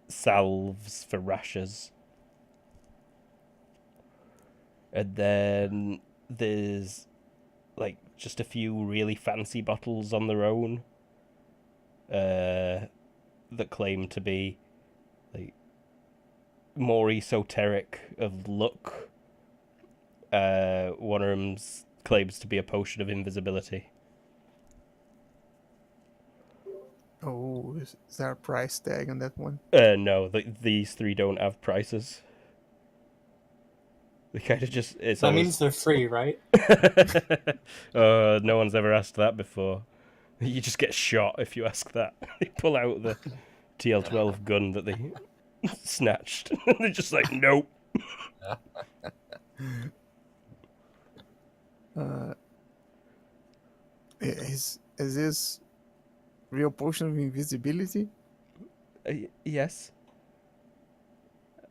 salves for rashes. And then there's like just a few really fancy bottles on their own that claim to be like more esoteric of look. One of them claims to be a potion of invisibility. Oh, is there a price tag on that one? No, these 3 don't have prices. They kind of just... It's That always... means they're free, right? No one's ever asked that before. You just get shot if you ask that. They pull out the TL12 gun that they snatched. They're just like, nope. Is this real potion of invisibility? Yes.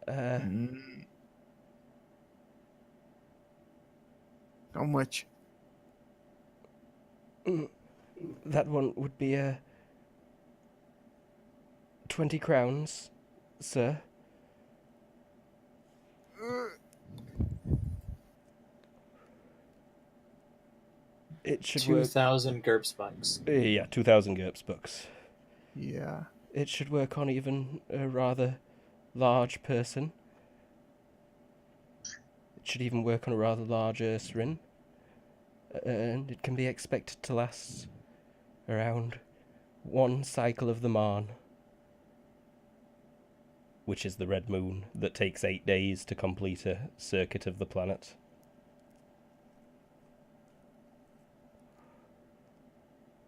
Mm. How much? That one would be 20 crowns, sir. It should work. 2,000 GURPS bucks. Yeah, 2,000 GURPS bucks. Yeah. It should work on even a rather large person. It should even work on a rather large Ursarin. And it can be expected to last around one cycle of the Marn, which is the red moon that takes 8 days to complete a circuit of the planet.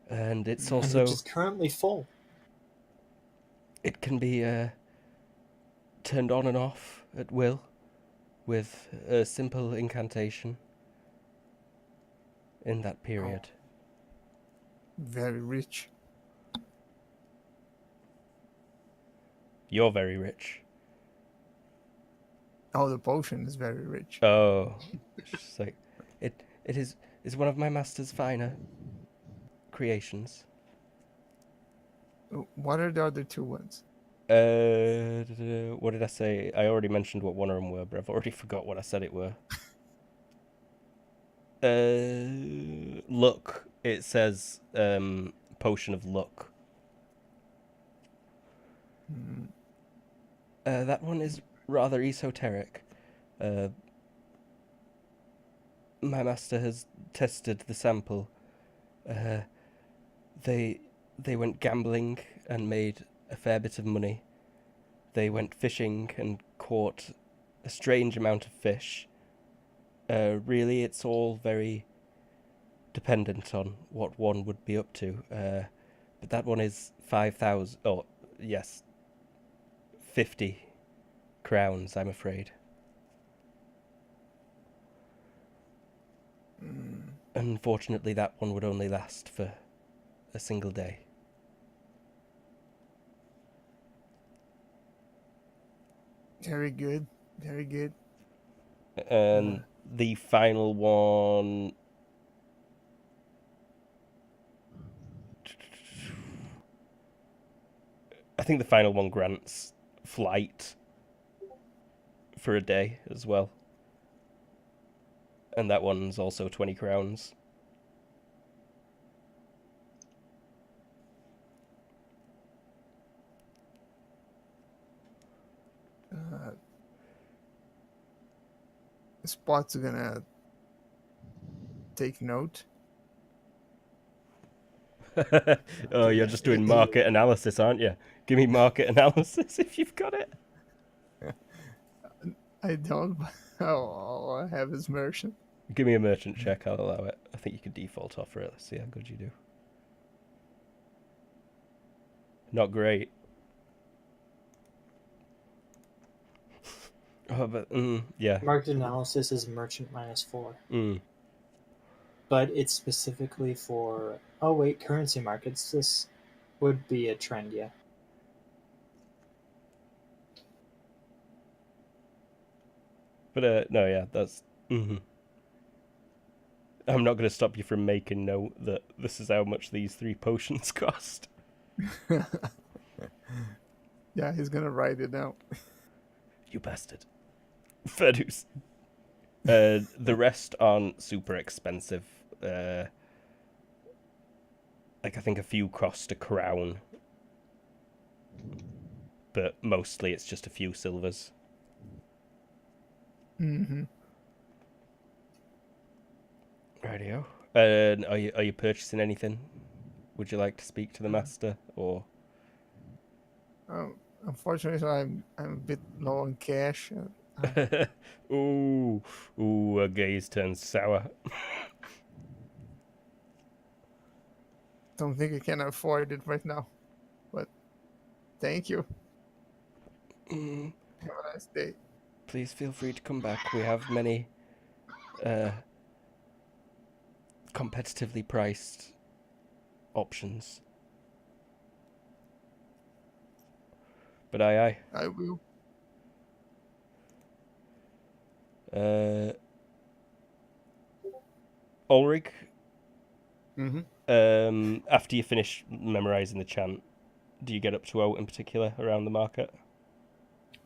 And it's And also... which is currently full. It can be turned on and off at will with a simple incantation in that period. Very rich. You're very rich. Oh, the potion is very rich. Oh, it's just like it is one of my master's finer creations. What are the other two ones? What did I say? I already mentioned what one of them were, but I've already forgot what I said it were. Luck. It says potion of luck. Mm. That one is rather esoteric. My master has tested the sample. They went gambling and made a fair bit of money. They went fishing and caught a strange amount of fish. Really, it's all very dependent on what one would be up to. But that one is 5,000... Oh, yes. 50 crowns, I'm afraid. Unfortunately, that one would only last for a single day. Very good. Very good. And the final one... I think the final one grants flight for a day as well. And that one's also 20 crowns. Spot's gonna take note. Oh, you're just doing market analysis, aren't you? Give me market analysis if you've got it. I don't, but I'll have his merchant. Give me a merchant check, I'll allow it. I think you could default offer it. Let's see how good you do. Not great. Oh, but, yeah. Market analysis is merchant -4. But it's specifically for... Oh wait, currency markets. This would be a trend, yeah. But, no, yeah, that's... I'm not going to stop you from making note that this is how much these 3 potions cost. Yeah, he's gonna write it down. You bastard. Fair dues. The rest aren't super expensive. Like, I think a few cost a crown. But mostly it's just a few silvers. Mm-hmm. Rightio. Are you purchasing anything? Would you like to speak to the master, or? Unfortunately, I'm a bit low on cash. Ooh, a gaze turns sour. Don't think I can afford it right now, but thank you. Mm, Have a nice day. please feel free to come back. We have many competitively priced options. But aye. I will. Ulrich, Mm-hmm. after you finish memorizing the chant, do you get up to out in particular around the market?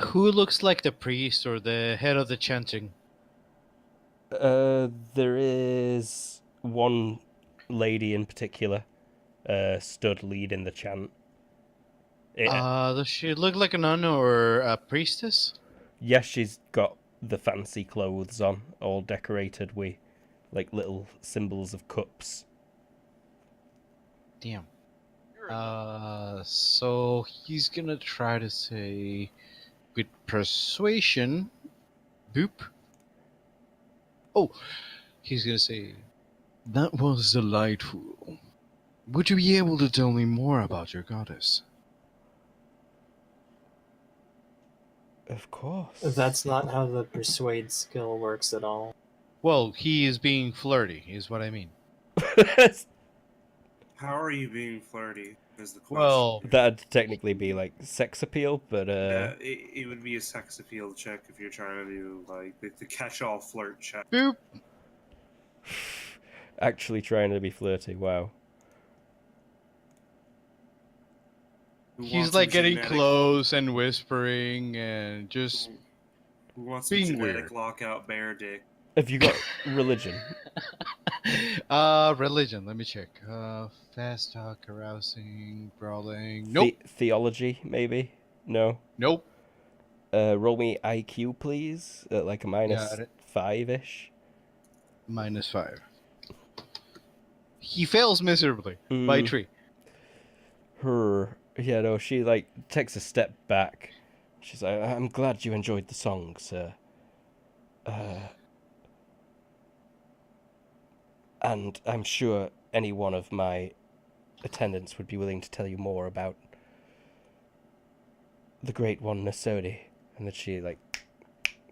Who looks like the priest or the head of the chanting? There is one lady in particular, stood leading the chant. Does she look like a nun or a priestess? Yes, she's got the fancy clothes on, all decorated with like little symbols of cups. Damn. So he's gonna try to say with persuasion, boop. Oh, he's gonna say, "That was delightful. Would you be able to tell me more about your goddess?" Of course. That's not how the persuade skill works at all. Well, he is being flirty, is what I mean. How are you being flirty? Is the question. Well, That'd technically be like sex appeal, but Yeah, it would be a sex appeal check if you're trying to do like the catch-all flirt check. boop. actually trying to be flirty. Wow. Who He's wants like some getting genetic- close and whispering and just Who wants some being genetic weird. lockout bear dick? Have you got religion? Religion. Let me check. Fast talk, carousing, brawling. Nope. Theology, maybe? No. Nope. Roll me IQ, please. At like a Got it. -5-ish. -5. He fails miserably by 3. Yeah, no, she like takes a step back. She's like, I'm glad you enjoyed the song, sir. And I'm sure any one of my attendants would be willing to tell you more about the great one Nasodi. And then she like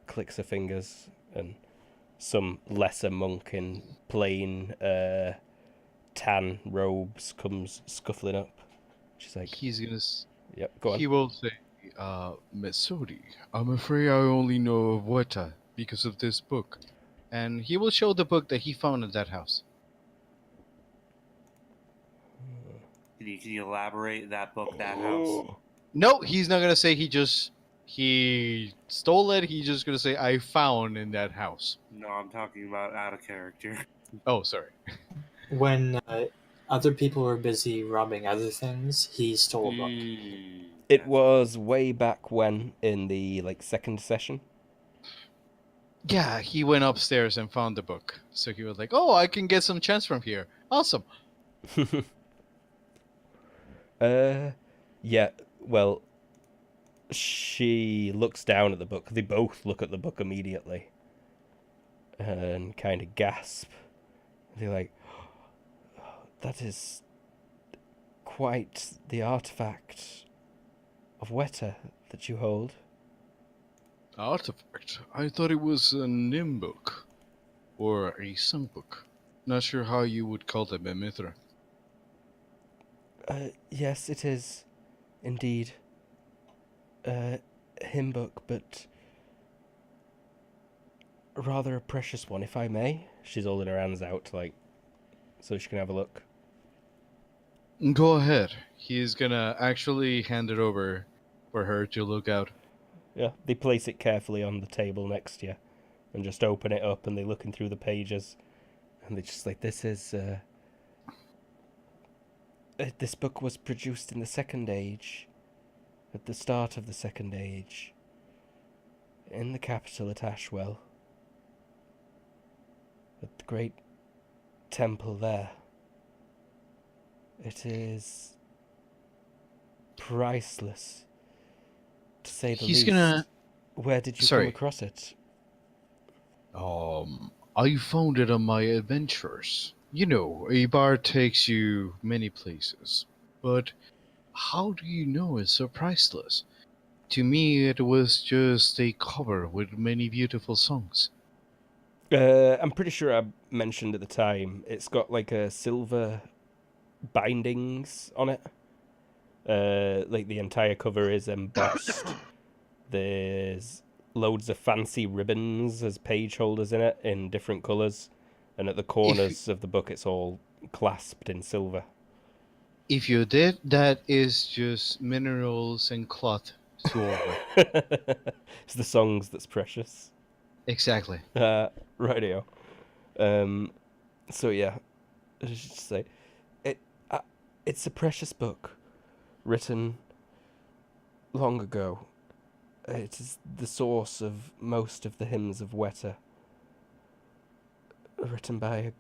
clicks her fingers, and some lesser monk in plain tan robes comes scuffling up. She's like, He's gonna. yep, go on. He will say, Mesodi, I'm afraid I only know of Weta because of this book. And he will show the book that he found at that house. Can you elaborate that book, that house? No, he's not gonna say he stole it. He's just gonna say, I found in that house. No, I'm talking about out of character. Oh, sorry. When other people were busy robbing other things, he stole a book. It was way back when in the like second session. Yeah, he went upstairs and found the book. So he was like, oh, I can get some chance from here. Awesome. Yeah, well, she looks down at the book. They both look at the book immediately and kind of gasp. They're like, that is quite the artifact of Weta that you hold. Artifact? I thought it was a Nim book. Or a songbook. Not sure how you would call them in Mithra. Yes, it is indeed a hymn book, but rather a precious one, if I may. She's holding her hands out, like, so she can have a look. Go ahead. He's gonna actually hand it over for her to look out. Yeah, they place it carefully on the table next to you and just open it up, and they're looking through the pages, and they're just like, this is, this book was produced in the Second Age, at the start of the Second Age, in the capital at Ashwell, at the great temple there. It is priceless, to say the He's least. gonna- Where did you Sorry. come across it? I found it on my adventures. You know, a bar takes you many places. But how do you know it's so priceless? To me, it was just a cover with many beautiful songs. I'm pretty sure I mentioned at the time, it's got like a silver bindings on it. Like the entire cover is embossed. There's loads of fancy ribbons as page holders in it in different colours. And at the corners of the book, it's all clasped in silver. If you did, that is just minerals and cloth to Ulrich. It's the songs that's precious. Exactly. Radio. So yeah, I should just say, it's a precious book, written long ago. It is the source of most of the hymns of Weta, written by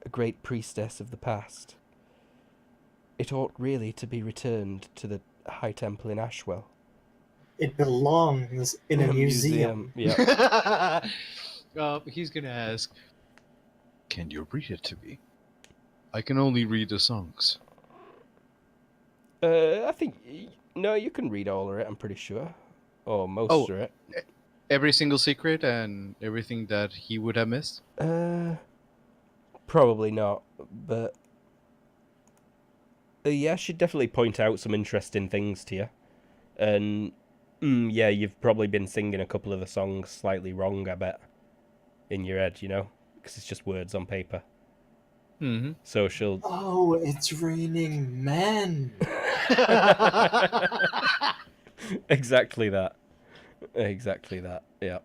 a great priestess of the past. It ought really to be returned to the High Temple in Ashwell. It belongs in a museum. Yeah. He's gonna ask, "Can you read it to me? I can only read the songs." I think no, you can read all of it. I'm pretty sure, or most Oh. of it. Every single secret and everything that he would have missed? Probably not, but yeah, she'd definitely point out some interesting things to you. And yeah, you've probably been singing a couple of the songs slightly wrong, I bet, in your head, you know, because it's just words on paper. Mm-hmm. So she'll. Oh, it's raining men. Exactly that. Exactly that. Yeah.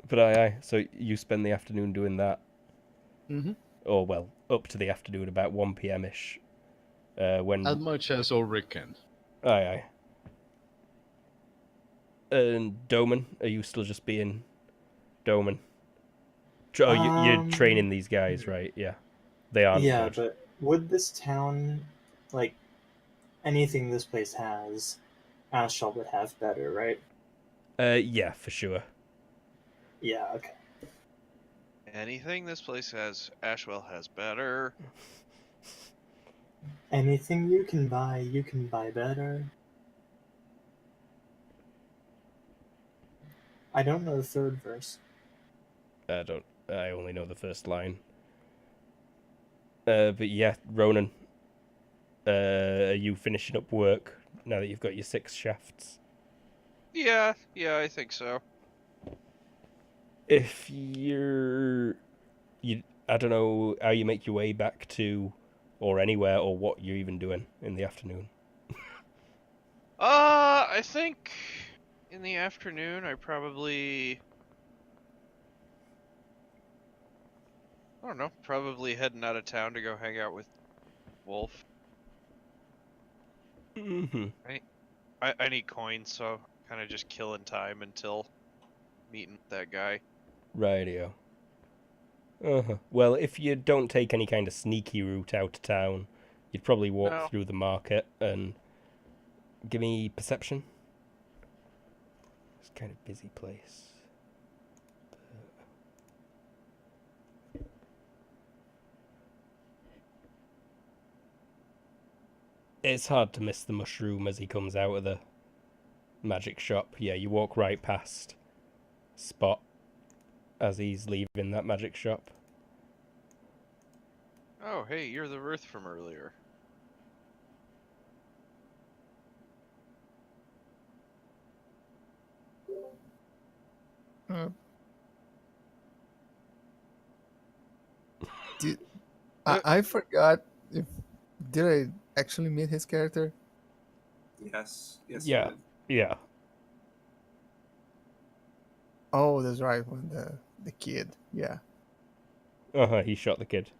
But aye. So you spend the afternoon doing that. Mm-hmm. Or well, up to the afternoon, about 1 p.m. ish. When. As much as Ulrich can. Aye. And Doman, are you still just being Doman? Oh, you're training these guys, right? Yeah. They aren't. Yeah, good. but would this town, like anything this place has, Ashall would have better, right? Yeah, for sure. Yeah, okay. Anything this place has, Ashwell has better. Anything you can buy better. I don't know the third verse. I only know the first line. But yeah, Ronan, are you finishing up work now that you've got your 6 shafts? Yeah, I think so. If I don't know how you make your way back to, or anywhere, or what you're even doing in the afternoon. I think in the afternoon I probably, I don't know, probably heading out of town to go hang out with Wolf. Mm-hmm. I need coins, so kind of just killing time until meeting that guy. Radio. Well, if you don't take any kind of sneaky route out of town, you'd probably walk No. through the market and give me perception. It's kind of busy place. It's hard to miss the mushroom as he comes out of the magic shop. Yeah, you walk right past Spot as he's leaving that magic shop. Oh, hey, you're the Earth from earlier. I forgot if did I actually meet his character? Yes. Yes. Yeah. you did. Yeah. Oh, that's right, when the kid. Yeah. He shot the kid.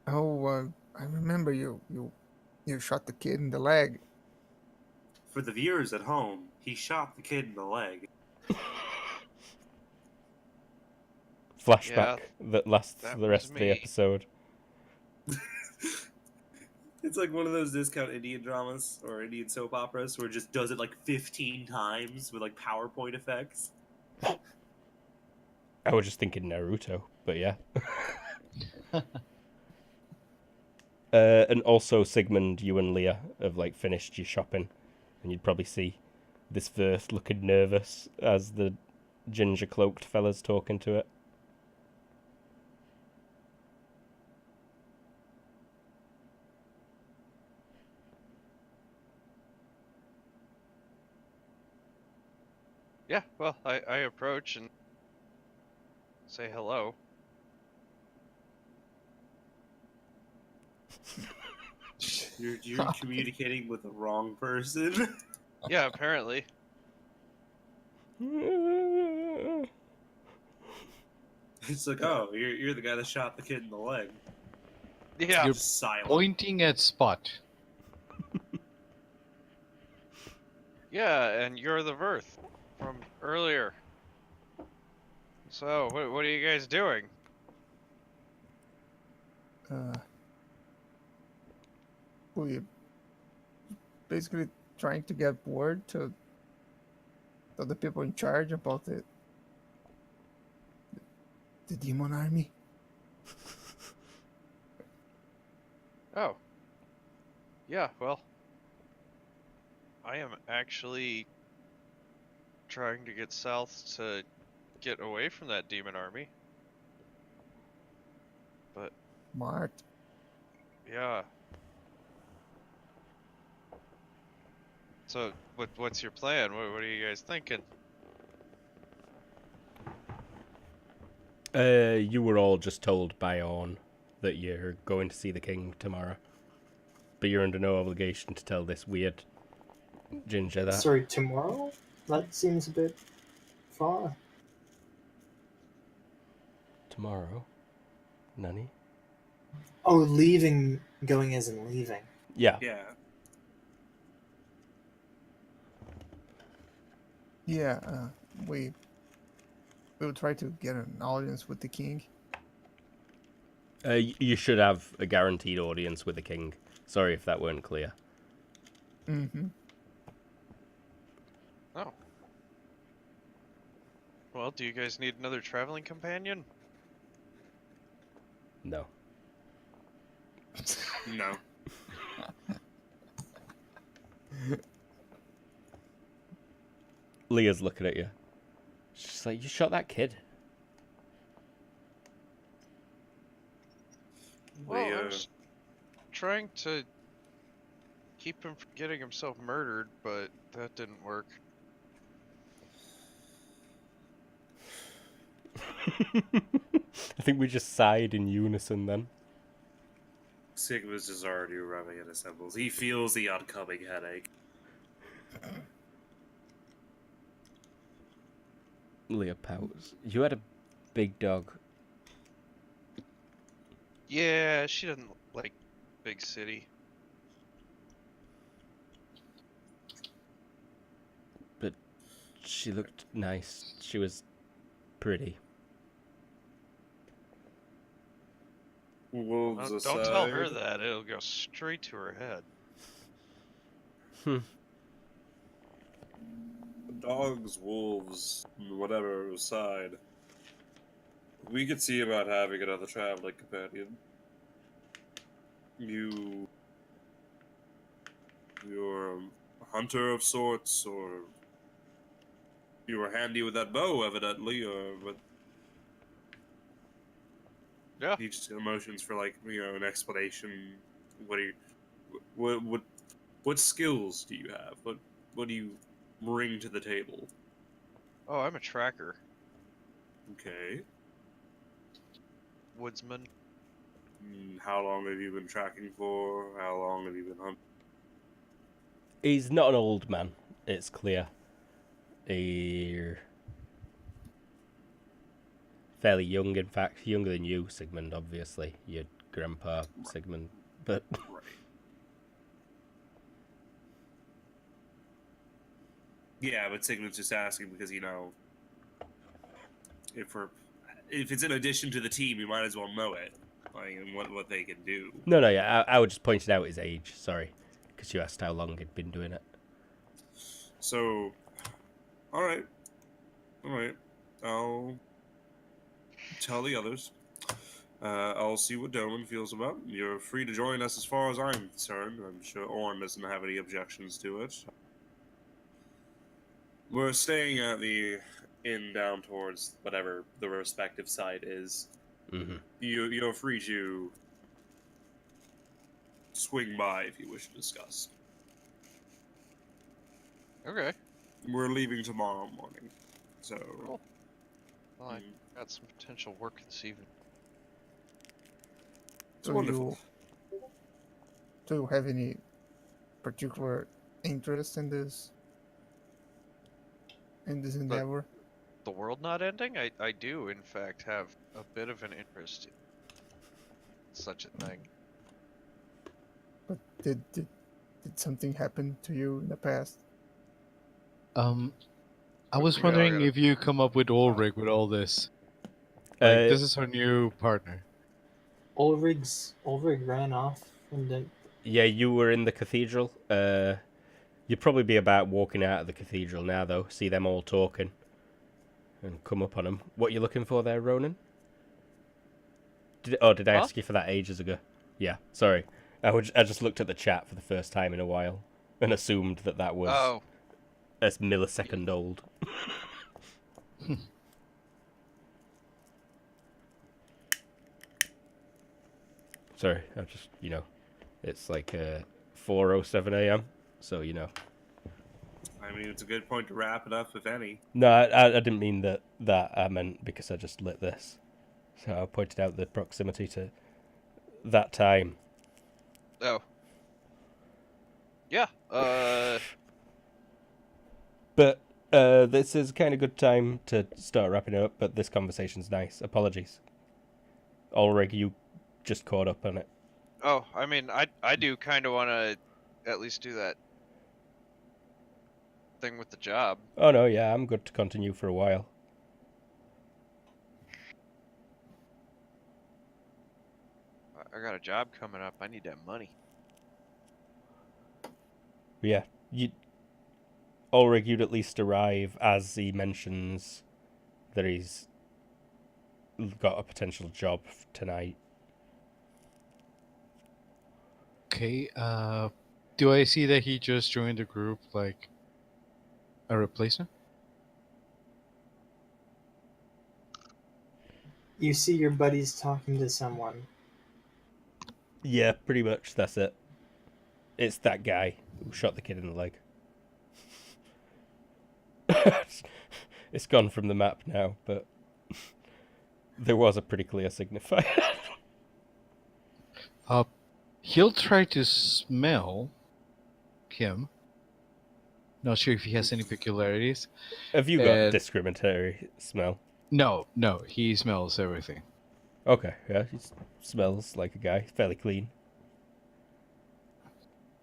Oh, I remember you shot the kid in the leg. For the viewers at home, he shot the kid in the leg. Flashback that lasts that the rest was of the me. episode. It's like one of those discount Indian dramas or Indian soap operas where it just does it like 15 times with like PowerPoint effects. I was just thinking Naruto, but yeah. And also, Sigmund, you and Leah have like finished your shopping, and you'd probably see this Verth looking nervous as the ginger cloaked fella's talking to it. Yeah, well, I approach and say hello. You're communicating with the wrong person. Yeah, apparently. It's like, oh, you're the guy that shot the kid in the leg. Yeah. You're Just silent. pointing at Spot. Yeah, and you're the Verth from earlier. So, what are you guys doing? We basically trying to get word to the people in charge about the demon army. Oh. Yeah, well. I am actually trying to get south to get away from that demon army. But, Smart. yeah. So, what's your plan? What are you guys thinking? You were all just told by Orn that you're going to see the king tomorrow. But you're under no obligation to tell this weird ginger that. Sorry, tomorrow? That seems a bit far. Tomorrow? Nanny? Oh, leaving, going as in leaving. Yeah. Yeah. Yeah, we will try to get an audience with the king. You should have a guaranteed audience with the king. Sorry if that weren't clear. Mm-hmm. Oh. Well, do you guys need another traveling companion? No. No. Leah's looking at you. She's like, you shot that kid. Well, I Leah, was trying to keep him from getting himself murdered, but that didn't work. I think we just sighed in unison then. Sigma's just already rubbing at his temples. He feels the oncoming headache. Leah pouts. You had a big dog. Yeah, she doesn't like big city. But she looked nice. She was pretty. Wolves aside. Don't tell her that, it'll go straight to her head. Dogs, wolves, whatever aside. We could see about having another traveling companion. You're a hunter of sorts, or you were handy with that bow, evidently, but Yeah. you just emotions for an explanation. What skills do you have? What do you bring to the table? Oh, I'm a tracker. Okay. Woodsman. How long have you been tracking for? How long have you been hunting? He's not an old man, it's clear. Fairly young, in fact. Younger than you, Sigmund, obviously. Your grandpa, Sigmund. But Right. Yeah, but Sigmund's just asking because, if it's in addition to the team, you might as well know it. And what they can do. No, yeah, I would just pointed out his age, sorry. Because you asked how long he'd been doing it. So, alright. Alright. I'll tell the others. I'll see what Dolan feels about it. You're free to join us as far as I'm concerned. I'm sure Orn doesn't have any objections to it. We're staying at the inn down towards whatever the respective site is. Mm-hmm. You're free to swing by if you wish to discuss. Okay. We're leaving tomorrow morning, so... Cool. Well, I got some potential work this evening. It's So wonderful. Do you have any particular interest in this endeavor? The world not ending? I do, in fact, have a bit of an interest in such a thing. But did something happen to you in the past? I was Yeah, I wondering gotta- if you come up with Ulrich with all this. Like, this is her new partner. Ulrich ran off and then Yeah, you were in the cathedral. You'd probably be about walking out of the cathedral now, though. See them all talking. And come up on them. What you looking for there, Ronan? Did I ask you for that ages ago? Yeah, sorry. I just looked at the chat for the first time in a while. And assumed that was Oh, a millisecond old. Sorry, I just, it's like 4:07 a.m. So, I mean, it's a good point to wrap it up, if any. No, I didn't mean that. I meant because I just lit this. So I pointed out the proximity to that time. oh. Yeah, But this is kind of good time to start wrapping up, but this conversation's nice. Apologies. Ulrich, you just caught up on it. oh, I mean, I do kind of want to at least do that thing with the job. Oh, no, yeah, I'm good to continue for a while. I got a job coming up. I need that money. Yeah, Ulrich, you'd at least arrive as he mentions that he's got a potential job tonight. Okay, do I see that he just joined the group, like, a replacement? you see your buddies talking to someone. Yeah, pretty much, that's it. It's that guy who shot the kid in the leg. It's gone from the map now, but there was a pretty clear signifier. He'll try to smell him. Not sure if he has any peculiarities. Have you got discriminatory smell? No, he smells everything. Okay, yeah, he smells like a guy, fairly clean.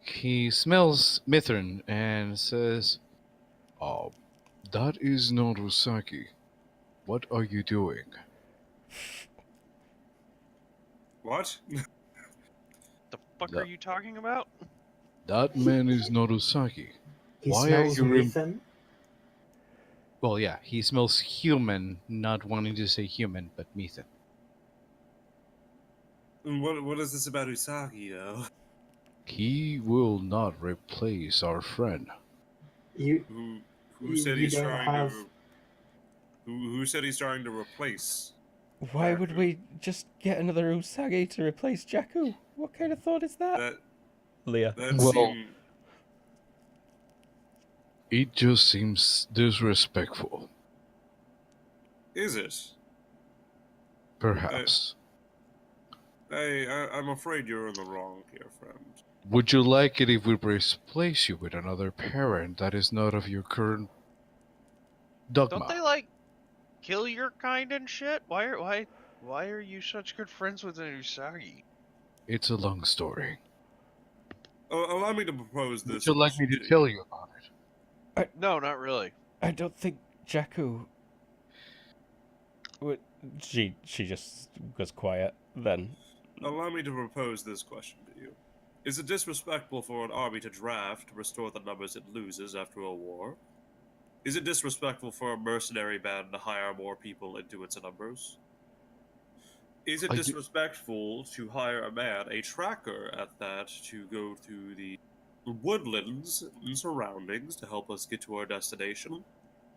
He smells Mithrin and says, "Oh, that is not Usagi. What are you doing?" What? The fuck No. are you talking about? That man is not Usagi. He Why are smells you Nathan. Well, yeah, he smells human, not wanting to say human, but Mithrin. What is this about Usagi, though? He will not replace our friend. You Who said he's don't trying have- to? Who said he's trying to replace? Why would we just get another Usagi to replace Jakku? What kind of thought is that? That Leah. Well- seemed... It just seems disrespectful. Is it? Perhaps. I'm afraid you're in the wrong here, friend. Would you like it if we replace you with another parent that is not of your current dogma? Don't they like kill your kind and shit? Why are you such good friends with an Usagi? It's a long story. Allow me to propose Would this. you like me to tell you about it? No, not really. I don't think Jakku would... She just goes quiet then. Allow me to propose this question to you. Is it disrespectful for an army to draft to restore the numbers it loses after a war? Is it disrespectful for a mercenary band to hire more people into its numbers? Is it I do- disrespectful to hire a man, a tracker at that, to go through the woodlands and surroundings to help us get to our destination?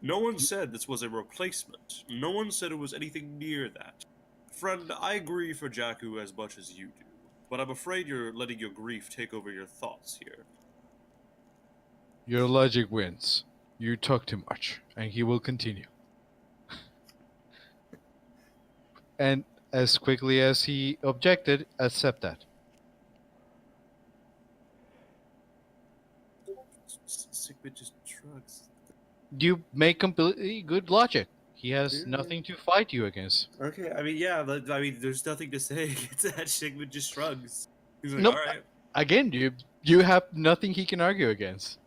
No one said this was a replacement. No one said it was anything near that. Friend, I agree for Jakku as much as you do, but I'm afraid you're letting your grief take over your thoughts here. Your logic wins. You talk too much, and he will continue. And as quickly as he objected, accept that. Sigmund just shrugs. You make completely good logic. He has Yeah. nothing to fight you against. Okay, I mean, yeah, but, I mean, there's nothing to say against that. Sigmund just shrugs. He's like, Nope. alright. Again, you have nothing he can argue against.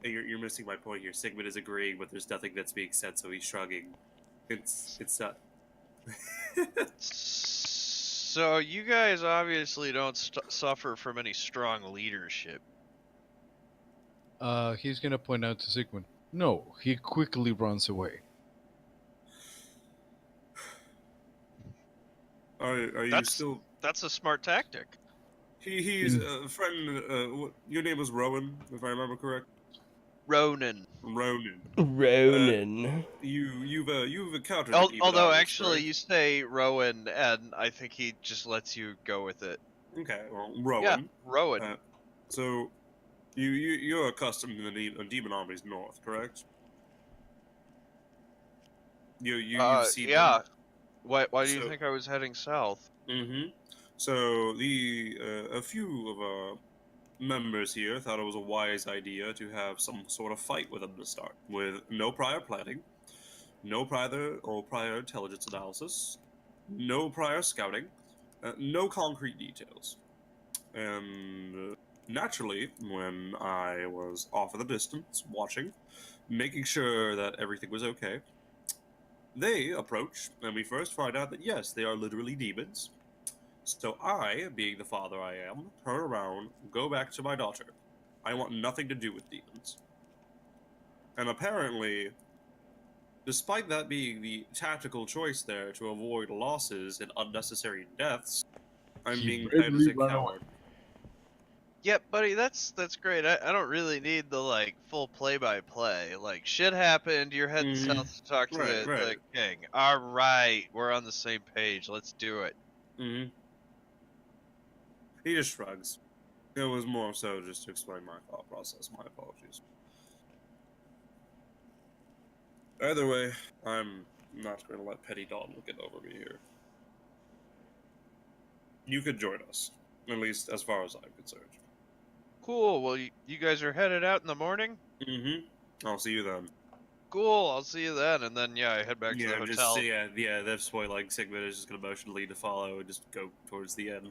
You're missing my point here. Sigmund is agreeing, but there's nothing that's being said, so he's shrugging. It's not. So you guys obviously don't suffer from any strong leadership. He's gonna point out to Sigmund. No, he quickly runs away. Are you That's- still? That's a smart tactic. He's a friend. Your name was Rowan, if I remember correct. Ronan. Ronan. Ronan. You've encountered. Although Ibadis, actually right? you say Rowan, and I think he just lets you go with it. Okay, well, Rowan. Yeah, Rowan. So, you're accustomed to the demon armies north, correct? You've seen yeah. them. Why do you So- think I was heading south? Mm-hmm. So a few of our members here thought it was a wise idea to have some sort of fight with them to start, with no prior planning, no prior intelligence analysis, no prior scouting, no concrete details. And naturally, when I was off in the distance, watching, making sure that everything was okay, they approach, and we first find out that yes, they are literally demons. So I, being the father I am, turn around, go back to my daughter. I want nothing to do with demons. And apparently, despite that being the tactical choice there to avoid losses and unnecessary deaths, I'm He being played as a bravely ran away. coward. Yep, buddy, that's great. I don't really need the like full play-by-play. Like shit happened, you're heading Mhm. south to talk to Right, the right. king. All right, we're on the same page. Let's do it. Mm-hmm. He just shrugs. It was more so just to explain my thought process. My apologies. Either way, I'm not going to let Petty Dalton get over me here. You could join us, at least as far as I'm concerned. Cool. Well, you guys are headed out in the morning. Mm-hmm. I'll see you then. Cool. I'll see you then. And then yeah, I head back to the Yeah, hotel. that's why like Sigmund is just going to motion lead to follow and just go towards the end.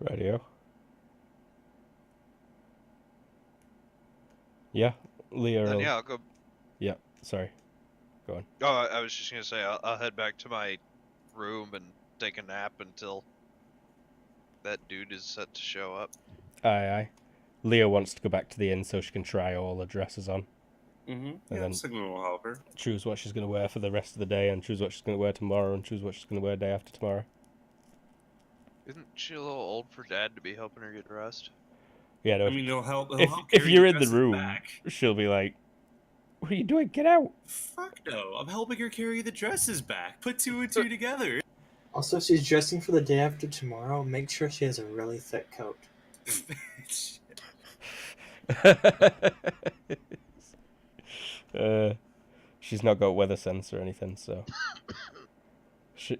Radio. Yeah, Leah. Then will- yeah, I'll go. Yeah, sorry. Go on. Oh, I was just gonna say I'll head back to my room and take a nap until that dude is set to show up. Aye. Leah wants to go back to the inn so she can try all the dresses on. Mm-hmm. Yeah, then- Sigmund will help her. Choose what she's going to wear for the rest of the day, and choose what she's going to wear tomorrow, and choose what she's going to wear day after tomorrow. Isn't she a little old for Dad to be helping her get dressed? Yeah, no. I mean, he'll help. if carry you're in the dresses room, back. she'll be like, "What are you doing? Get out!" Fuck no! I'm helping her carry the dresses back. Put two and two together. Also, if she's dressing for the day after tomorrow, make sure she has a really thick coat. She's not got weather sense or anything, so. She...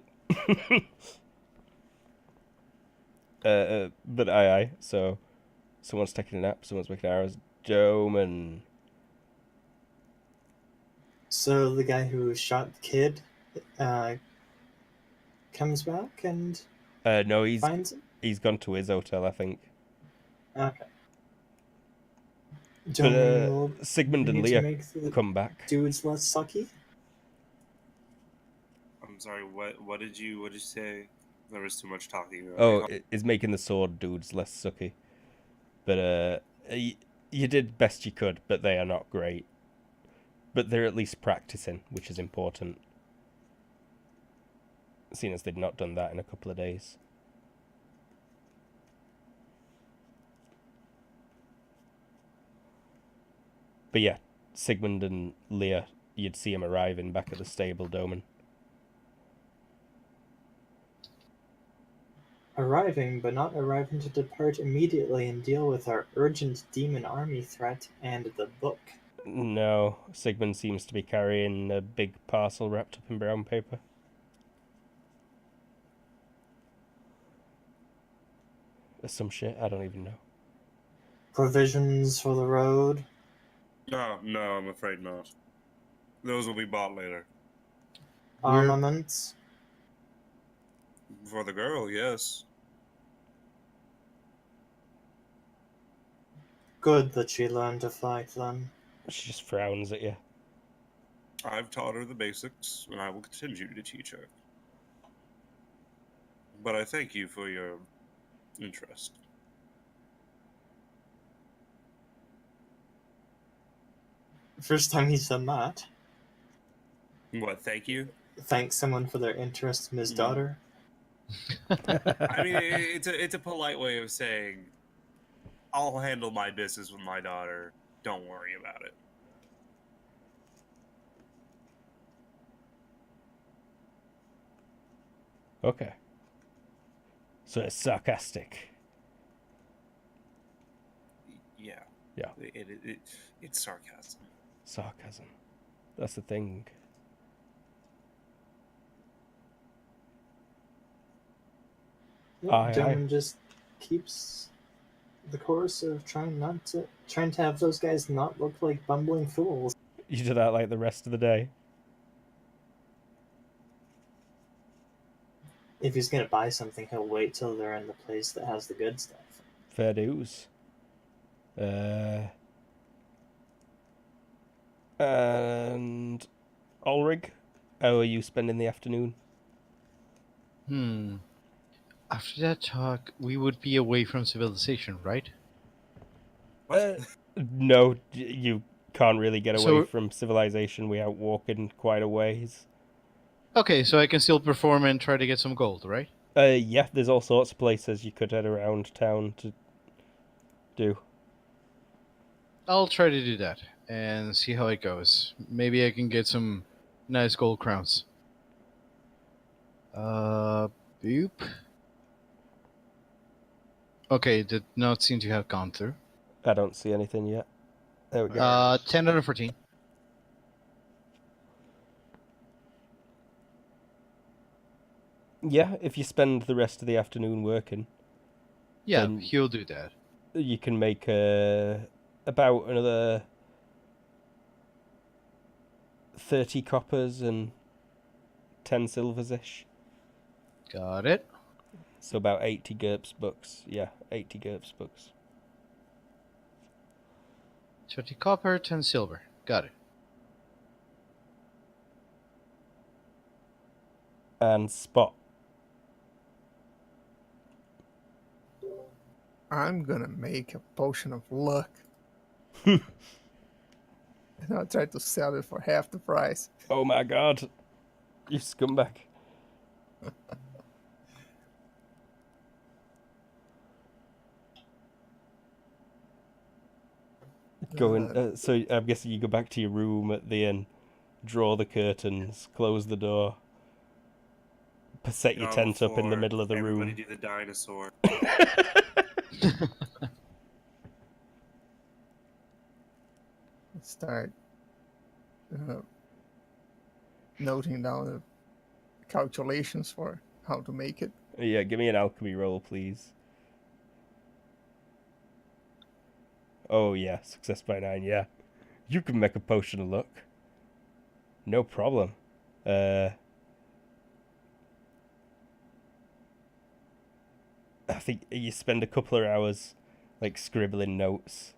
but aye. So, someone's taking a nap, someone's making arrows. Joman. So the guy who shot the kid comes back and No, finds him? he's gone to his hotel, I think. Okay. But Gentlemen will Sigmund and need to Leah make the come back. dudes less sucky. I'm sorry. What did you say? There was too much talking. Oh, is making the sword dudes less sucky. But you did best you could, but they are not great. But they're at least practicing, which is important. seeing as they'd not done that in a couple of days. But yeah, Sigmund and Leah, you'd see him arriving back at the stable, Doman. Arriving, but not arriving to depart immediately and deal with our urgent demon army threat and the book. No, Sigmund seems to be carrying a big parcel wrapped up in brown paper. Some shit, I don't even know. Provisions for the road. No, I'm afraid not. Those will be bought later. Armaments. For the girl, yes. Good that she learned to fight then. She just frowns at you. I've taught her the basics, and I will continue to teach her. But I thank you for your interest. First time he's done that. What, thank you? Thank someone for their interest in his daughter. I mean, it's a polite way of saying, I'll handle my business with my daughter. Don't worry about it. Okay. So it's sarcastic. Yeah. Yeah. It's sarcasm. Sarcasm. That's the thing. Aye, Doman just keeps the course of trying to have those guys not look like bumbling fools. You do that like the rest of the day. If he's gonna buy something, he'll wait till they're in the place that has the good stuff. Fair dues. And Ulrich, how are you spending the afternoon? After that talk, we would be away from civilization, right? No, you can't really get away So- from civilization without walking quite a ways. Okay, so I can still perform and try to get some gold, right? Yeah, there's all sorts of places you could head around town to do. I'll try to do that and see how it goes. Maybe I can get some nice gold crowns. Boop. Okay, did not seem to have gone through. I don't see anything yet. There we go. 10 out of 14. Yeah, if you spend the rest of the afternoon working, Yeah, Then- he'll do that. you can make about another 30 coppers and 10 silvers-ish. Got it. So about 80 GURPS bucks. Yeah, 80 GURPS bucks. 30 copper, 10 silver. Got it. And Spot. I'm gonna make a potion of luck. And I'll try to sell it for half the price. Oh my god. You scumbag. So I'm guessing you go back to your room at the inn, draw the curtains, close the door, set your Go tent up in the for middle of the everybody room. do the dinosaur. Start noting down the calculations for how to make it. Yeah, give me an alchemy roll, please. Oh yeah, success by 9, yeah. You can make a potion of luck. No problem. I think you spend a couple of hours like scribbling notes.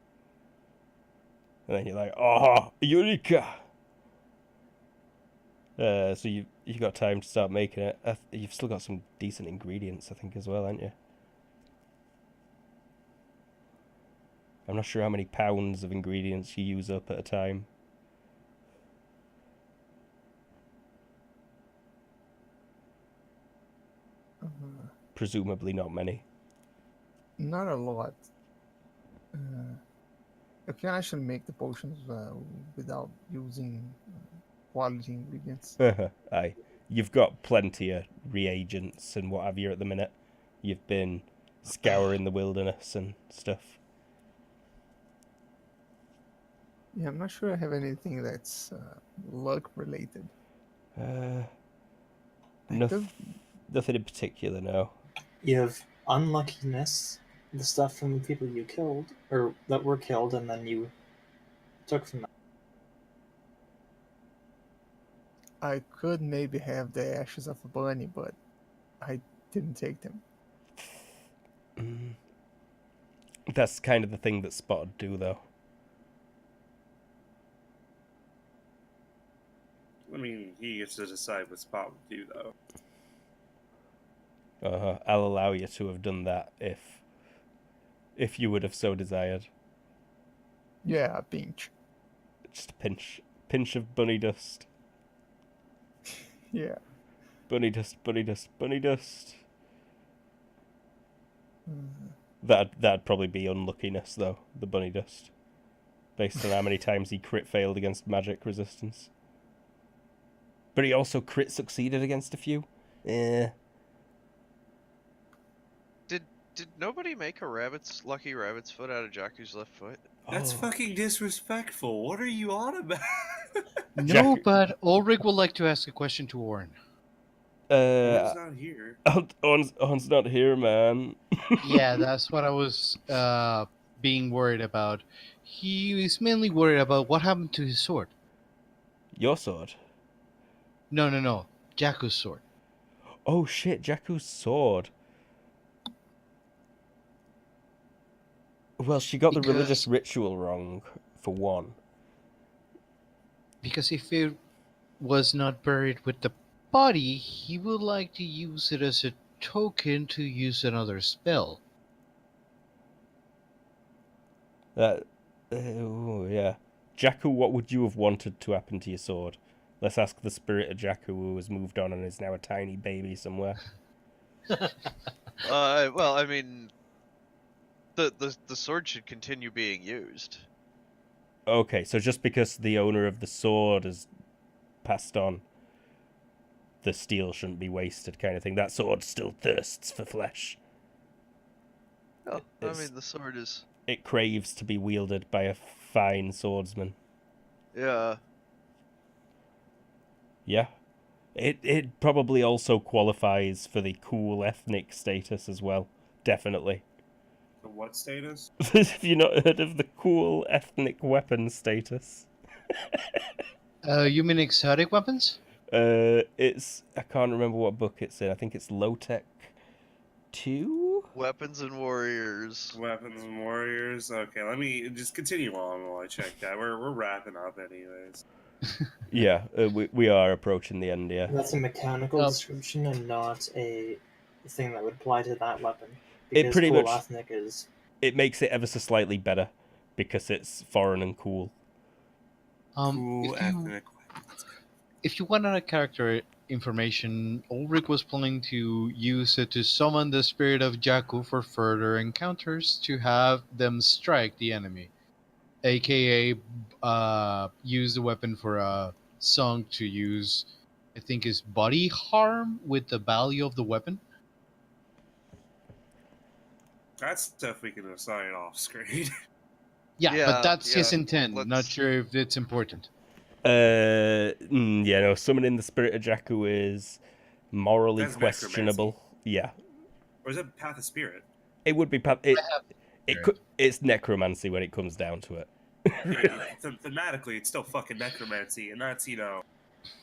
And then you're like, oh, Eureka! So you got time to start making it. You've still got some decent ingredients, I think, as well, haven't you? I'm not sure how many pounds of ingredients you use up at a time. presumably not many. Not a lot. You can actually make the potions without using quality ingredients. Aye. You've got plenty of reagents and what have you at the minute. You've been scouring the wilderness and stuff. Yeah, I'm not sure I have anything that's luck related. I could- Nothing in particular, no. You have unluckiness, the stuff from the people you killed, or that were killed, and then you took from them. I could maybe have the ashes of a bunny, but I didn't take them. That's kind of the thing that Spot would do, though. I mean, he gets to decide what Spot would do, though. I'll allow you to have done that if you would have so desired. Yeah, a pinch. Just a pinch of bunny dust. Yeah. Bunny dust, bunny dust, bunny dust. Mm. That'd probably be unluckiness, though, the bunny dust. Based on how many times he crit failed against magic resistance. But he also crit succeeded against a few. Eh. Did nobody make a lucky rabbit's foot out of Jakku's left foot? That's Oh. fucking disrespectful. What are you on about? No, Jack- but Ulrich would like to ask a question to Orn. He's not here. On's not here, man. Yeah, that's what I was being worried about. He is mainly worried about what happened to his sword. Your sword. No. Jakku's sword. Oh shit, Jakku's sword. Well, she got the religious ritual wrong, for one. Because if it was not buried with the body, he would like to use it as a token to use another spell. Yeah. Jakku, what would you have wanted to happen to your sword? Let's ask the spirit of Jakku, who has moved on and is now a tiny baby somewhere. Well, I mean, the sword should continue being used. Okay, so just because the owner of the sword has passed on, the steel shouldn't be wasted, kind of thing. That sword still thirsts for flesh. Oh, I It's- mean, the sword is. It craves to be wielded by a fine swordsman. Yeah. Yeah. It probably also qualifies for the cool ethnic status as well. Definitely. The what status? Have you not heard of the cool ethnic weapon status? You mean exotic weapons? I can't remember what book it's in. I think it's Low Tech 2? Weapons and warriors. Weapons and warriors. Okay, let me just continue on while I check that. We're wrapping up, anyways. Yeah, we are approaching the end, yeah. That's a mechanical Oh. description and not a thing that would apply to that weapon. It Because pretty cool much- ethnic is It makes it ever so slightly better because it's foreign and cool. Cool ethnic. If you want a character information, Ulrich was planning to use it to summon the spirit of Jakku for further encounters to have them strike the enemy, aka use the weapon for a song to use. I think is body harm with the value of the weapon. That's stuff we can assign off screen. Yeah, Yeah, but that's his yeah, intent. Not let's- sure if it's important. Yeah, no, summoning the spirit of Jakku is morally That's questionable. Yeah. Or is it Path of Spirit? It would be it's necromancy when it comes down to it. Thematically, it's still fucking necromancy, and that's, you know...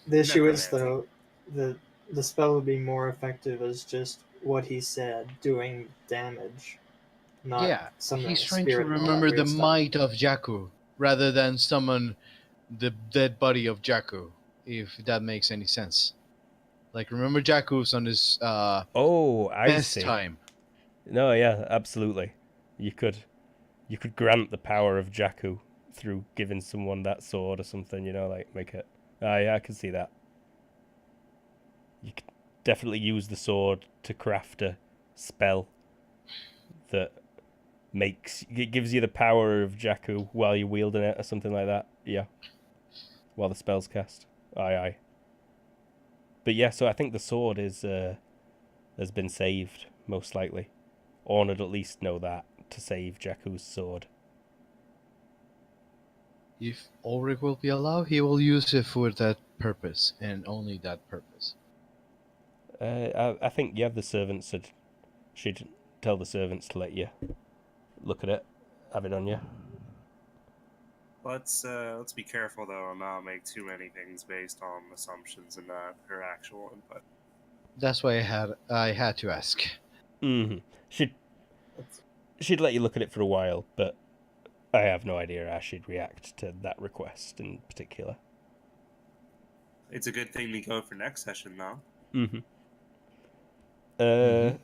the issue is Necromancy. though the spell would be more effective as just what he said doing damage, not Yeah, summoning he's a trying to spirit and all that remember weird the stuff. might of Jakku rather than summon the dead body of Jakku, if that makes any sense. Like, remember Jakku's on his Oh, I best see. time. No, yeah, absolutely. You could grant the power of Jakku through giving someone that sword or something, you know, like make it. Yeah, I can see that. You could definitely use the sword to craft a spell that it gives you the power of Jakku while you're wielding it or something like that. Yeah. While the spell's cast. Aye. But yeah, so I think the sword has been saved, most likely. Orn would at least know that, to save Jakku's sword. If Ulrich will be allowed, he will use it for that purpose, and only that purpose. I think, yeah, the servants should tell the servants to let you look at it, have it on you. Let's be careful though and not make too many things based on assumptions and not her actual input. That's why I had to ask. Mm-hmm. She'd let you look at it for a while, but I have no idea how she'd react to that request in particular. It's a good thing to go for next session, though. Mm-hmm. Mhm.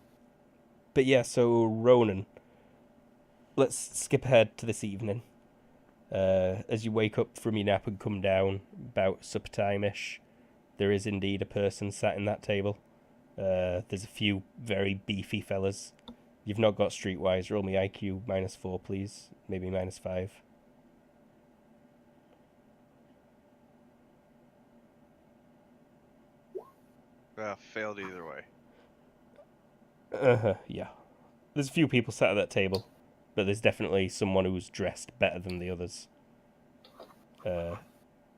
But yeah, so Ronan, let's skip ahead to this evening. As you wake up from your nap and come down, about supper time-ish, there is indeed a person sat in that table. There's a few very beefy fellas. You've not got Streetwise. Roll me IQ -4, please. Maybe -5. Failed either way. Yeah. There's a few people sat at that table, but there's definitely someone who's dressed better than the others.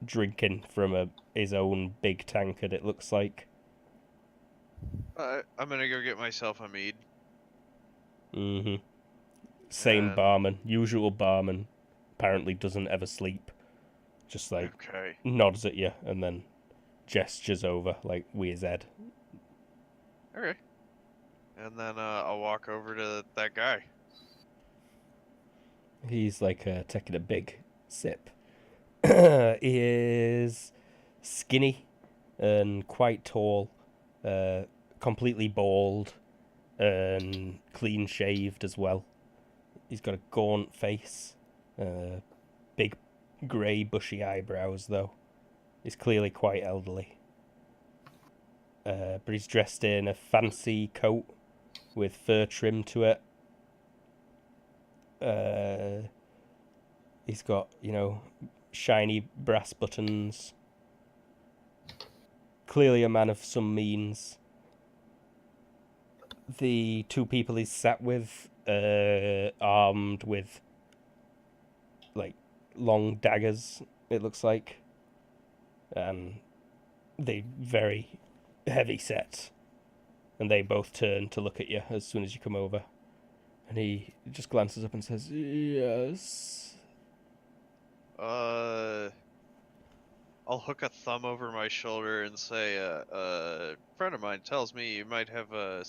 Drinking from his own big tankard, it looks like. I'm gonna go get myself a mead. Mm-hmm. Same barman, usual barman. Apparently doesn't ever sleep. Just like Okay. nods at you and then gestures over like Weir's Ed. Okay. And then I'll walk over to that guy. He's like taking a big sip. He is skinny and quite tall, completely bald and clean shaved as well. He's got a gaunt face, big grey bushy eyebrows though. He's clearly quite elderly. But he's dressed in a fancy coat with fur trim to it. He's got, shiny brass buttons. Clearly a man of some means. The two people he's sat with, armed with, like, long daggers, it looks like. And they very heavy set. And they both turn to look at you as soon as you come over. And he just glances up and says, "Yes." I'll hook a thumb over my shoulder and say, a friend of mine tells me you might have a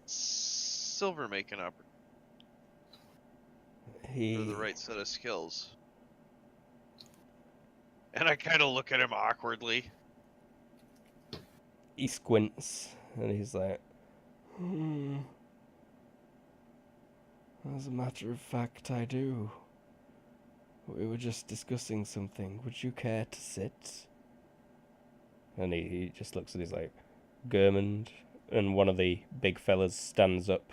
silver making opportunity for the right set of skills. And I kind of look at him awkwardly. He squints and he's like, As a matter of fact, I do. We were just discussing something. Would you care to sit? And he just looks at his like, Germund, and one of the big fellas stands up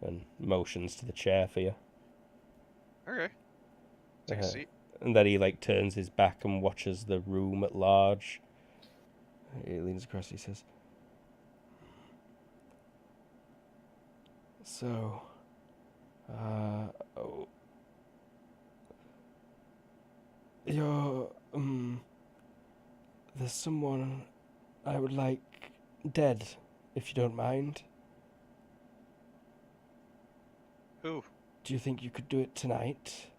and motions to the chair for you. Okay. Take a seat. And then he like turns his back and watches the room at large. He leans across, he says, "So, you're, there's someone I would like dead, if you don't mind. Who? Do you think you could do it tonight?"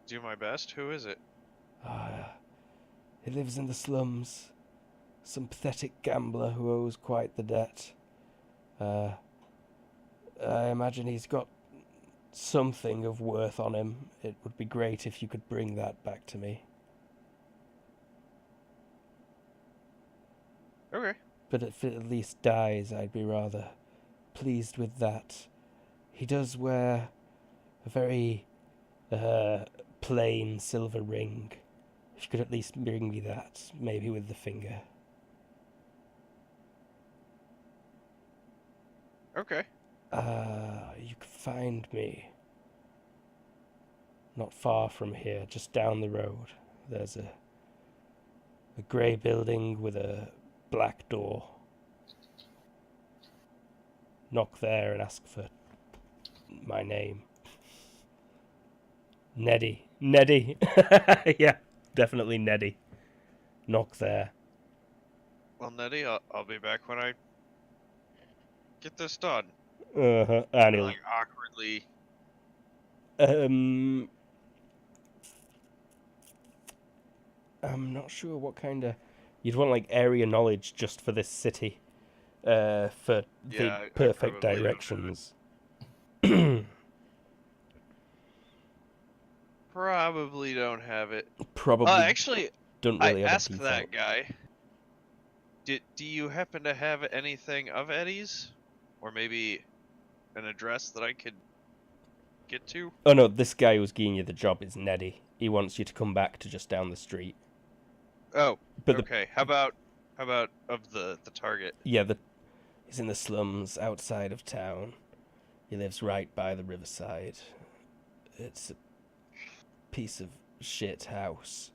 Do my best. Who is it? He lives in the slums. Some pathetic gambler who owes quite the debt. I imagine he's got something of worth on him. It would be great if you could bring that back to me. Okay. But if it at least dies, I'd be rather pleased with that. He does wear a very plain silver ring. If you could at least bring me that, maybe with the finger. Okay. You can find me not far from here, just down the road. There's a grey building with a black door. Knock there and ask for my name. Neddy. Neddy. Yeah, definitely Neddy. Knock there. Well, Nettie, I'll be back when I get this done. Uh-huh. And he'll... Like, awkwardly. I'm not sure what kind of... You'd want, like, area knowledge just for this city. For Yeah, the I perfect probably don't have it. directions. Probably don't have it. Probably Actually, don't I really have a asked default. that guy. Do you happen to have anything of Eddie's? Or maybe an address that I could get to? Oh no, this guy who's giving you the job is Neddy. He wants you to come back to just down the street. Oh, But okay. How about of the target? he's in the slums outside of town. He lives right by the riverside. It's a piece of shit house.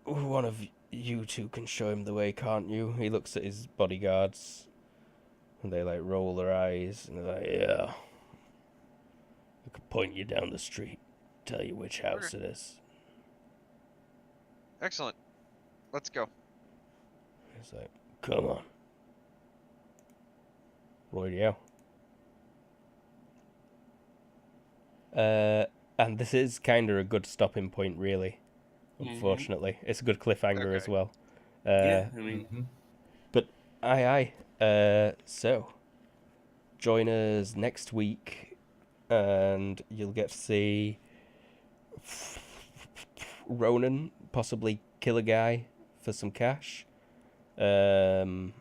One of you two can show him the way, can't you? He looks at his bodyguards, and they like roll their eyes, and they're like, yeah. I could point you down the street, tell you which house it is. Excellent. Let's go. He's like, come on. Royale. And this is kind of a good stopping point, really. Unfortunately, it's a good cliffhanger as well. Yeah, I mean, But aye. So join us next week, and you'll get to see Ronan possibly kill a guy for some cash. And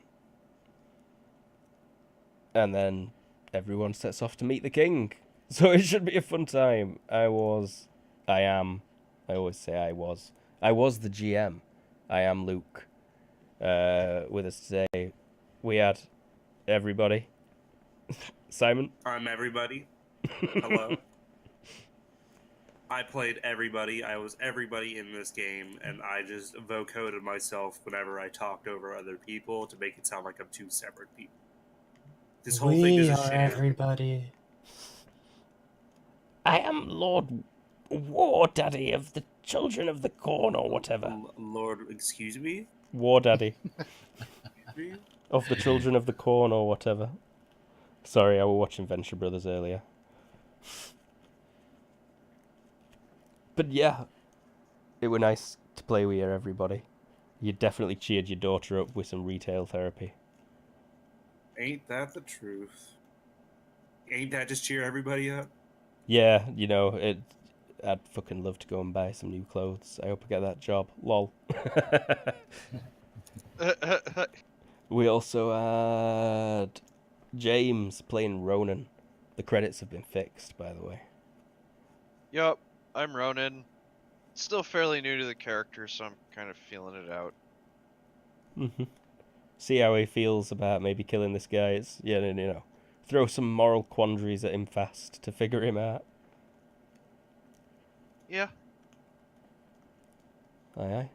then everyone sets off to meet the king. So it should be a fun time. I always say I was. I was the GM. I am Luke. With us today, we had everybody. Simon? I'm everybody. Hello. I played everybody. I was everybody in this game, and I just vocoded myself whenever I talked over other people to make it sound like I'm two separate people. This whole thing We is a are sham. everybody. I am Lord War Daddy of the Children of the Corn or whatever. Lord, excuse me? War Daddy Excuse me? of the Children of the Corn or whatever. Sorry, I was watching Venture Brothers earlier. But yeah, it were nice to play with you, everybody. You definitely cheered your daughter up with some retail therapy. Ain't that the truth? Ain't that just cheer everybody up? Yeah, you know, I'd fucking love to go and buy some new clothes. I hope I get that job. Lol. We also had James playing Ronan. The credits have been fixed, by the way. Yup, I'm Ronan. Still fairly new to the character, so I'm kind of feeling it out. See how he feels about maybe killing this guy. It's, throw some moral quandaries at him fast to figure him out. Yeah. Aye.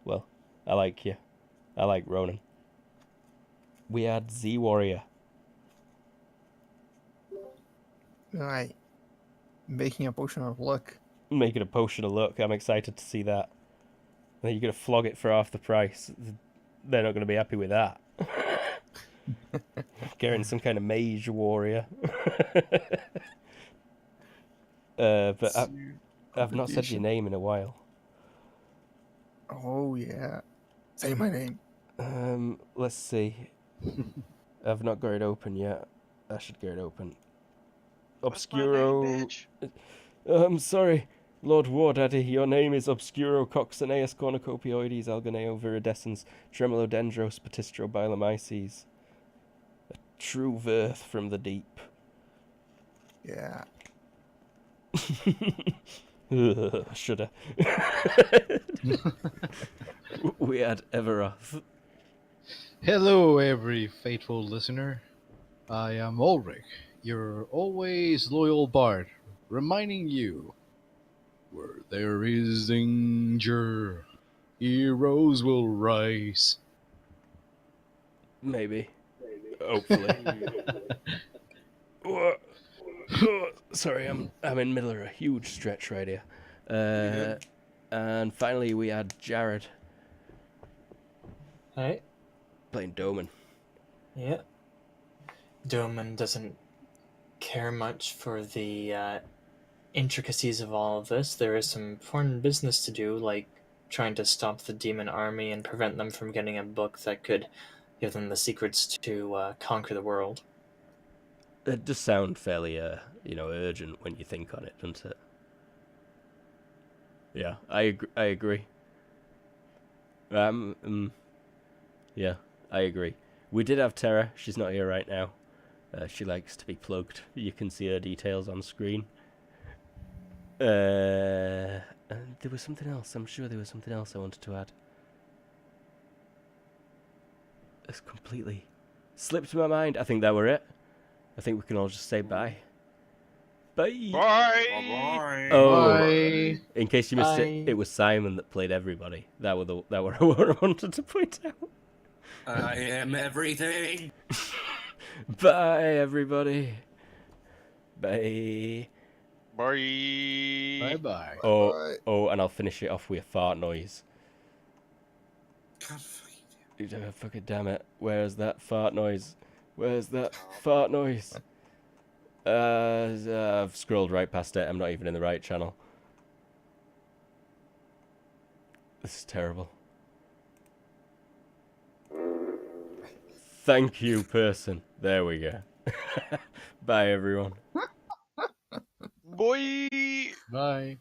Well, I like you. I like Ronan. We had Z Warrior. Aye. Making a potion of luck. Making a potion of luck. I'm excited to see that. And then you're going to flog it for half the price. They're not going to be happy with that. Getting some kind of mage warrior. But I've not said your name in a while. Oh, yeah. Say my name. Let's see. I've not got it open yet. I should get it open. What's my name, Obscuro. bitch? Sorry, Lord War Daddy. Your name is Obscuro Coccineus Cornucopioides Alganeo Viridescens Tremolodendros Patistro Biolomyces. A true verth from the deep. Yeah. Shudder. we had Everoth. Hello, every faithful listener. I am Ulrich, your always loyal bard, reminding you where there is danger, heroes will rise. Maybe. Hopefully. Oh, sorry, I'm in the middle of a huge stretch right here. And finally we had Jared Hey, playing Doman. yeah. Doman doesn't care much for the intricacies of all of this. There is some important business to do, like trying to stop the demon army and prevent them from getting a book that could give them the secrets to conquer the world. It does sound fairly, urgent when you think on it, doesn't it? Yeah, I agree. Yeah, I agree. We did have Terra. She's not here right now. She likes to be plugged. You can see her details on screen. And there was something else. I'm sure there was something else I wanted to add. It's completely slipped my mind. I think that were it. I think we can all just say bye. Bye. Bye. Bye-bye. Oh, Bye. in case you missed Bye. it was Simon that played everybody. That were what I wanted to point out. I am everything. Bye, everybody. Bye. Bye. Bye-bye. Bye. Oh, and I'll finish it off with a fart noise. God fucking Fucking damn it. Where's that fart noise? Where's that fart noise? I've scrolled right past it. I'm not even in the right channel. This is terrible. Thank you, person. There we go. Bye, everyone. Boy. Bye.